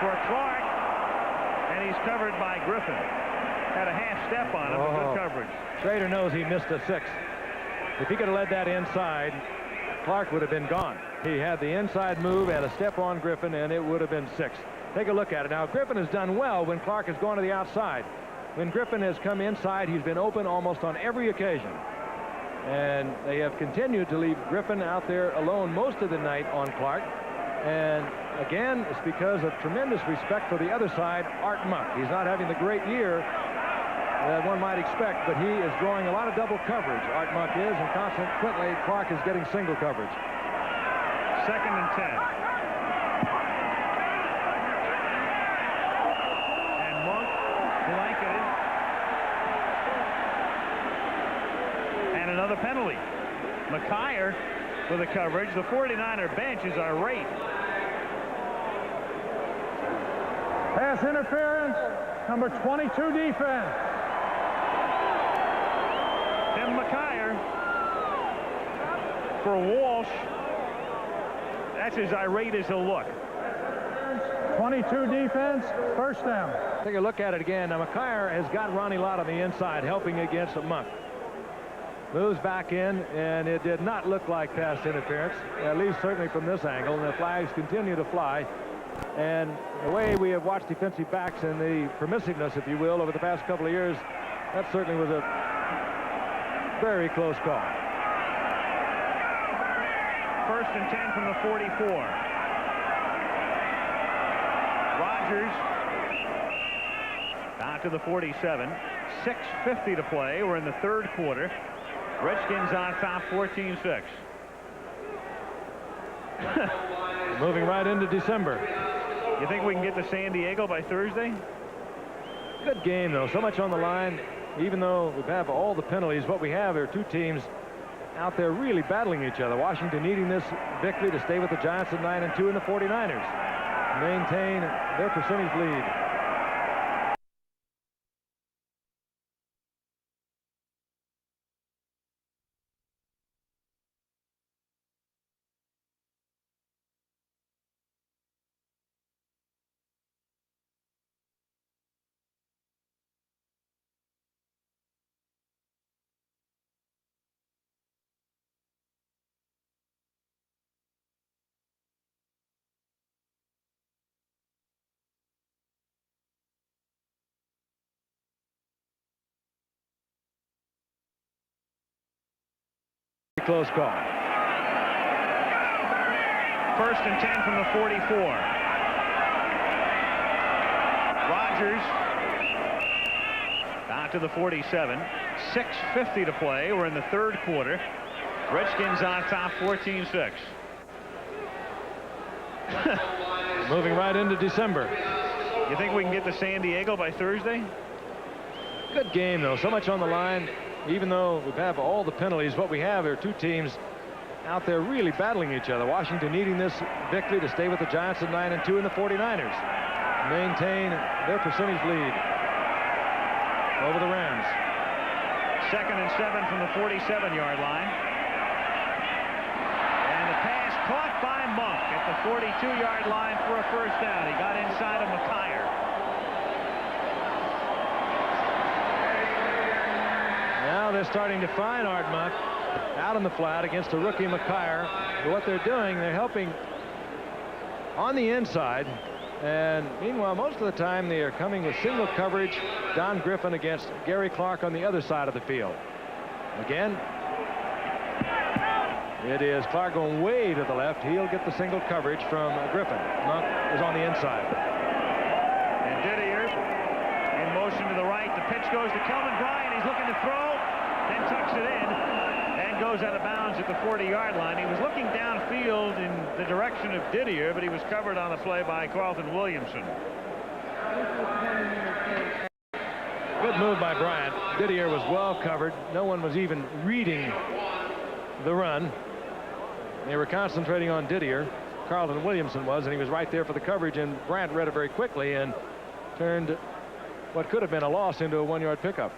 For Clark, and he's covered by Griffin. Had a half step on him, but good coverage. Schrader knows he missed a 6. If he could have led that inside, Clark would have been gone. He had the inside move, had a step on Griffin, and it would have been 6. Take a look at it. Now, Griffin has done well when Clark has gone to the outside. When Griffin has come inside, he's been open almost on every occasion. And they have continued to leave Griffin out there alone most of the night on Clark. And again, it's because of tremendous respect for the other side, Art Monk. He's not having the great year that one might expect, but he is drawing a lot of double coverage, Art Monk is, and consequently, Clark is getting single coverage. 2nd and 10. And Monk blanketed. And another penalty. McKyer with the coverage. The 49er bench is irate. Pass interference, number 22 defense. Tim McKyer for Walsh. That's as irate as he'll look. 22 defense, 1st down. Take a look at it again. Now, McKyer has got Ronnie Lott on the inside, helping against Monk. Moves back in, and it did not look like pass interference, at least certainly from this angle, and the flags continue to fly. And the way we have watched defensive backs and the permissiveness, if you will, over the past couple of years, that certainly was a very close call. 1st and 10 from the 44. Rogers down to the 47. 6:50 to play. We're in the 3rd quarter. Redskins on top 14-6. Moving right into December. You think we can get to San Diego by Thursday? Good game, though. So much on the line. Even though we have all the penalties, what we have are 2 teams out there really battling each other. Washington needing this victory to stay with the Giants at 9-2, and the 49ers maintain their percentage lead. Close call. 1st and 10 from the 44. Rogers down to the 47. 6:50 to play. We're in the 3rd quarter. Redskins on top 14-6. Moving right into December. You think we can get to San Diego by Thursday? Good game, though. So much on the line. Even though we have all the penalties, what we have are 2 teams out there really battling each other. Washington needing this victory to stay with the Giants at 9-2, and the 49ers maintain their percentage lead over the Rams. 2nd and 7 from the 47-yard line. And the pass caught by Monk at the 42-yard line for a first down. He got inside of McKyer. Now they're starting to find Art Monk out in the flat against a rookie McKyer. But what they're doing, they're helping on the inside. And meanwhile, most of the time they are coming with single coverage. Don Griffin against Gary Clark on the other side of the field. Again, it is Clark going way to the left. He'll get the single coverage from Griffin. Monk is on the inside. And Didier in motion to the right. The pitch goes to Kelvin Bryant. He's looking to throw, then tucks it in and goes out of bounds at the 40-yard line. He was looking downfield in the direction of Didier, but he was covered on the play by Carlton Williamson. Good move by Bryant. Didier was well covered. No one was even reading the run. They were concentrating on Didier. Carlton Williamson was, and he was right there for the coverage, and Bryant read it very quickly and turned what could have been a loss into a 1-yard pickup.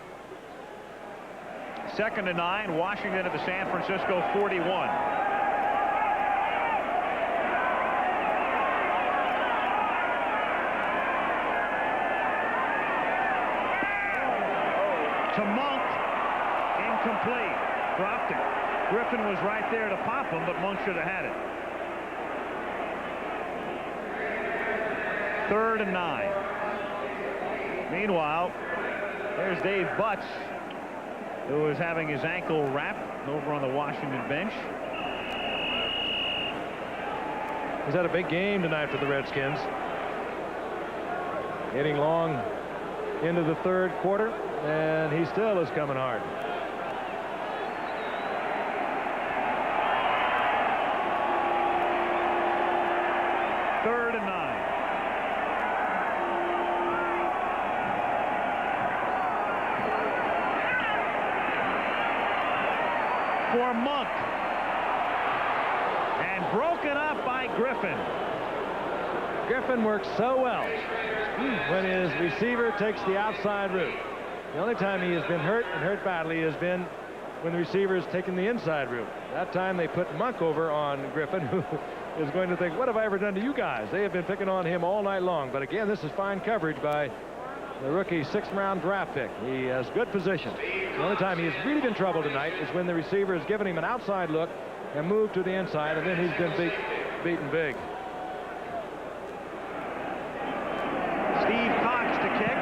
2nd and 9, Washington at the San Francisco 41. To Monk, incomplete, dropped it. Griffin was right there to pop him, but Monk should have had it. 3rd and 9. Meanwhile, there's Dave Butts, who is having his ankle wrapped over on the Washington bench. He's had a big game tonight for the Redskins. Hitting long into the 3rd quarter, and he still is coming hard. Third and 9. For Monk. And broken up by Griffin. Griffin works so well when his receiver takes the outside route. The only time he has been hurt, and hurt badly, has been when the receiver has taken the inside route. That time they put Monk over on Griffin, who is going to think, what have I ever done to you guys? They have been picking on him all night long. But again, this is fine coverage by the rookie 6th-round draft pick. He has good position. The only time he has really been in trouble tonight is when the receiver has given him an outside look and moved to the inside, and then he's been beaten big. Steve Cox to kick.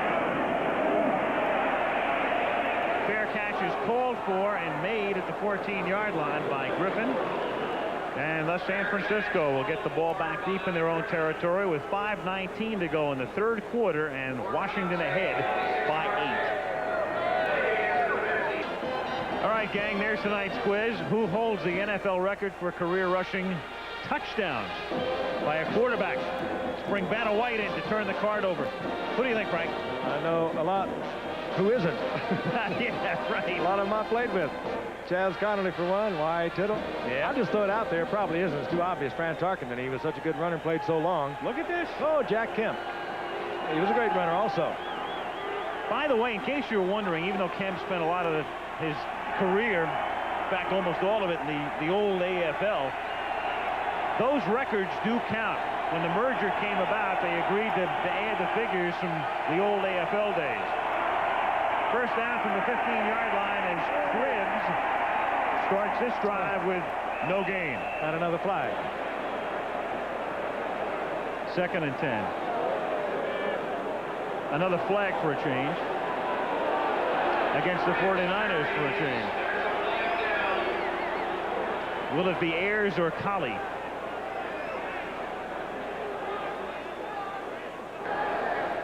Fair catch is called for and made at the 14-yard line by Griffin. And thus San Francisco will get the ball back deep in their own territory with 5:19 to go in the 3rd quarter, and Washington ahead by 8. All right, gang, there's tonight's quiz. Who holds the NFL record for career rushing touchdowns by a quarterback? Let's bring Vanna White in to turn the card over. Who do you think, Frank? I know a lot. Who isn't? Yeah, right. A lot of them I played with. Chaz Connolly for one, Y. Tittle. Yeah. I'll just throw it out there. Probably isn't. It's too obvious. Fran Tarkenton. He was such a good runner and played so long. Look at this. Oh, Jack Kemp. He was a great runner also. By the way, in case you're wondering, even though Kemp spent a lot of his career, in fact, almost all of it in the old AFL, those records do count. When the merger came about, they agreed to add the figures from the old AFL days. First down from the 15-yard line as Cribbs starts this drive with no gain. And another flag. 2nd and 10. Another flag for a change against the 49ers for a change. Will it be Ayers or Colley?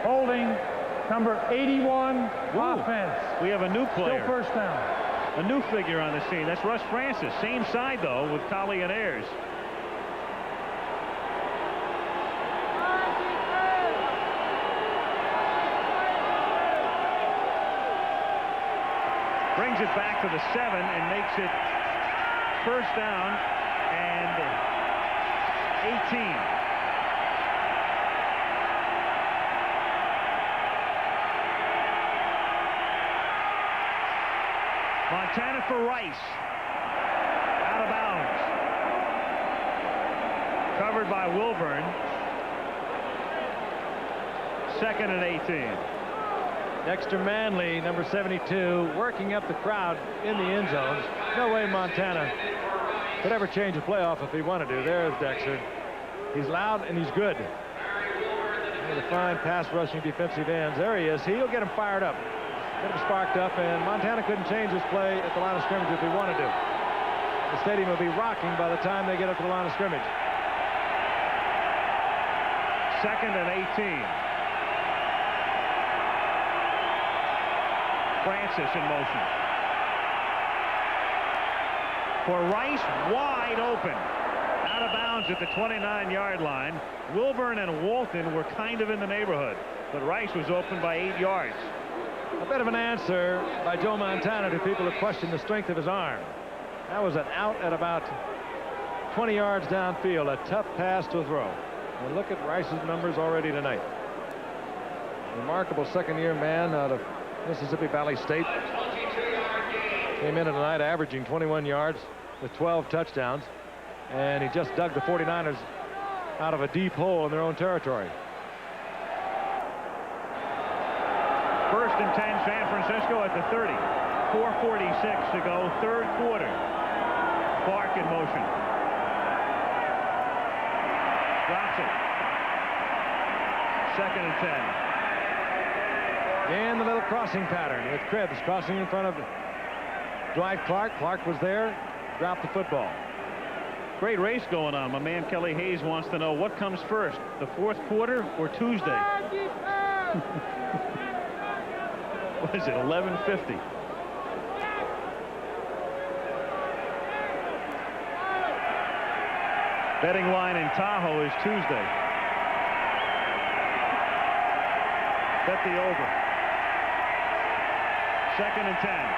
Holding, number 81, offense. We have a new player. Still first down. A new figure on the scene. That's Russ Francis. Same side, though, with Colley and Ayers. Brings it back to the 7 and makes it first down and 18. Montana for Rice. Out of bounds. recovered by Wilburn. 2nd and 18. Dexter Manley, number 72, working up the crowd in the end zones. No way Montana could ever change a playoff if he wanted to. There's Dexter. He's loud and he's good. One of the fine pass rushing defensive ends. There he is. He'll get him fired up. Get him sparked up, and Montana couldn't change his play at the line of scrimmage if he wanted to. The stadium will be rocking by the time they get up to the line of scrimmage. 2nd and 18. Francis in motion. For Rice, wide open. Out of bounds at the 29-yard line. Wilburn and Walton were kind of in the neighborhood, but Rice was open by 8 yards. A bit of an answer by Joe Montana to people who question the strength of his arm. That was an out at about 20 yards downfield. A tough pass to throw. And look at Rice's numbers already tonight. Remarkable second-year man out of Mississippi Valley State. Came in tonight averaging 21 yards with 12 touchdowns. And he just dug the 49ers out of a deep hole in their own territory. 1st and 10, San Francisco at the 30. 4:46 to go, 3rd quarter. Clark in motion. Drops it. 2nd and 10. And the little crossing pattern with Cribbs crossing in front of Dwight Clark. Clark was there, dropped the football. Great race going on. My man Kelly Hayes wants to know what comes first, the 4th quarter or Tuesday? What is it, 11:50? Betting line in Tahoe is Tuesday. Bet the over. 2nd and 10.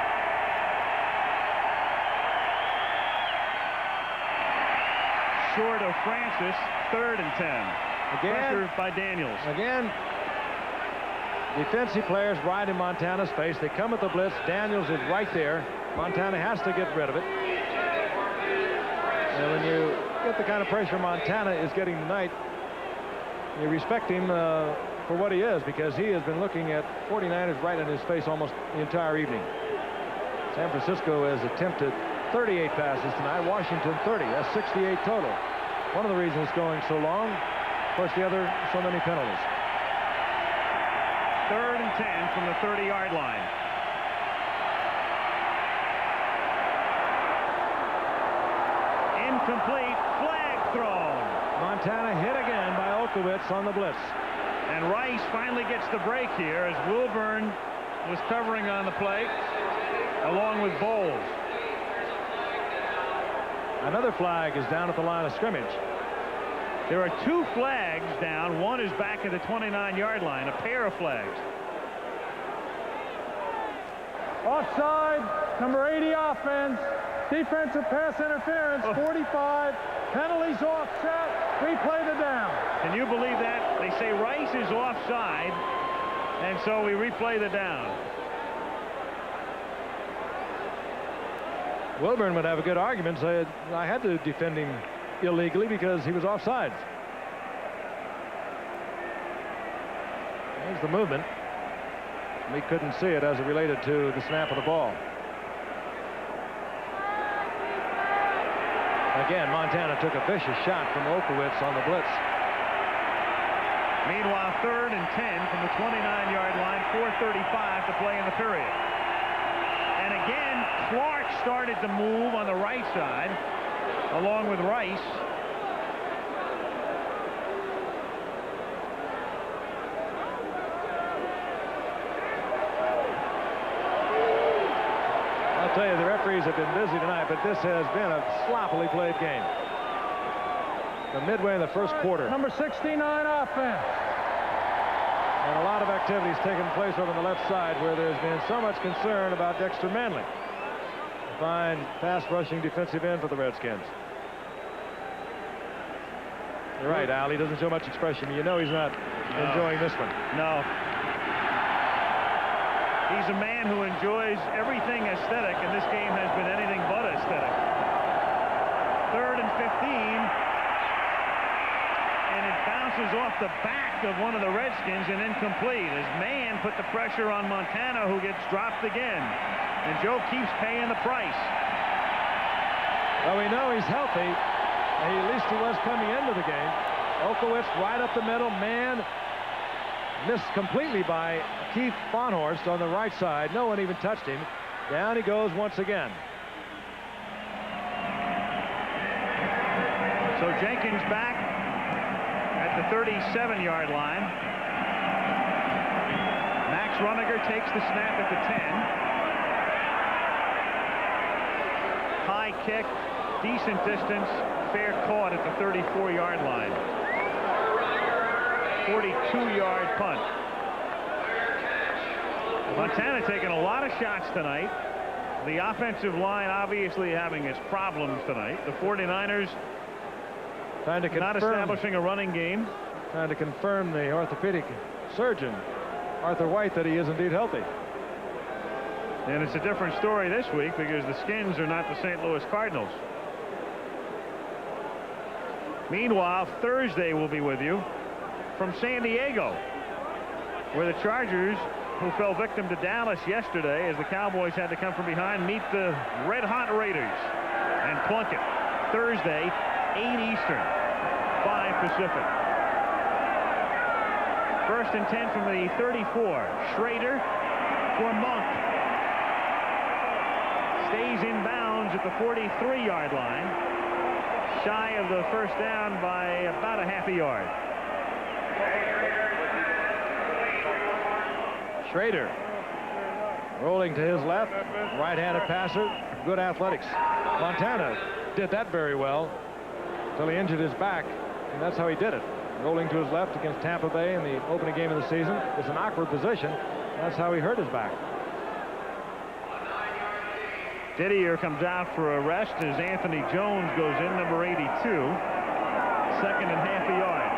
Short of Francis, 3rd and 10. Pressure by Daniels. Again, defensive players right in Montana's face. They come at the blitz. Daniels is right there. Montana has to get rid of it. And when you get the kind of pressure Montana is getting tonight, you respect him for what he is, because he has been looking at 49ers right in his face almost the entire evening. San Francisco has attempted 38 passes tonight. Washington 30. That's 68 total. One of the reasons it's going so long, of course, the other, so many penalties. 3rd and 10 from the 30-yard line. Incomplete. Flag thrown. Montana hit again by Olkowitz on the blitz. And Rice finally gets the break here as Wilburn was covering on the play along with Bowles. Another flag is down at the line of scrimmage. There are 2 flags down. One is back at the 29-yard line. A pair of flags. Offside, number 80 offense. Defensive pass interference, 45. Penalties offset. Replay the down. Can you believe that? They say Rice is offside, and so we replay the down. Wilburn would have a good argument, say I had to defend him illegally because he was offsides. There's the movement. We couldn't see it as it related to the snap of the ball. Again, Montana took a vicious shot from Olkowitz on the blitz. Meanwhile, 3rd and 10 from the 29-yard line, 4:35 to play in the period. And again, Clark started to move on the right side, along with Rice. I'll tell you, the referees have been busy tonight, but this has been a sloppily played game. The midway in the 1st quarter. Number 69 offense. And a lot of activities taking place over on the left side where there's been so much concern about Dexter Manley. A fine pass rushing defensive end for the Redskins. You're right, Al. He doesn't show much expression. You know he's not enjoying this one. No. He's a man who enjoys everything aesthetic, and this game has been anything but aesthetic. 3rd and 15. and it bounces off the back of one of the Redskins and incomplete as Mann put the pressure on Montana, who gets dropped again. And Joe keeps paying the price. Well, we know he's healthy. At least he was coming into the game. Olkowitz right up the middle. Mann missed completely by Keith Bonhorst on the right side. No one even touched him. Down he goes once again. So Jenkins back at the 37-yard line. Max Rummiger takes the snap at the 10. High kick, decent distance, fair caught at the 34-yard line. 42-yard punt. Montana taking a lot of shots tonight. The offensive line obviously having its problems tonight. The 49ers trying to not establishing a running game. Trying to confirm the orthopedic surgeon, Arthur White, that he is indeed healthy. And it's a different story this week because the Skins are not the St. Louis Cardinals. Meanwhile, Thursday we'll be with you from San Diego, where the Chargers, who fell victim to Dallas yesterday as the Cowboys had to come from behind, meet the red-hot Raiders and plunk it. Thursday, 8 Eastern, 5 Pacific. First and 10 from the 34. Schrader for Monk. Stays in bounds at the 43-yard line. Shy of the first down by about a half a yard. Schrader rolling to his left. Right-handed passer. Good athletics. Montana did that very well until he injured his back, and that's how he did it. Rolling to his left against Tampa Bay in the opening game of the season. It's an awkward position. That's how he hurt his back. Didier comes out for a rest as Anthony Jones goes in, number 82. Second and half a yard.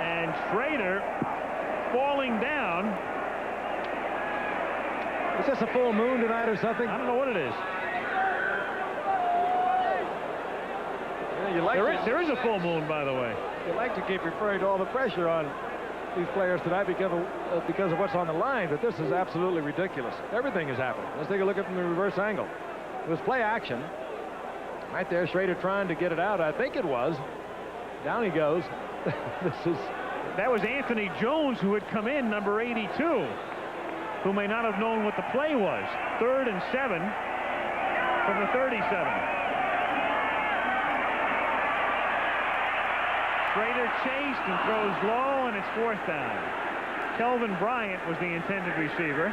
And Schrader falling down. Is this a full moon tonight or something? I don't know what it is. Yeah, there is a full moon, by the way. You like to keep referring to all the pressure on these players tonight because of what's on the line, but this is absolutely ridiculous. Everything is happening. Let's take a look at it from the reverse angle. It was play action. Right there, Schrader trying to get it out. I think it was. Down he goes. That was Anthony Jones, who had come in, number 82, who may not have known what the play was. 3rd and 7 from the 37. Schrader chased and throws low, and it's 4th down. Kelvin Bryant was the intended receiver.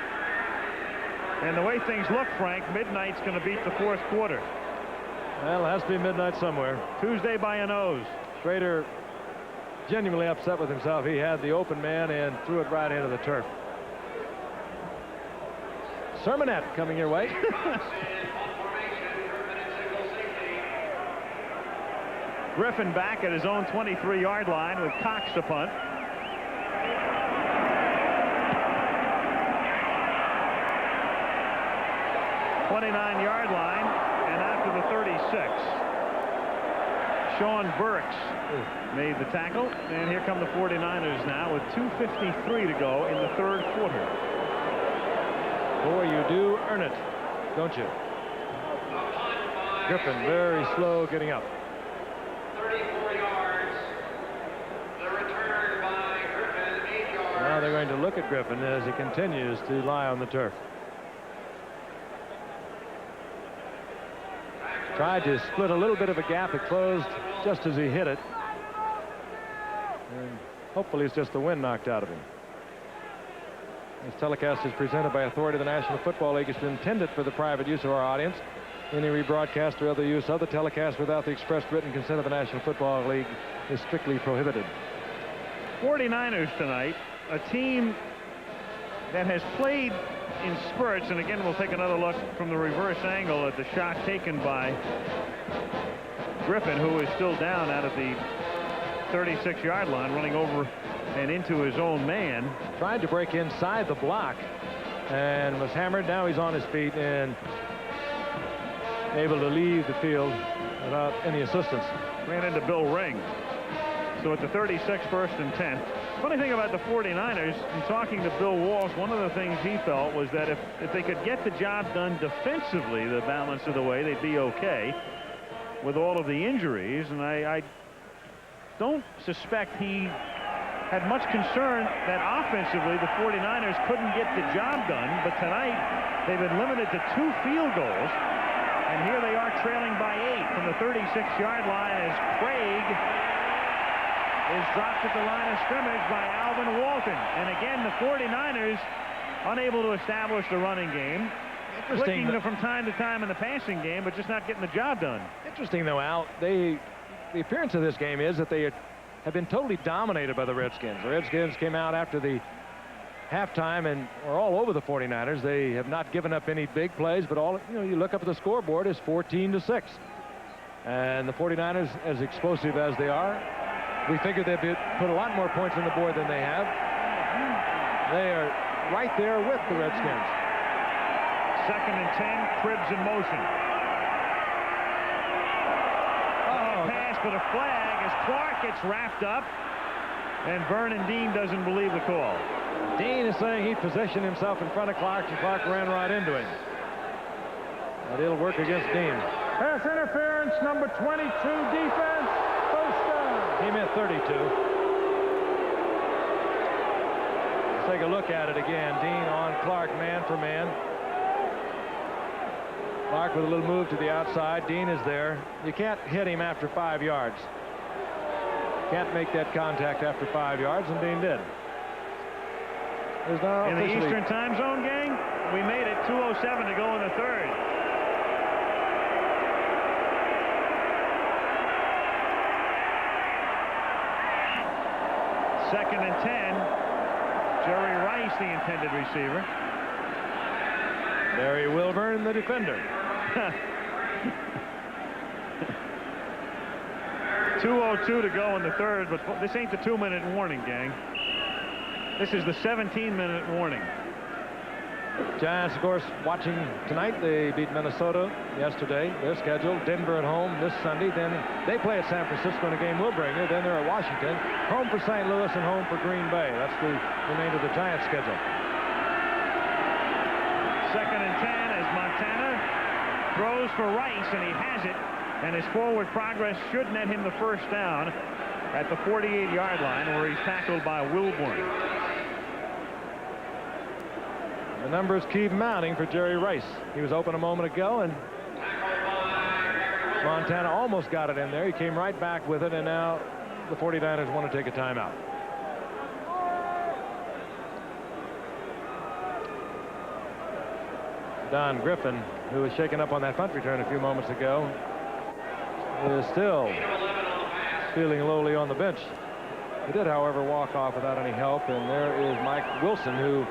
And the way things look, Frank, midnight's going to beat the 4th quarter. Well, it has to be midnight somewhere. Tuesday by a nose. Schrader genuinely upset with himself. He had the open man and threw it right into the turf. Sermonette coming your way. Griffin back at his own 23-yard line with Cox to punt. '29-yard line, and after the 36. Sean Burks made the tackle, and here come the 49ers now with 2:53 to go in the 3rd quarter. Boy, you do earn it, don't you? Griffin very slow getting up. 34 yards. The return by Griffin, 8 yards. Now they're going to look at Griffin as he continues to lie on the turf. Tried to split a little bit of a gap. It closed just as he hit it. And hopefully it's just the wind knocked out of him. This telecast is presented by authority of the National Football League. It's intended for the private use of our audience. Any rebroadcast or other use of the telecast without the express written consent of the National Football League is strictly prohibited. 49ers tonight, a team that has played in spurts, and again we'll take another look from the reverse angle at the shot taken by Griffin, who is still down out at the 36-yard line, running over and into his own man. Tried to break inside the block and was hammered. Now he's on his feet, and able to leave the field without any assistance. Ran into Bill Ring. So at the 36, 1st and 10. Funny thing about the 49ers, in talking to Bill Walsh, one of the things he felt was that if they could get the job done defensively the balance of the way, they'd be okay with all of the injuries. And I don't suspect he had much concern that offensively the 49ers couldn't get the job done. But tonight they've been limited to 2 field goals. And here they are trailing by 8 from the 36-yard line as Craig is dropped at the line of scrimmage by Alvin Walton. And again, the 49ers unable to establish the running game. Clicking from time to time in the passing game, but just not getting the job done. Interesting, though, Al. The appearance of this game is that they have been totally dominated by the Redskins. The Redskins came out after the halftime and are all over the 49ers. They have not given up any big plays, but you look up at the scoreboard, is 14-6. And the 49ers, as explosive as they are, we figured they'd put a lot more points on the board than they have. They are right there with the Redskins. 2nd and 10, Cribbs in motion. Pass, but a flag as Clark gets wrapped up, and Vernon Dean doesn't believe the call. Dean is saying he positioned himself in front of Clark, and Clark ran right into him. But it'll work against Dean. Pass interference, number 22, defense, first down. He meant 32. Let's take a look at it again. Dean on Clark, man for man. Clark with a little move to the outside. Dean is there. You can't hit him after 5 yards. Can't make that contact after 5 yards, and Dean did. In the Eastern Time Zone, gang, we made it 2:07 to go in the 3rd. Second and 10. Jerry Rice, the intended receiver. Barry Wilburn, the defender. 2:02 to go in the 3rd, but this ain't the 2-minute warning, gang. This is the 17-minute warning. Giants, of course, watching tonight. They beat Minnesota yesterday. They're scheduled. Denver at home this Sunday. Then they play at San Francisco in a game we'll bring you. Then they're at Washington. Home for St. Louis and home for Green Bay. That's the remainder of the Giants schedule. 2nd and 10 as Montana throws for Rice, and he has it. And his forward progress should net him the first down at the 48-yard line, where he's tackled by Wilburn. The numbers keep mounting for Jerry Rice. He was open a moment ago, and Montana almost got it in there. He came right back with it, and now the 49ers want to take a timeout. Don Griffin, who was shaken up on that punt return a few moments ago, is still feeling lowly on the bench. He did, however, walk off without any help, and there is Mike Wilson, who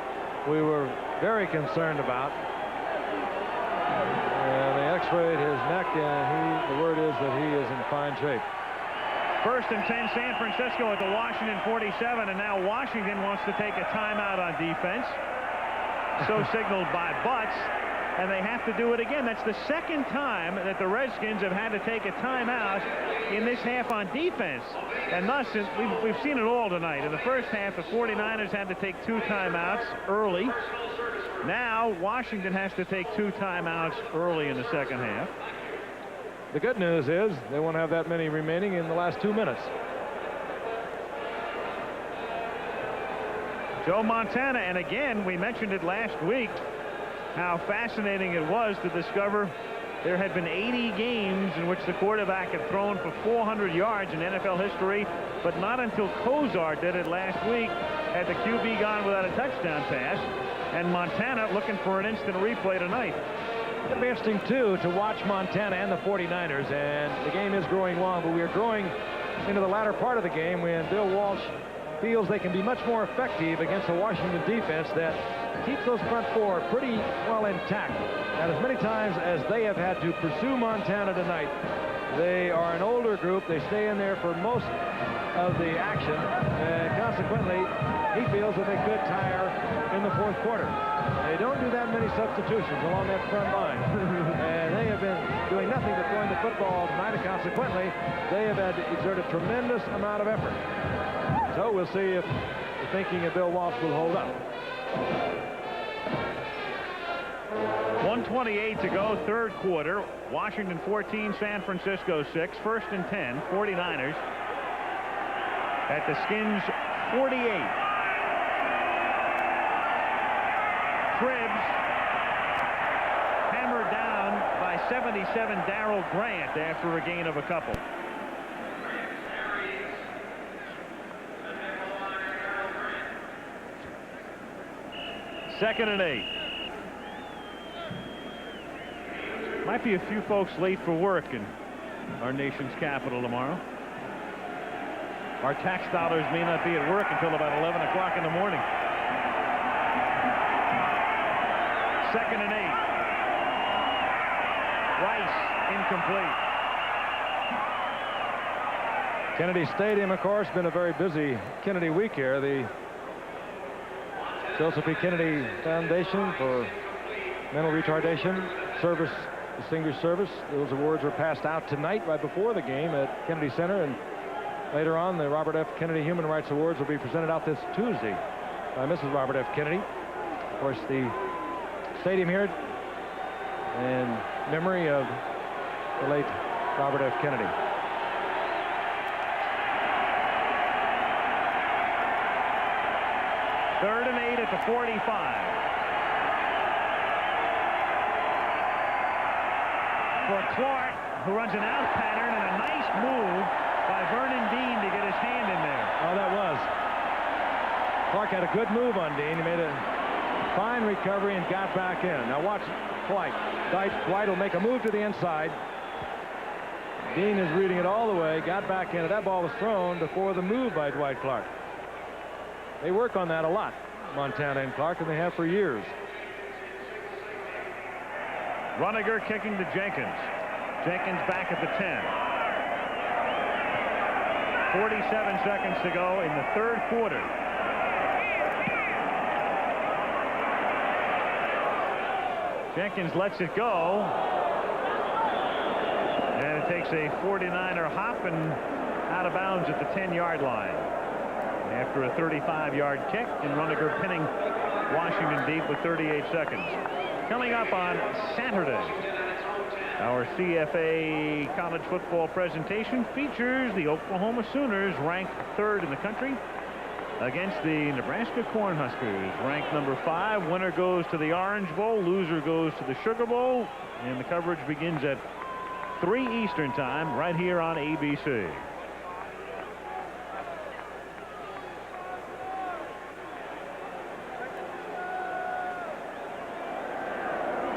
we were very concerned about. And they x-rayed his neck, and the word is that he is in fine shape. 1st and 10, San Francisco at the Washington 47, and now Washington wants to take a timeout on defense. So signaled by Butts, and they have to do it again. That's the 2nd time that the Redskins have had to take a timeout in this half on defense. And thus, we've seen it all tonight. In the first half, the 49ers had to take 2 timeouts early. Now, Washington has to take 2 timeouts early in the second half. The good news is they won't have that many remaining in the last 2 minutes. Joe Montana, and again, we mentioned it last week, how fascinating it was to discover there had been 80 games in which the quarterback had thrown for 400 yards in NFL history, but not until Kozar did it last week had the QB gone without a touchdown pass, and Montana looking for an instant replay tonight. It'll be interesting, too, to watch Montana and the 49ers, and the game is growing long, but we are growing into the latter part of the game when Bill Walsh feels they can be much more effective against a Washington defense that keeps those front four pretty well intact. And as many times as they have had to pursue Montana tonight, They are an older group. They stay in there for most of the action. Consequently, he feels that they could tire in the fourth quarter. They don't do that many substitutions along that front line. And they have been doing nothing but throwing the football tonight, and consequently, they have had to exert a tremendous amount of effort. So we'll see if the thinking of Bill Walsh will hold up. 1:28 to go, third quarter. Washington 14, San Francisco 6. First and 10, 49ers at the Skins 48. Cribbs hammered down by 77 Darrell Grant after a gain of a couple. Second and 8. Might be a few folks late for work in our nation's capital tomorrow. Our tax dollars may not be at work until about 11 o'clock in the morning. Second and 8. Rice incomplete. Kennedy Stadium, of course, been a very busy Kennedy week here. The Joseph E. Kennedy Foundation for Mental Retardation Service, Distinguished Service. Those awards were passed out tonight right before the game at Kennedy Center, and later on the Robert F. Kennedy Human Rights Awards will be presented out this Tuesday by Mrs. Robert F. Kennedy. Of course, the stadium here in memory of the late Robert F. Kennedy. Third and 8 at the 45. For Clark, who runs an out pattern, and a nice move by Vernon Dean to get his hand in there. Oh, that was. Clark had a good move on Dean. He made a fine recovery and got back in. Now watch Dwight. Dwight will make a move to the inside. Dean is reading it all the way, got back in, and that ball was thrown before the move by Dwight Clark. They work on that a lot, Montana and Clark, and they have for years. Runiger kicking to Jenkins. Jenkins back at the 10. 47 seconds to go in the third quarter. Jenkins lets it go. And it takes a 49er hop and out of bounds at the 10-yard line. After a 35-yard kick, and Runiger pinning Washington deep with 38 seconds. Coming up on Saturday, our CFA college football presentation features the Oklahoma Sooners, ranked third in the country, against the Nebraska Cornhuskers, ranked number 5. Winner goes to the Orange Bowl, loser goes to the Sugar Bowl, and the coverage begins at 3 Eastern time right here on ABC.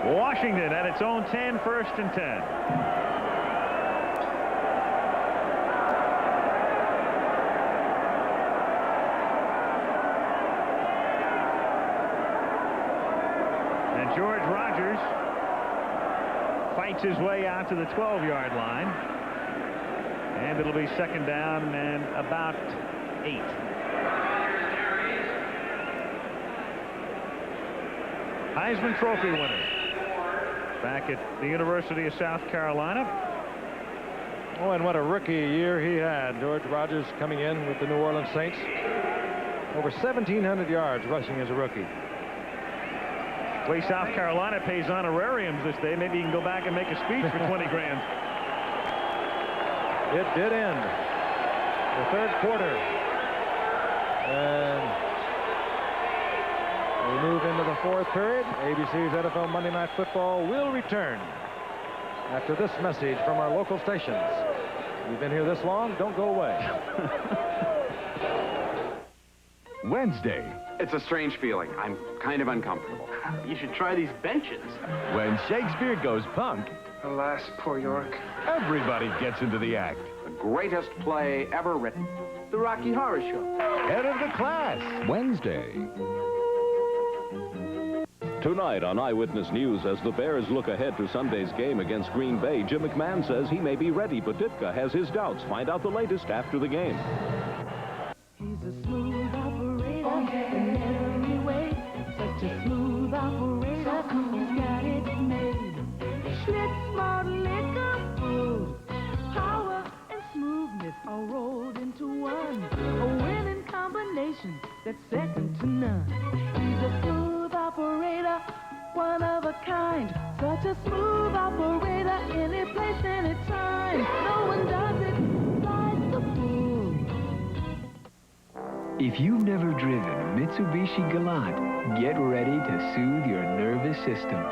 Washington at its own 10, first and 10. And George Rogers fights his way out to the 12-yard line. And it'll be second down and about 8. Heisman Trophy winner back at the University of South Carolina. Oh, and what a rookie year he had. George Rogers coming in with the New Orleans Saints. Over 1,700 yards rushing as a rookie. Way South Carolina pays honorariums this day. Maybe you can go back and make a speech for 20 grand. It did end the third quarter. And we move into the fourth period. ABC's NFL Monday Night Football will return after this message from our local stations. You've been here this long, don't go away. Wednesday, It's a strange feeling. I'm kind of uncomfortable. You should try these benches. when Shakespeare goes punk, Alas, poor York. everybody gets into the act. The greatest play ever written. The Rocky Horror Show. Head of the class. Wednesday. Tonight on Eyewitness News, as the Bears look ahead to Sunday's game against Green Bay, Jim McMahon says he may be ready, but Ditka has his doubts. Find out the latest after the game. He's a smooth operator in every way. Such a smooth operator, he's got it made. Schlitz, smart liquor, full. Power and smoothness are rolled into one. A winning combination that's second to none. He's a smooth operator, one of a kind. Such a smooth operator, any place, any time. No one does it like the fool. If you've never driven a Mitsubishi Galant, get ready to soothe your nervous system.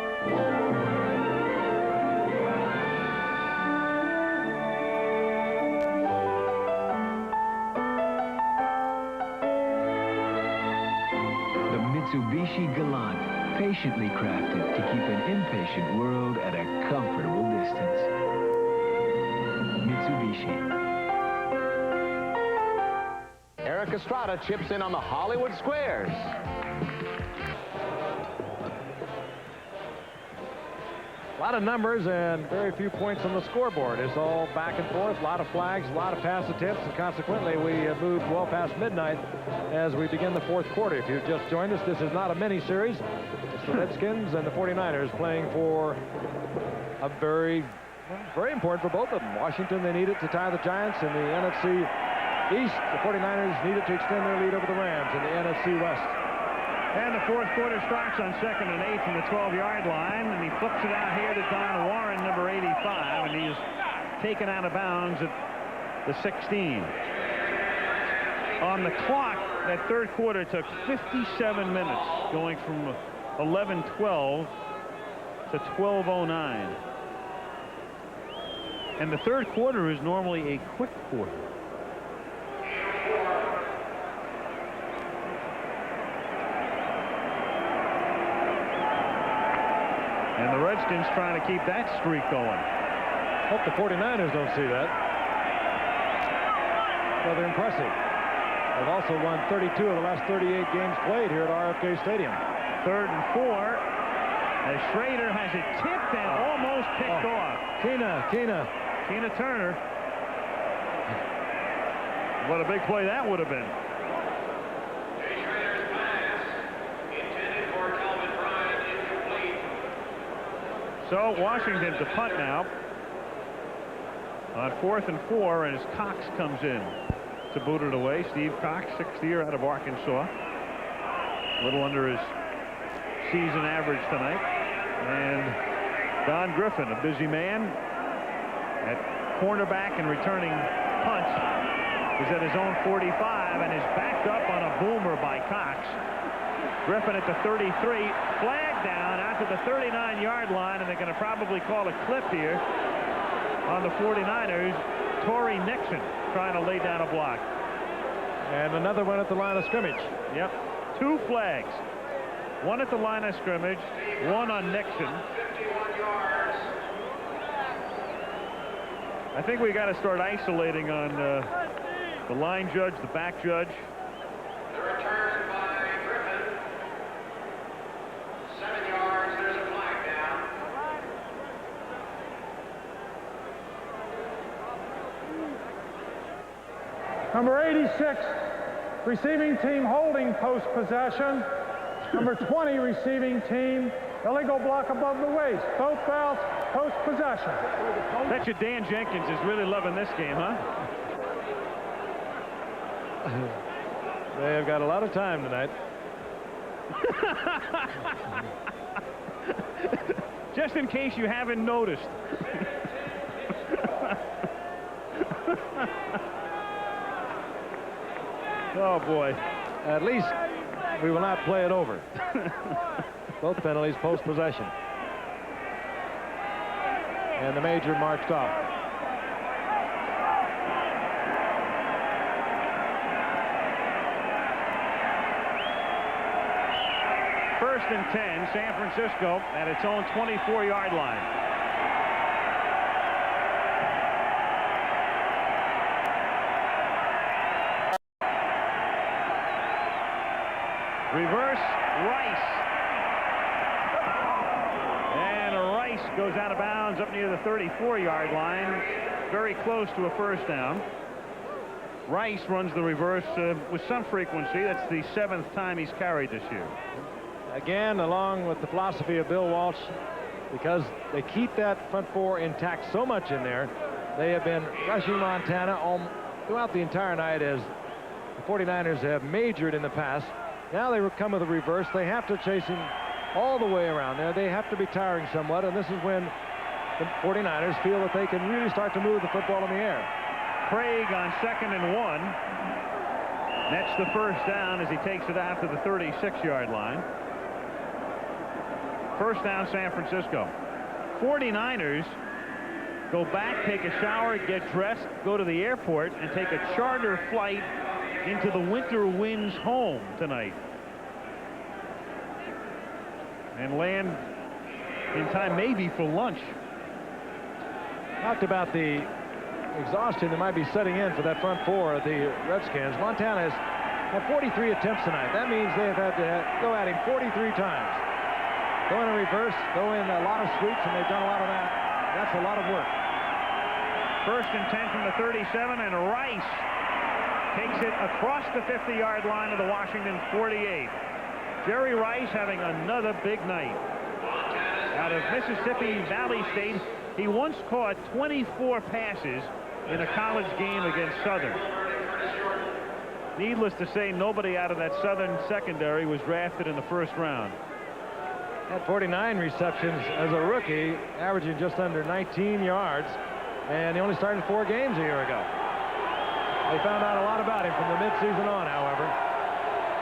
Mitsubishi Galant, patiently crafted to keep an impatient world at a comfortable distance. Mitsubishi. Eric Estrada chips in on the Hollywood Squares. A lot of numbers and very few points on the scoreboard. It's all back and forth, a lot of flags, a lot of pass attempts, and consequently we have moved well past midnight as we begin the fourth quarter. If you've just joined us, this is not a mini-series. It's the Redskins and the 49ers playing for a very important for both of them. Washington, they need it to tie the Giants in the NFC East. The 49ers need it to extend their lead over the Rams in the NFC West. And the fourth quarter starts on 2nd and 8 from the 12-yard line, and he flips it out here to Don Warren, number 85, and he is taken out of bounds at the 16. On the clock, that third quarter took 57 minutes, going from 11:12 to 12:09. And the third quarter is normally a quick quarter. And the Redskins trying to keep that streak going. Hope the 49ers don't see that. Well, they're impressive. They've also won 32 of the last 38 games played here at RFK Stadium. 3rd and 4. As Schrader has it tipped and almost picked off. Keena Turner. What a big play that would have been. So Washington to punt now on 4th and 4, and as Cox comes in to boot it away. Steve Cox, 6th year out of Arkansas, a little under his season average tonight. And Don Griffin, a busy man at cornerback and returning punts, is at his own 45 and is backed up on a boomer by Cox. Griffin at the 33, flag down out to the 39-yard line, and they're going to probably call a clip here on the 49ers. Torrey Nixon trying to lay down a block. And another one at the line of scrimmage. Yep, 2 flags. One at the line of scrimmage, one on Nixon. I think we got to start isolating on the line judge, the back judge. The return by Griffin. 7 yards. There's a flag down. Number 86, receiving team holding post possession. Number 20, receiving team, illegal block above the waist. Both fouls, post possession. Bet you Dan Jenkins is really loving this game, huh? They have got a lot of time tonight. Just in case you haven't noticed. Oh, boy. At least we will not play it over. Both penalties post-possession. And the major marched off. First and 10, San Francisco at its own 24-yard line. Reverse Rice. goes out of bounds up near the 34-yard line, very close to a first down. Rice runs the reverse with some frequency. That's the 7th time he's carried this year. Again, along with the philosophy of Bill Walsh, because they keep that front four intact so much in there, they have been rushing Montana throughout the entire night as the 49ers have majored in the pass. Now they come with a reverse. They have to chase him all the way around there. They have to be tiring somewhat, and this is when the 49ers feel that they can really start to move the football in the air. Craig on 2nd and 1. That's the first down as he takes it after the 36-yard line. First down, San Francisco. 49ers go back, take a shower, get dressed, go to the airport, and take a charter flight into the Winter Winds home tonight. And land in time maybe for lunch. Talked about the exhaustion that might be setting in for that front four of the Redskins. Montana has had 43 attempts tonight. That means they have had to go at him 43 times. Go in a reverse, go in a lot of sweeps, and they've done a lot of that. That's a lot of work. First and 10 from the 37, and Rice takes it across the 50-yard line of the Washington 48. Jerry Rice having another big night. Out of Mississippi Valley State, he once caught 24 passes in a college game against Southern. Needless to say, nobody out of that Southern secondary was drafted in the first round. Had 49 receptions as a rookie, averaging just under 19 yards, and he only started 4 games a year ago. They found out a lot about him from the midseason on, however.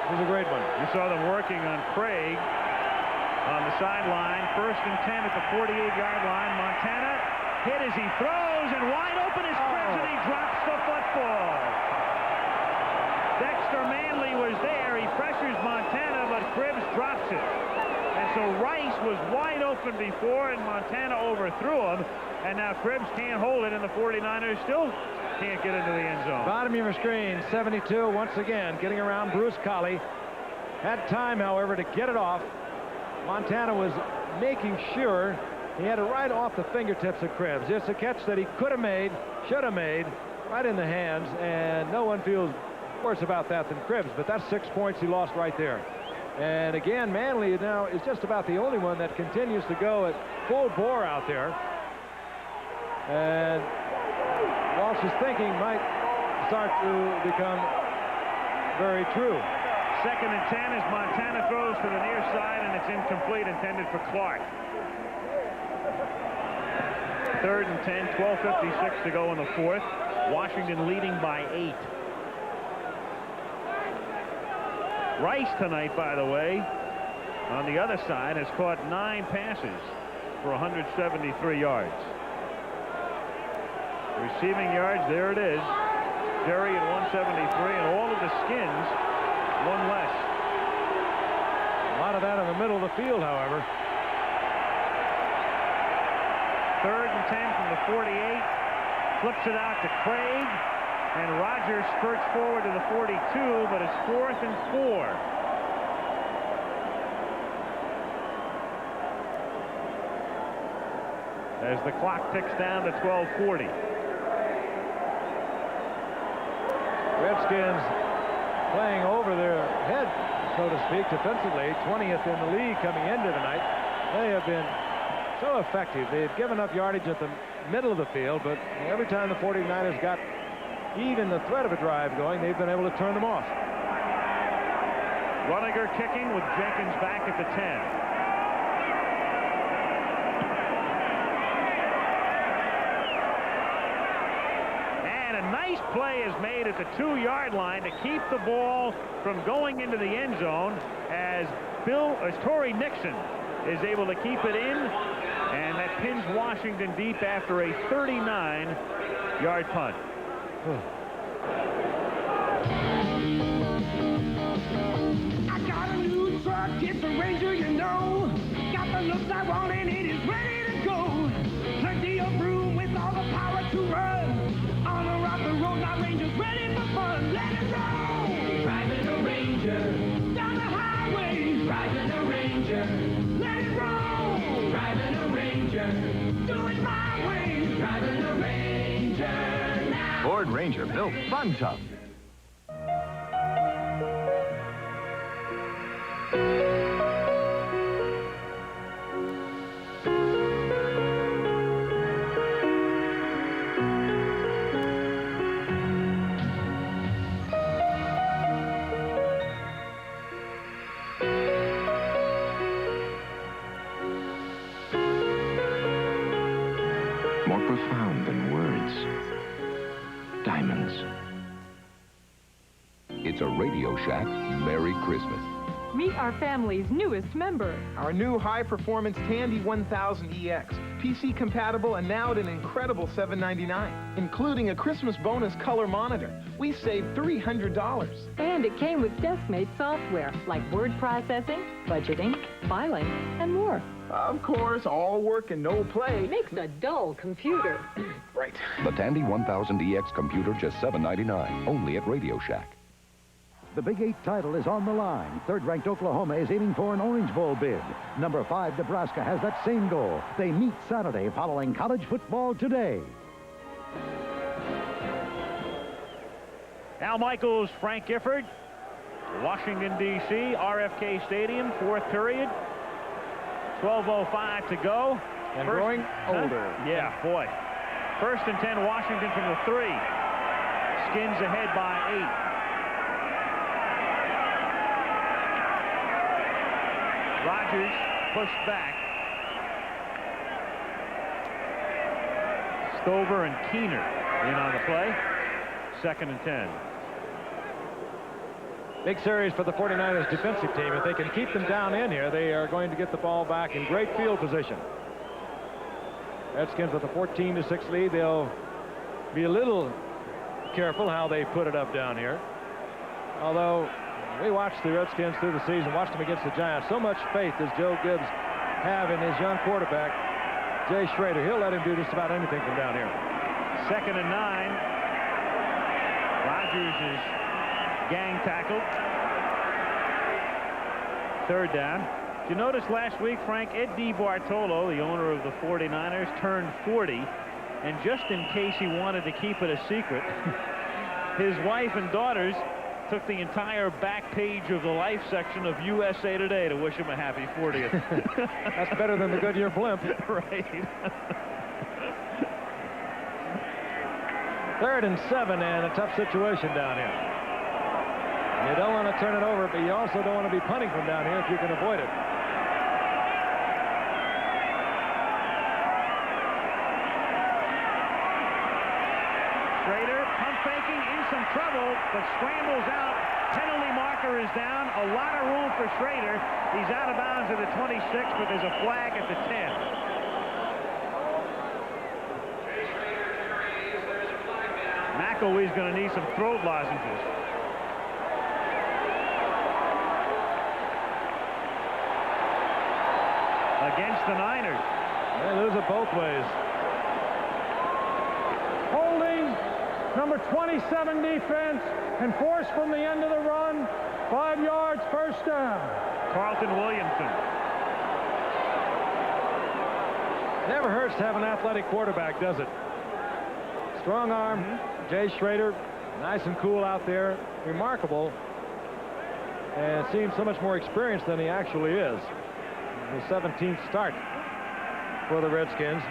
He was a great one. You saw them working on Craig on the sideline. First and 10 at the 48-yard line. Montana hit as he throws, and wide open is Cribbs, and he drops the football. Dexter Manley was there. He pressures Montana, but Cribbs drops it. And so Rice was wide open before, and Montana overthrew him. And now Cribbs can't hold it, and the 49ers still can't get into the end zone. Bottom of your screen, 72 once again, getting around Bruce Colley. Had time, however, to get it off. Montana was making sure he had it right off the fingertips of Cribbs. It's a catch that he could have made, should have made, right in the hands, and no one feels worse about that than Cribbs, but that's 6 points he lost right there. And again, Manley now is just about the only one that continues to go at full bore out there. And Walsh's thinking might start to become very true. 2nd and 10 as Montana throws to the near side, and it's incomplete, intended for Clark. 3rd and 10, 12:56 to go in the 4th. Washington leading by 8. Rice tonight, by the way, on the other side, has caught 9 passes for 173 yards. Receiving yards, there it is. Jerry at 173, and all of the Skins, one less. A lot of that in the middle of the field, however. 3rd and 10 from the 48. Flips it out to Craig. And Rogers spurts forward to the 42, but it's 4th and 4. As the clock ticks down to 12:40. Redskins playing over their head, so to speak, defensively. 20th in the league coming into tonight. They have been so effective. They've given up yardage at the middle of the field, but every time the 49ers got even the threat of a drive going, they've been able to turn them off. Runniger kicking with Jenkins back at the 10. And a nice play is made at the 2-yard line to keep the ball from going into the end zone as Torrey Nixon is able to keep it in, and that pins Washington deep after a 39-yard punt. I got a new truck, it's a Ranger, you know. Got the looks I want and it is ready to go. Plenty of room with all the power to run. On or off the road, my Ranger's ready for fun. Let it roll! Driving a Ranger. Down the highway. Driving a Ranger. Let it roll! Driving a Ranger. Ford Ranger, built fun tough. More profound than words. Diamonds. It's a Radio Shack Merry Christmas. Meet our family's newest member. Our new high-performance Tandy 1000 EX. PC compatible and now at an incredible $799, including a Christmas bonus color monitor. We saved $300. And it came with DeskMate software like word processing, budgeting, filing, and more. Of course, all work and no play. Makes a dull computer. Right. The Tandy 1000 EX computer, just $799, only at Radio Shack. The Big 8 title is on the line. Third-ranked Oklahoma is aiming for an Orange Bowl bid. Number 5, Nebraska, has that same goal. They meet Saturday following college football today. Al Michaels, Frank Gifford, Washington, D.C., RFK Stadium, fourth period. 12:05 to go. And growing older. Yeah, boy. First and 10, Washington from the 3. Skins ahead by 8. Rogers pushed back. Stover and Keener in on the play. Second and 10. Big series for the 49ers defensive team. If they can keep them down in here, they are going to get the ball back in great field position. Redskins with a 14-6 lead. They'll be a little careful how they put it up down here. Although we watched the Redskins through the season, watched them against the Giants. So much faith does Joe Gibbs have in his young quarterback, Jay Schrader. He'll let him do just about anything from down here. Second and 9. Rogers is gang tackled. Third down. Did you notice last week, Frank, Ed DiBartolo, the owner of the 49ers, turned 40, and just in case he wanted to keep it a secret, his wife and daughters took the entire back page of the life section of USA Today to wish him a happy 40th. That's better than the Goodyear blimp. Right. Third and 7, and a tough situation down here. You don't want to turn it over, but you also don't want to be punting from down here if you can avoid it. Schrader, pump faking, in some trouble, but scrambles out. Penalty marker is down. A lot of room for Schrader. He's out of bounds at the 26, but there's a flag at the 10. McElwee's going to need some throat lozenges. Against the Niners. They lose it both ways. Holding, number 27 defense, enforced from the end of the run, 5 yards, first down. Carlton Williamson. Never hurts to have an athletic quarterback, does it? Strong arm. Jay Schrader, nice and cool out there. Remarkable. And seems so much more experienced than he actually is. The 17th start for the Redskins.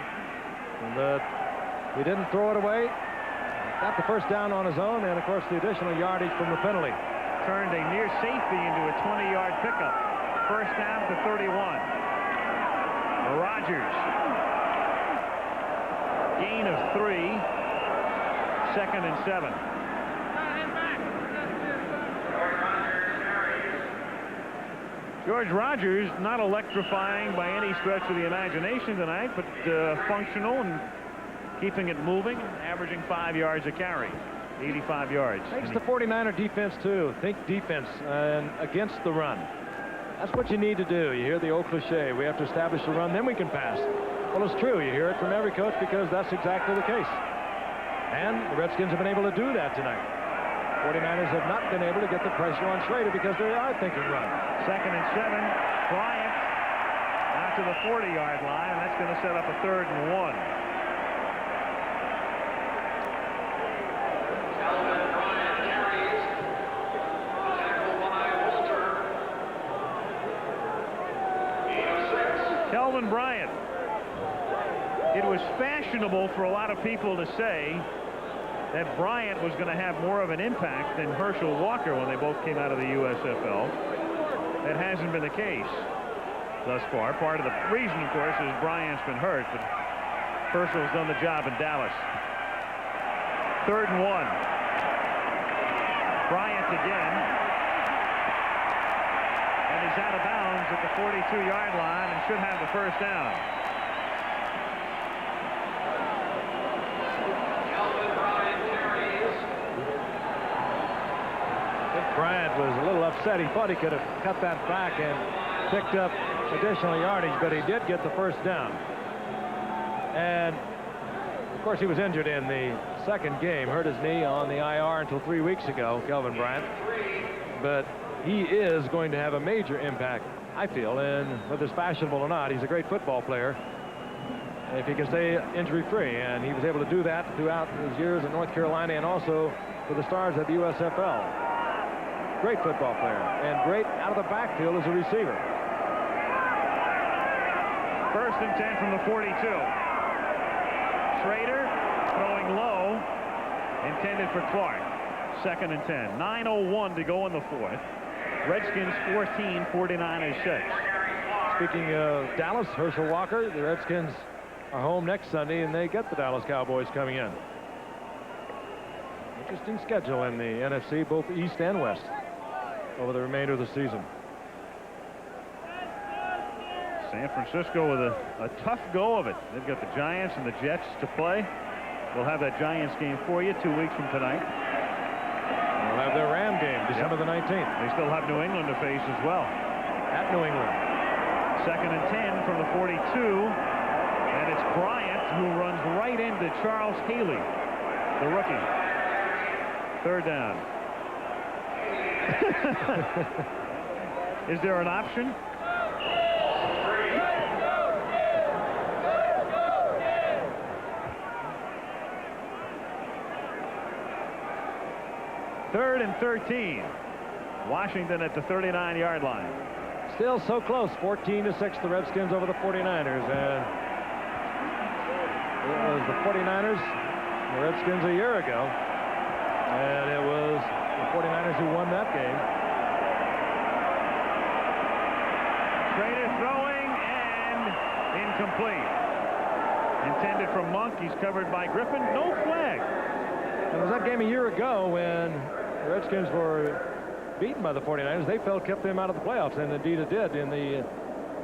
But he didn't throw it away. Got the first down on his own, and of course the additional yardage from the penalty. Turned a near safety into a 20-yard pickup. First down to 31. Rogers. Gain of 3. Second and 7. George Rogers not electrifying by any stretch of the imagination tonight, but functional and keeping it moving, averaging 5 yards a carry, 85 yards. Thanks to 49er defense, too. Think defense and against the run. That's what you need to do. You hear the old cliche, we have to establish the run, then we can pass. Well, it's true. You hear it from every coach because that's exactly the case. And the Redskins have been able to do that tonight. 49ers have not been able to get the pressure on Schrader because they are thinking run. Second and 7. Bryant out to the 40-yard line, and that's going to set up a 3rd and 1. Kelvin Bryant. It was fashionable for a lot of people to say that Bryant was going to have more of an impact than Herschel Walker when they both came out of the USFL. That hasn't been the case thus far. Part of the reason, of course, is Bryant's been hurt, but Herschel's done the job in Dallas. 3rd and 1. Bryant again. And he's out of bounds at the 42-yard line and should have the first down. Bryant was a little upset. He thought he could have cut that back and picked up additional yardage, but he did get the first down. And, of course, he was injured in the second game, hurt his knee on the IR until 3 weeks ago, Kelvin Bryant. But he is going to have a major impact, I feel, and whether it's fashionable or not, he's a great football player if he can stay injury-free. And he was able to do that throughout his years in North Carolina and also for the Stars at the USFL. Great football player, and great out of the backfield as a receiver. 1st and 10 from the 42. Schrader throwing low, intended for Clark. 2nd and 10. 9:01 to go in the 4th. Redskins 14, 49ers 6. Speaking of Dallas, Herschel Walker, the Redskins are home next Sunday, and they get the Dallas Cowboys coming in. Interesting schedule in the NFC, both East and West, over the remainder of the season. San Francisco with a tough go of it. They've got the Giants and the Jets to play. We'll have that Giants game for you 2 weeks from tonight. We'll have their Ram game December the 19th. They still have New England to face as well. At New England. 2nd and 10 from the 42. And it's Bryant who runs right into Charles Haley, the rookie. 3rd down. Is there an option? Third and 13. Washington at the 39-yard line. Still so close, 14-6, the Redskins over the 49ers. And it was the 49ers, the Redskins a year ago. And it was the 49ers who won that game. Schrader throwing and incomplete. Intended for Monk. He's covered by Griffin. No flag. It was that game a year ago when the Redskins were beaten by the 49ers. They felt kept them out of the playoffs, and indeed it did in the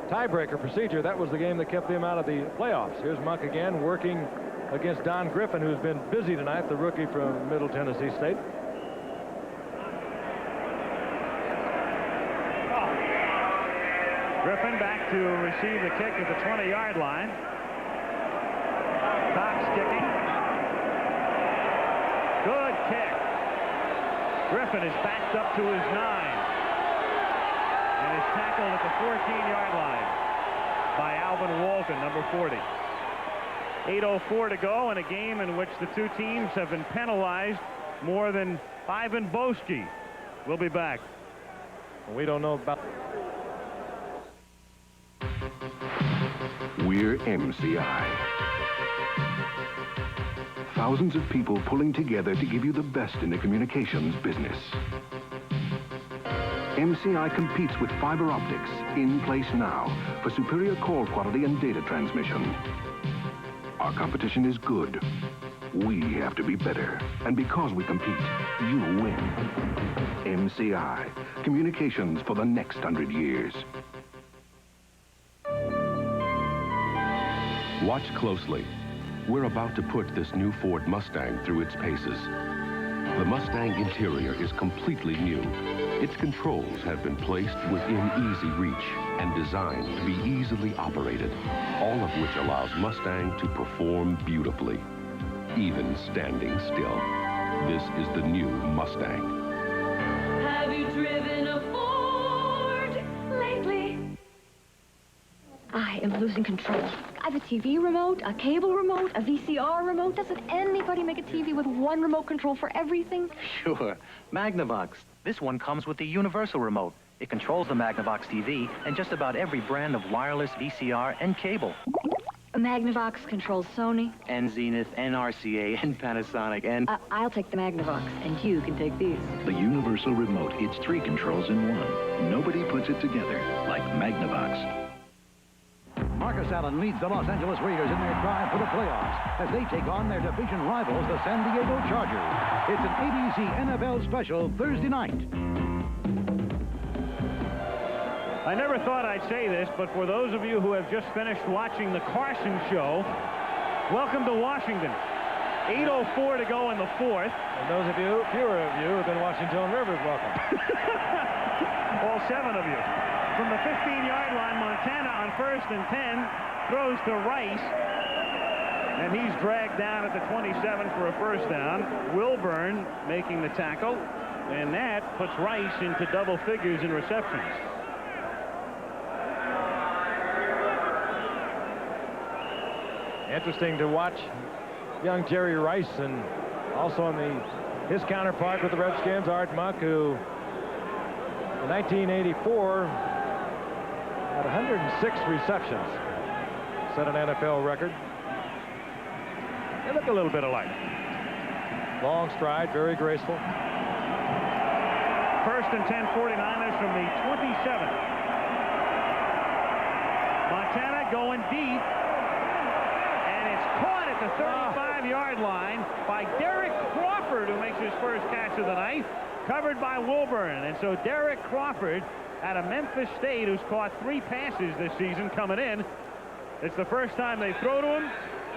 tiebreaker procedure. That was the game that kept them out of the playoffs. Here's Monk again working against Don Griffin, who's been busy tonight, the rookie from Middle Tennessee State. Griffin back to receive the kick at the 20-yard line. Cox kicking. Good kick. Griffin is backed up to his 9 and is tackled at the 14-yard line by Alvin Walton, number 40. 8:04 to go in a game in which the two teams have been penalized more than Ivan Boesky. We'll be back. We don't know about... We're MCI. Thousands of people pulling together to give you the best in the communications business. MCI competes with fiber optics in place now for superior call quality and data transmission. Our competition is good. We have to be better. And because we compete, you win. MCI. Communications for the next 100 years. Watch closely. We're about to put this new Ford Mustang through its paces. The Mustang interior is completely new. Its controls have been placed within easy reach and designed to be easily operated, all of which allows Mustang to perform beautifully, even standing still. This is the new Mustang. Have you driven a Ford lately? I am losing control. I have a TV remote, a cable remote, a VCR remote. Doesn't anybody make a TV with one remote control for everything? Sure. Magnavox. This one comes with the universal remote. It controls the Magnavox TV and just about every brand of wireless, VCR, and cable. A Magnavox controls Sony. And Zenith, and RCA, and Panasonic, and... I'll take the Magnavox, and you can take these. The universal remote. It's 3 controls in one. Nobody puts it together like Magnavox. Marcus Allen leads the Los Angeles Raiders in their drive for the playoffs as they take on their division rivals, the San Diego Chargers. It's an ABC NFL special Thursday night. I never thought I'd say this, but for those of you who have just finished watching the Carson show, welcome to Washington. 8:04 to go in the fourth. And those of you, fewer of you, who've been watching Joan Rivers, welcome. All 7 of you. From the 15-yard line, Montana on 1st and 10 throws to Rice, and he's dragged down at the 27 for a first down. Wilburn making the tackle, and that puts Rice into double figures in receptions. Interesting to watch young Jerry Rice, and also on his counterpart with the Redskins, Art Monk, who in 1984 had 106 receptions, set an NFL record. They look a little bit alike. Long stride, very graceful. 1st and 10, 49ers from the 27. Montana going deep. Caught at the 35-yard line by Derek Crawford, who makes his first catch of the night, covered by Wilburn. And so Derek Crawford out of Memphis State, who's caught 3 passes this season coming in. It's the first time they throw to him,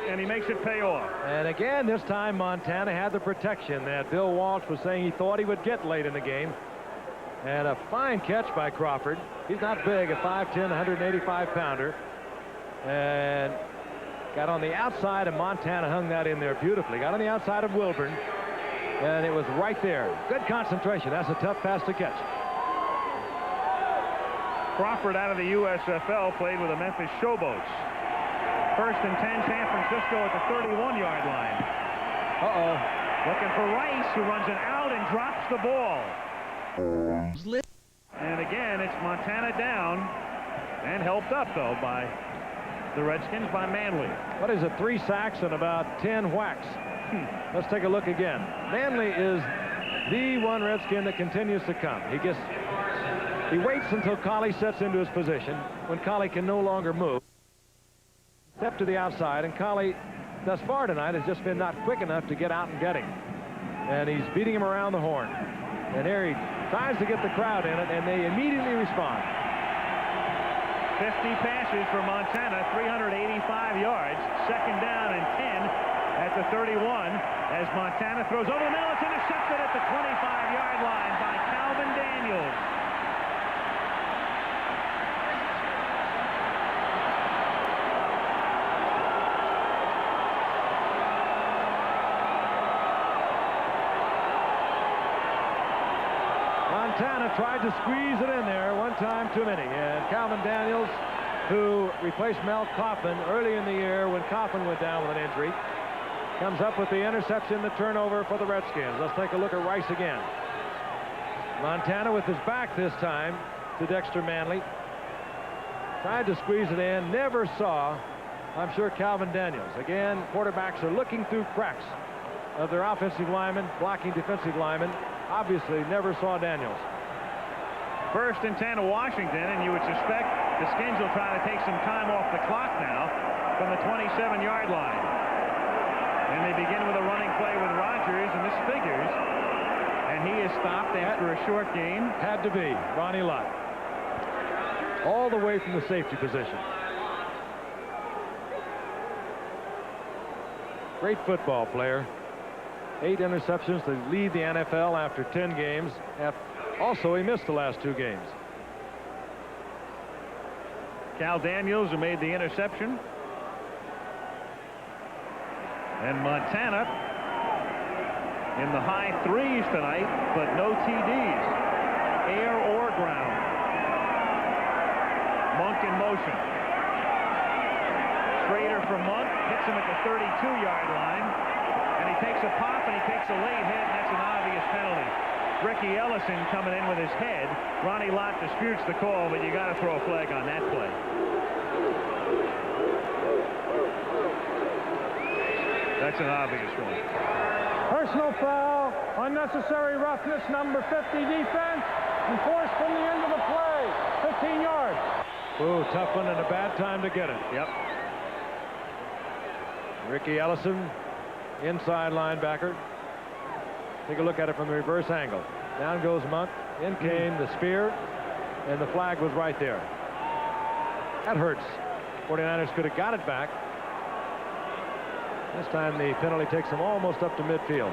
and he makes it pay off. And again, this time Montana had the protection that Bill Walsh was saying he thought he would get late in the game. And a fine catch by Crawford. He's not big, a 5'10", 185-pounder. And got on the outside, and Montana hung that in there beautifully. Got on the outside of Wilburn, and it was right there. Good concentration. That's a tough pass to catch. Crawford out of the USFL played with the Memphis Showboats. 1st and 10, San Francisco at the 31-yard line. Looking for Rice, who runs an out and drops the ball. And again, it's Montana down, and helped up, though, by the Redskins, by Manley. What is it, 3 sacks and about 10 whacks? Let's take a look again. Manley is the one Redskin that continues to come. He waits until Collie sets into his position. When Collie can no longer move, step to the outside, and Collie thus far tonight has just been not quick enough to get out and get him. And he's beating him around the horn. And there he tries to get the crowd in it, and they immediately respond. 50 passes for Montana, 385 yards. 2nd down and 10 at the 31 as Montana throws over the middle. It's intercepted at the 25-yard line by Calvin Daniels. Montana tried to squeeze it in there one time too many, and Calvin Daniels, who replaced Mel Coffin early in the year when Coffin went down with an injury, comes up with the interception, the turnover for the Redskins. Let's take a look at Rice again. Montana with his back this time to Dexter Manley. Tried to squeeze it in, never saw, I'm sure, Calvin Daniels. Again, quarterbacks are looking through cracks of their offensive linemen, blocking defensive linemen. Obviously never saw Daniels. 1st and 10 to Washington, and you would suspect the Skins will try to take some time off the clock now from the 27-yard line. And they begin with a running play with Rodgers, and this figures. And he is stopped after a short game. Had to be Ronnie Lott. All the way from the safety position. Great football player. 8 interceptions to lead the NFL after 10 games. Also, he missed the last 2 games. Cal Daniels, who made the interception. And Montana in the high 3s tonight, but no TDs, air or ground. Monk in motion. Schrader from Monk hits him at the 32-yard line. And he takes a pop, and he takes a late hit, and that's an obvious penalty. Ricky Ellison coming in with his head. Ronnie Lott disputes the call, but you got to throw a flag on that play. That's an obvious one. Personal foul, unnecessary roughness, number 50 defense, enforced from the end of the play, 15 yards. Ooh, tough one and a bad time to get it. Yep. Ricky Ellison, inside linebacker. Take a look at it from the reverse angle. Down goes Monk, in came the spear, and the flag was right there. That hurts. 49ers could have got it back. This time the penalty takes them almost up to midfield.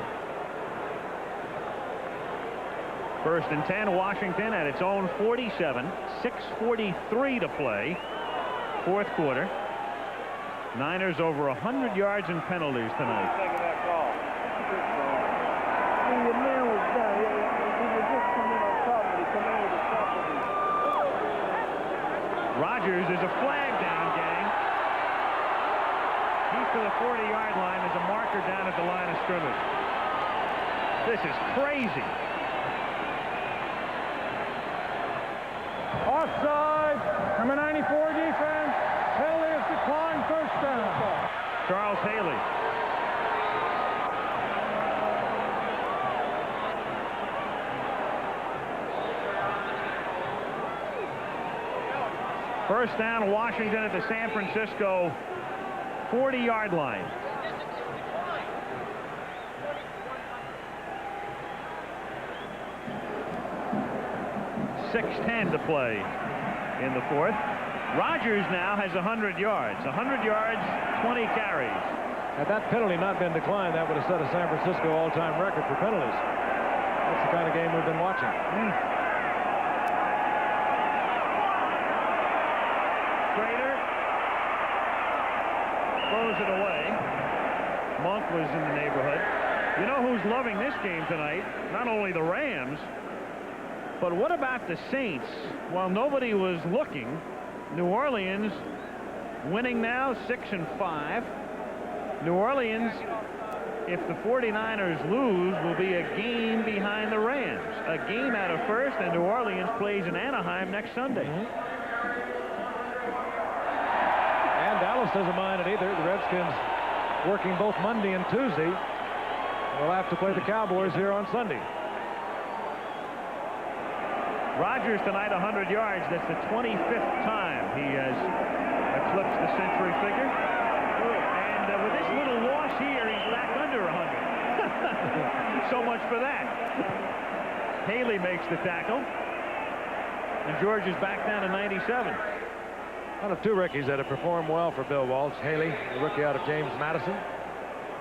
1st and 10, Washington at its own 47. 6:43 to play. 4th quarter. Niners over 100 yards in penalties tonight. Rodgers is a flag down, gang. He's to the 40-yard line. There's a marker down at the line of scrimmage. This is crazy. Offside, number 94 defense. Penalty is declined, 1st down. Charles Haley. First down, Washington at the San Francisco 40-yard line. .6:10 to play in the 4th. Rodgers now has 100 yards. 100 yards, 20 carries. Had that penalty not been declined, that would have set a San Francisco all-time record for penalties. That's the kind of game we've been watching. Schrader throws it away. Monk was in the neighborhood. You know who's loving this game tonight? Not only the Rams, but what about the Saints? While nobody was looking, New Orleans winning now 6-5. New Orleans, if the 49ers lose, will be a game behind the Rams. A game out of 1st, and New Orleans plays in Anaheim next Sunday. And Dallas doesn't mind it either. The Redskins working both Monday and Tuesday. They'll have to play the Cowboys here on Sunday. Rodgers tonight 100 yards. That's the 25th time he has eclipsed the century figure. And with this little loss here, he's back under 100. So much for that. Haley makes the tackle. And George is back down to 97. One of 2 rookies that have performed well for Bill Walsh. Haley, the rookie out of James Madison.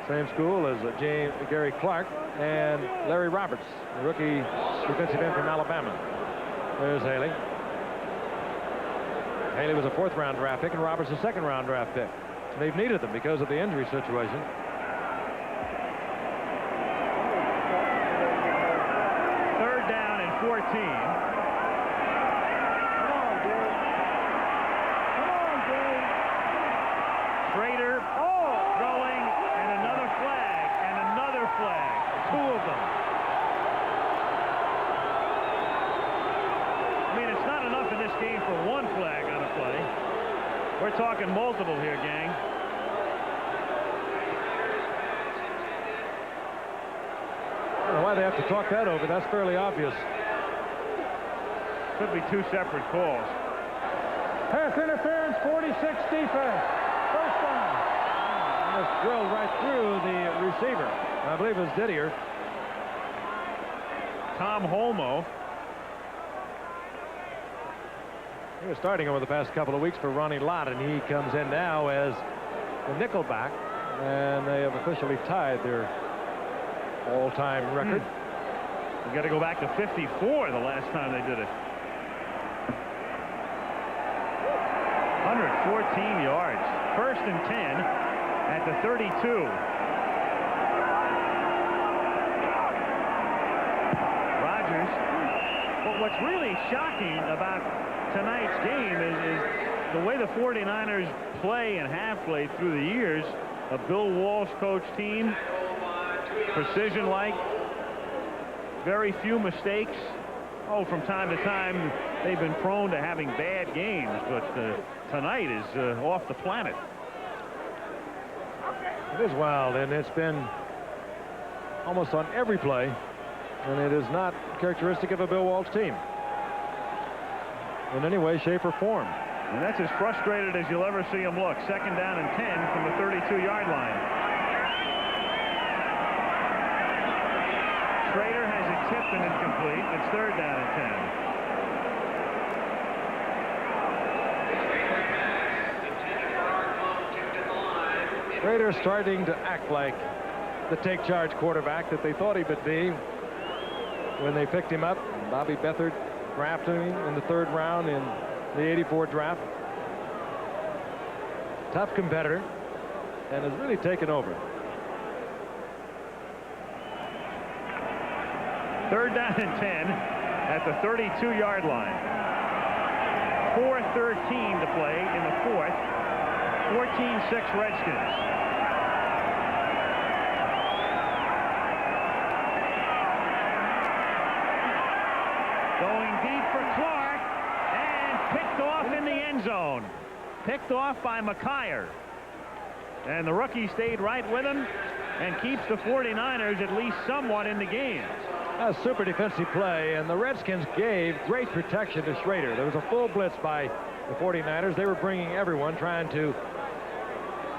Same school as Gary Clark. And Larry Roberts, the rookie defensive end from Alabama. There's Haley. Haley was a 4th-round draft pick, and Roberts a 2nd-round draft pick. They've needed them because of the injury situation. Third down and 14. Schrader throwing, and another flag, and another flag. 2 of them. I mean, it's not enough in this game for 1 flag on a play. We're talking multiple here, gang. I don't know why they have to talk that over. That's fairly obvious. Could be 2 separate calls. Pass interference, 46 defense. 1st down. Almost drilled right through the receiver. I believe it was Didier. Tom Holmoe. He was starting over the past couple of weeks for Ronnie Lott, and he comes in now as the nickelback, and they have officially tied their all-time record. You got to go back to 54 the last time they did it. 114 yards. 1st and 10 at the 32. Rodgers. But what's really shocking about tonight's game is the way the 49ers play and have played through the years. A Bill Walsh coach team, precision-like. very few mistakes. Oh, from time to time, they've been prone to having bad games, but tonight is off the planet. It is wild, and it's been almost on every play, and it is not characteristic of a Bill Walsh team in any way, shape, or form. And that's as frustrated as you'll ever see him look. 2nd down and 10 from the 32-yard line. Schrader has it tipped and incomplete. It's 3rd down and 10. Schrader starting to act like the take-charge quarterback that they thought he would be when they picked him up. Bobby Beathard drafted him in the 3rd round in the '84 draft. Tough competitor, and has really taken over. 3rd down and 10 at the 32-yard line. 4:13 to play in the 4th. 14-6 Redskins. Going deep for Clark, and picked off in the end zone. Picked off by McKyer. And the rookie stayed right with him and keeps the 49ers at least somewhat in the game. A super defensive play, and the Redskins gave great protection to Schrader. There was a full blitz by the 49ers. They were bringing everyone, trying to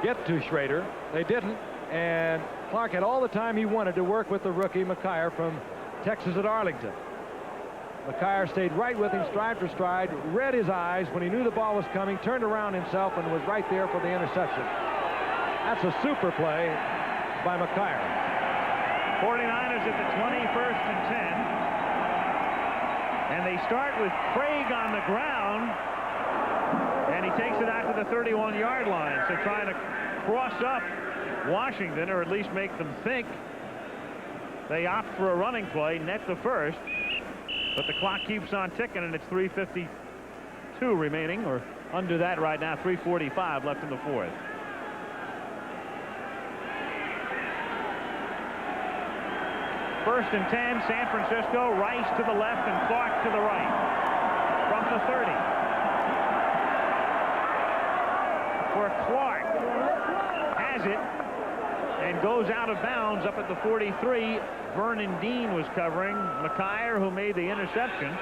get to Schrader. They didn't, and Clark had all the time he wanted to work with the rookie McKyer from Texas at Arlington. McKyer stayed right with him, stride for stride, read his eyes when he knew the ball was coming, turned around himself, and was right there for the interception. That's a super play by McKyer. 49ers at the 21st and 10. And they start with Craig on the ground, and he takes it out to the 31-yard line. So trying to cross up Washington, or at least make them think. They opt for a running play, net the first. But the clock keeps on ticking, and it's 3:52 remaining, or under that right now, 3:45 left in the 4th. First and 10, San Francisco. Rice to the left and Clark to the right. From the 30. For Clark. Has it. And goes out of bounds up at the 43. Vernon Dean was covering. McKyer, who made the interception.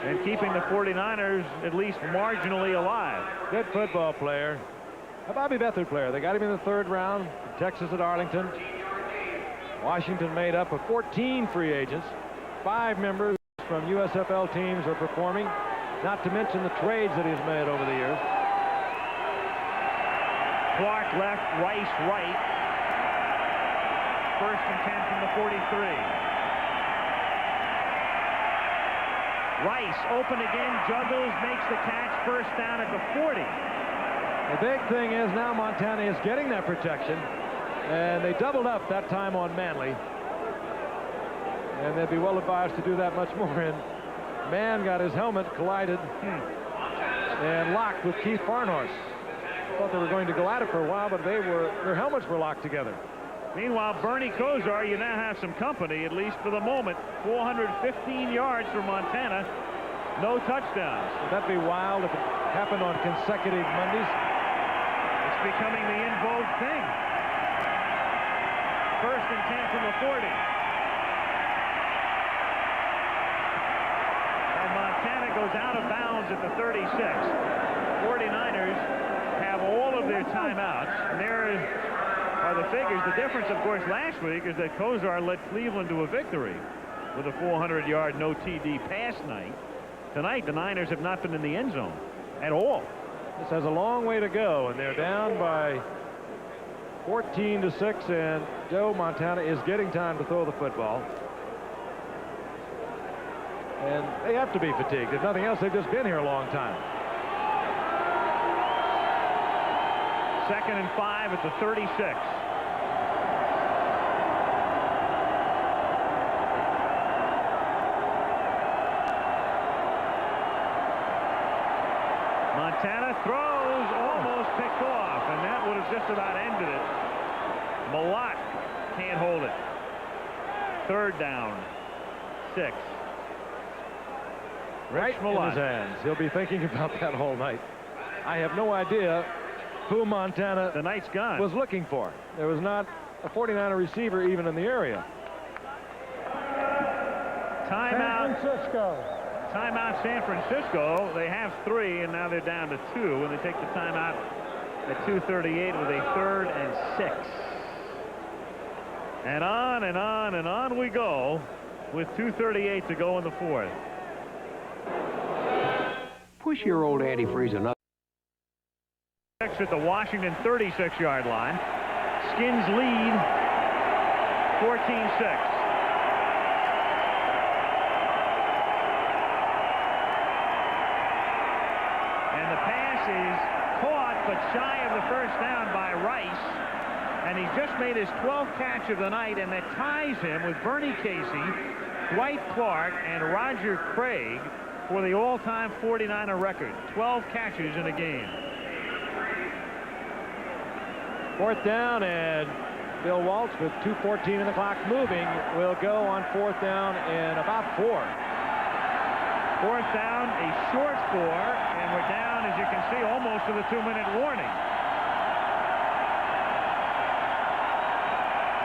And keeping the 49ers at least marginally alive. Good football player. A Bobby Beathard player. They got him in the 3rd round. Texas at Arlington. Washington made up of 14 free agents. 5 members from USFL teams are performing. Not to mention the trades that he's made over the years. Clark left, Rice right. First and 10 from the 43. Rice open again, juggles, makes the catch, first down at the 40. The big thing is now Montana is getting that protection, and they doubled up that time on Manley. And they'd be well advised to do that much more. And Mann got his helmet collided and locked with Keith Farnhorst. Thought they were going to go at it for a while, but their helmets were locked together. Meanwhile, Bernie Kosar, you now have some company, at least for the moment. 415 yards for Montana. No touchdowns. Would that be wild if it happened on consecutive Mondays? It's becoming the in vogue thing. First and 10 from the 40. And Montana goes out of bounds at the 36. 49ers have all of their timeouts. And there are the figures. The difference, of course, last week is that Kosar led Cleveland to a victory with a 400-yard no TD pass night. Tonight, the Niners have not been in the end zone at all. This has a long way to go, and they're down by 14-6, and Joe Montana is getting time to throw the football. And they have to be fatigued. If nothing else, they've just been here a long time. 2nd and 5 at the 36. Montana throws, almost picked off, and that would have just about ended it. Malott can't hold it. third down. 6. Right in his hands. He'll be thinking about that all night. I have no idea who Montana the night's gone. was looking for. There was not a 49er receiver even in the area. Timeout. San Francisco. Timeout San Francisco. They have 3, and now they're down to 2, and they take the timeout at 2:38 with a 3rd and 6. And on and on and on we go with 2:38 to go in the 4th. Push your old antifreeze another. At the Washington 36-yard line. Skins lead 14-6. And the pass is caught but shy of the first down by Rice. And he just made his 12th catch of the night, and that ties him with Bernie Casey, Dwight Clark, and Roger Craig for the all-time 49er record. 12 catches in a game. 4th down, and Bill Waltz with 2:14 in the clock moving will go on 4th down in about 4. 4th down, a short 4, and we're down, as you can see, almost to the 2-minute warning.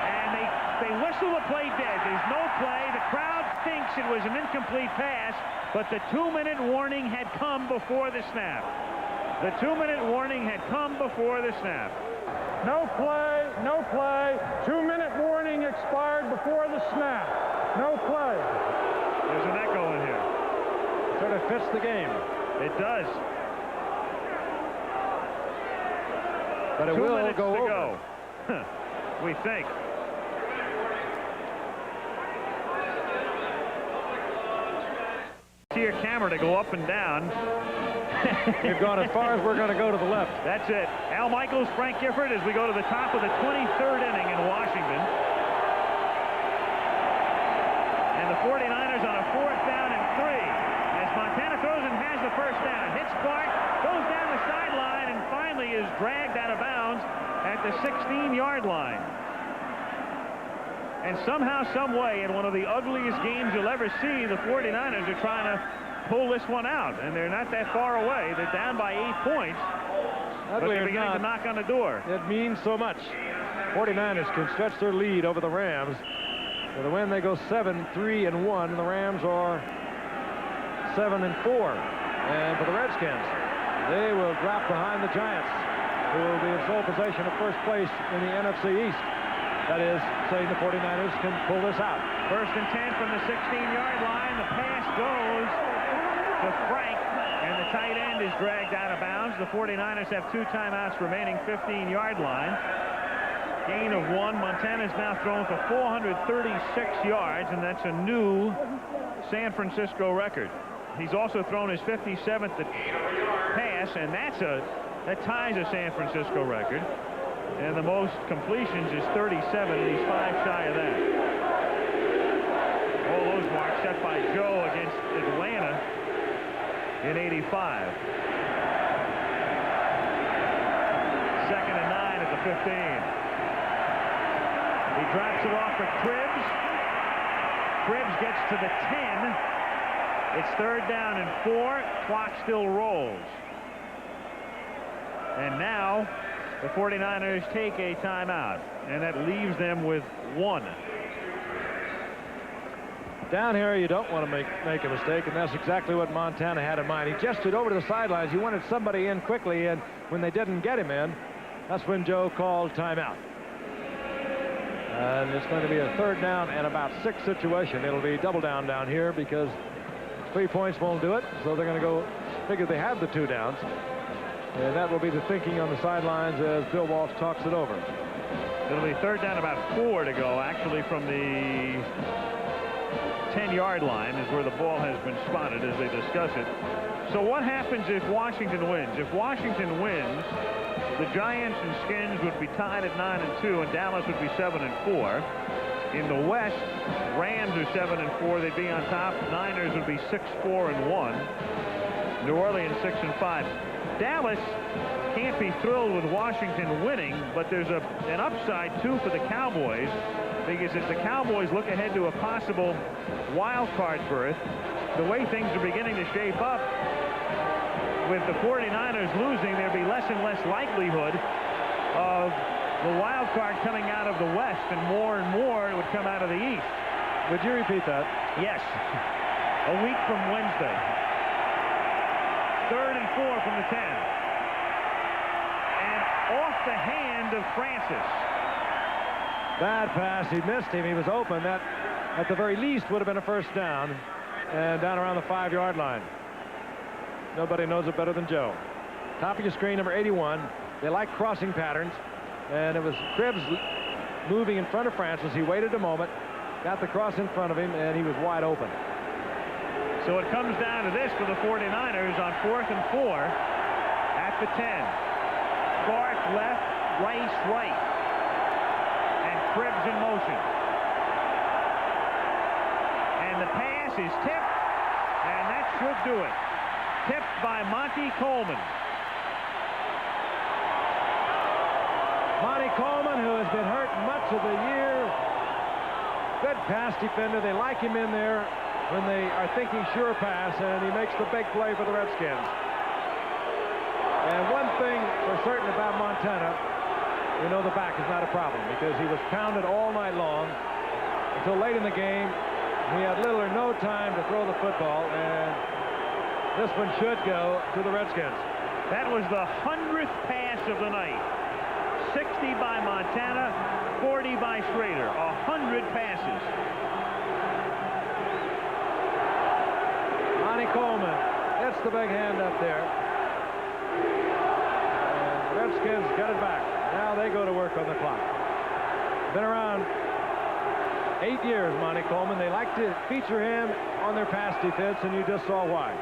And they whistle the play dead. There's no play. The crowd thinks it was an incomplete pass, but the 2-minute warning had come before the snap. The 2-minute warning had come before the snap. No play, no play. 2-minute warning expired before the snap. No play. There's an echo in here. Sort of fits the game. It does. But it 2 will minutes go to over. go. We think. See your camera to go up and down. You've gone as far as we're going to go to the left. That's it. Al Michaels, Frank Gifford, as we go to the top of the 23rd inning in Washington. And the 49ers on a 4th down and 3. As Montana throws and has the first down. Hits Clark, goes down the sideline, and finally is dragged out of bounds at the 16-yard line. And somehow, some way, in one of the ugliest games you'll ever see, the 49ers are trying to pull this one out, and they're not that far away. They're down by 8 points, but they're beginning to knock on the door. It means so much. 49ers can stretch their lead over the Rams. With a win, they go 7-3-1, and the Rams are 7-4. And for the Redskins, they will drop behind the Giants, who will be in sole possession of first place in the NFC East. That is, saying the 49ers can pull this out. 1st and 10 from the 16-yard line. The pass goes to Frank, and the tight end is dragged out of bounds. The 49ers have 2 timeouts remaining, 15-yard line. Gain of 1. Montana's now thrown for 436 yards, and that's a new San Francisco record. He's also thrown his 57th pass, and that ties a San Francisco record. And the most completions is 37, and he's 5 shy of that. All those marks set by Joe against Atlanta in 85. 2nd and 9 at the 15. He drops it off for Cribbs. Cribbs gets to the 10. It's 3rd down and 4. Clock still rolls. And now the 49ers take a timeout, and that leaves them with 1. Down here, you don't want to make a mistake, and that's exactly what Montana had in mind. He gestured over to the sidelines. He wanted somebody in quickly, and when they didn't get him in, that's when Joe called timeout. And it's going to be a 3rd down and about 6 situation. It'll be double down here because 3 points won't do it, so they're going to go figure they have the 2 downs. And that will be the thinking on the sidelines as Bill Walsh talks it over. It'll be 3rd down, about 4 to go, actually, from the 10-yard line is where the ball has been spotted as they discuss it. So what happens if Washington wins? If Washington wins, the Giants and Skins would be tied at 9-2, and Dallas would be 7-4. In the West, Rams are 7-4. They'd be on top. Niners would be 6-4-1. New Orleans 6-5. Dallas can't be thrilled with Washington winning, but there's an upside too for the Cowboys. because as the Cowboys look ahead to a possible wild card berth, the way things are beginning to shape up, with the 49ers losing, there'd be less and less likelihood of the wild card coming out of the West, and more it would come out of the East. Would you repeat that? Yes. A week from Wednesday. 3rd and 4 from the 10. And off the hand of Francis. Bad pass. He missed him. He was open. That, at the very least, would have been a first down. And down around the 5-yard line. Nobody knows it better than Joe. Top of your screen, number 81. They like crossing patterns. And it was Cribbs moving in front of Francis. He waited a moment, got the cross in front of him, and he was wide open. So it comes down to this for the 49ers on 4th and 4 at the 10. Clark left, Rice right. And Cribbs in motion. And the pass is tipped, and that should do it. Tipped by Monty Coleman. Monty Coleman, who has been hurt much of the year. Good pass defender. They like him in there when they are thinking sure pass, and he makes the big play for the Redskins. And one thing for certain about Montana, we know the back is not a problem, because he was pounded all night long until late in the game. He had little or no time to throw the football, and this one should go to the Redskins. That was the 100th pass of the night. 60 by Montana, 40 by Schrader. 100 passes. Monty Coleman gets the big hand up there. And the Redskins got it back. Now they go to work on the clock. Been around 8 years, Monty Coleman. They like to feature him on their pass defense, and you just saw why.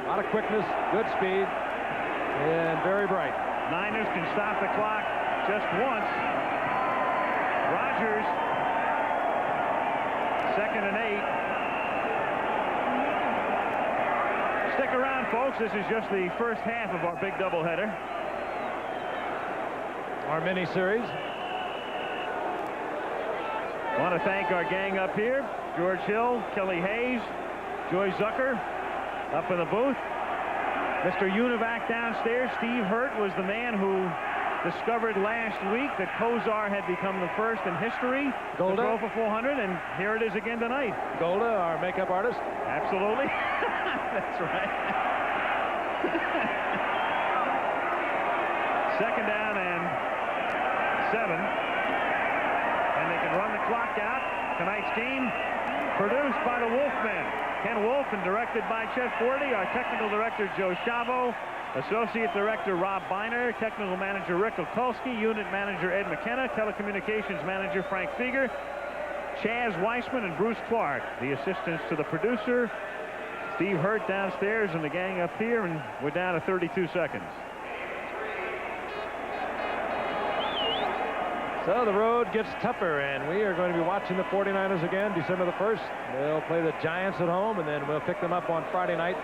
A lot of quickness, good speed, and very bright. Niners can stop the clock just once. Rodgers, 2nd and 8. Stick around, folks. This is just the first half of our big doubleheader. Our mini-series. I want to thank our gang up here. George Hill, Kelly Hayes, Joy Zucker up in the booth. Mr. Univac downstairs. Steve Hurt was the man who discovered last week that Kozar had become the first in history to throw for 400, and here it is again tonight. Golda, our makeup artist. Absolutely. That's right. 2nd down and 7. And they can run the clock out. Tonight's game produced by the Wolfmen. Ken Wolf and directed by Chet Forty. Our technical director, Joe Chavo. Associate Director, Rob Biner. Technical Manager, Rick Okulski. Unit Manager, Ed McKenna. Telecommunications Manager, Frank Fieger. Chaz Weissman and Bruce Clark. The assistants to the producer. Steve Hurt downstairs and the gang up here, and we're down to 32 seconds. So the road gets tougher, and we are going to be watching the 49ers again December the 1st. They'll play the Giants at home, and then we'll pick them up on Friday night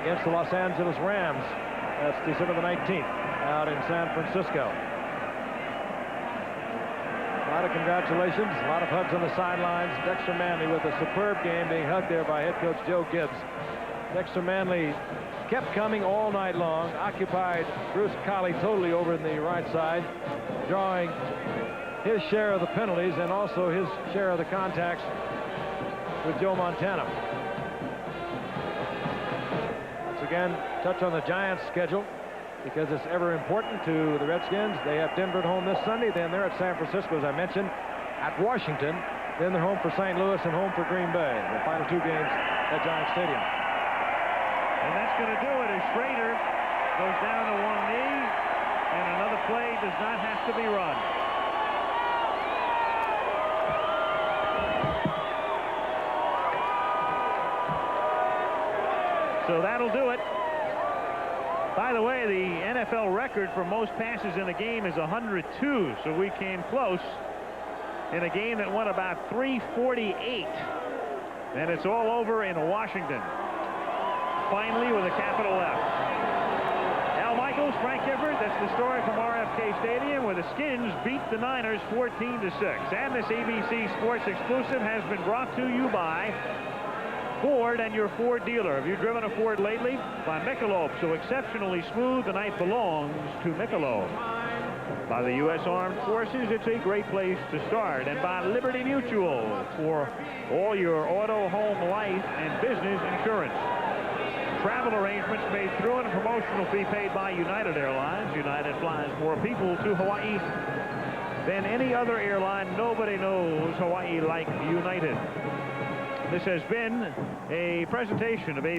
against the Los Angeles Rams. That's December the 19th out in San Francisco. A lot of congratulations, a lot of hugs on the sidelines. Dexter Manley with a superb game, being hugged there by head coach Joe Gibbs. Dexter Manley kept coming all night long, occupied Bruce Colley totally over in the right side, drawing his share of the penalties and also his share of the contacts with Joe Montana. Once again, touch on the Giants' schedule, because it's ever important to the Redskins. They have Denver at home this Sunday, then they're at San Francisco, as I mentioned, at Washington, then they're home for St. Louis and home for Green Bay. The final 2 games at Giant Stadium. And that's going to do it as Schrader goes down to one knee, and another play does not have to be run. So that'll do it. By the way, the NFL record for most passes in a game is 102, so we came close in a game that went about 348. And it's all over in Washington. Finally, with a capital F. Al Michaels. Bengals, Frank Gifford. That's the story from RFK Stadium, where the Skins beat the Niners 14-6. And this ABC Sports exclusive has been brought to you by Ford and your Ford dealer. Have you driven a Ford lately? By Michelob, so exceptionally smooth, the night belongs to Michelob. By the U.S. Armed Forces, it's a great place to start. And by Liberty Mutual for all your auto, home, life, and business insurance. Travel arrangements made through and a promotional fee paid by United Airlines. United flies more people to Hawaii than any other airline. Nobody knows Hawaii like United. This has been a presentation of ABC.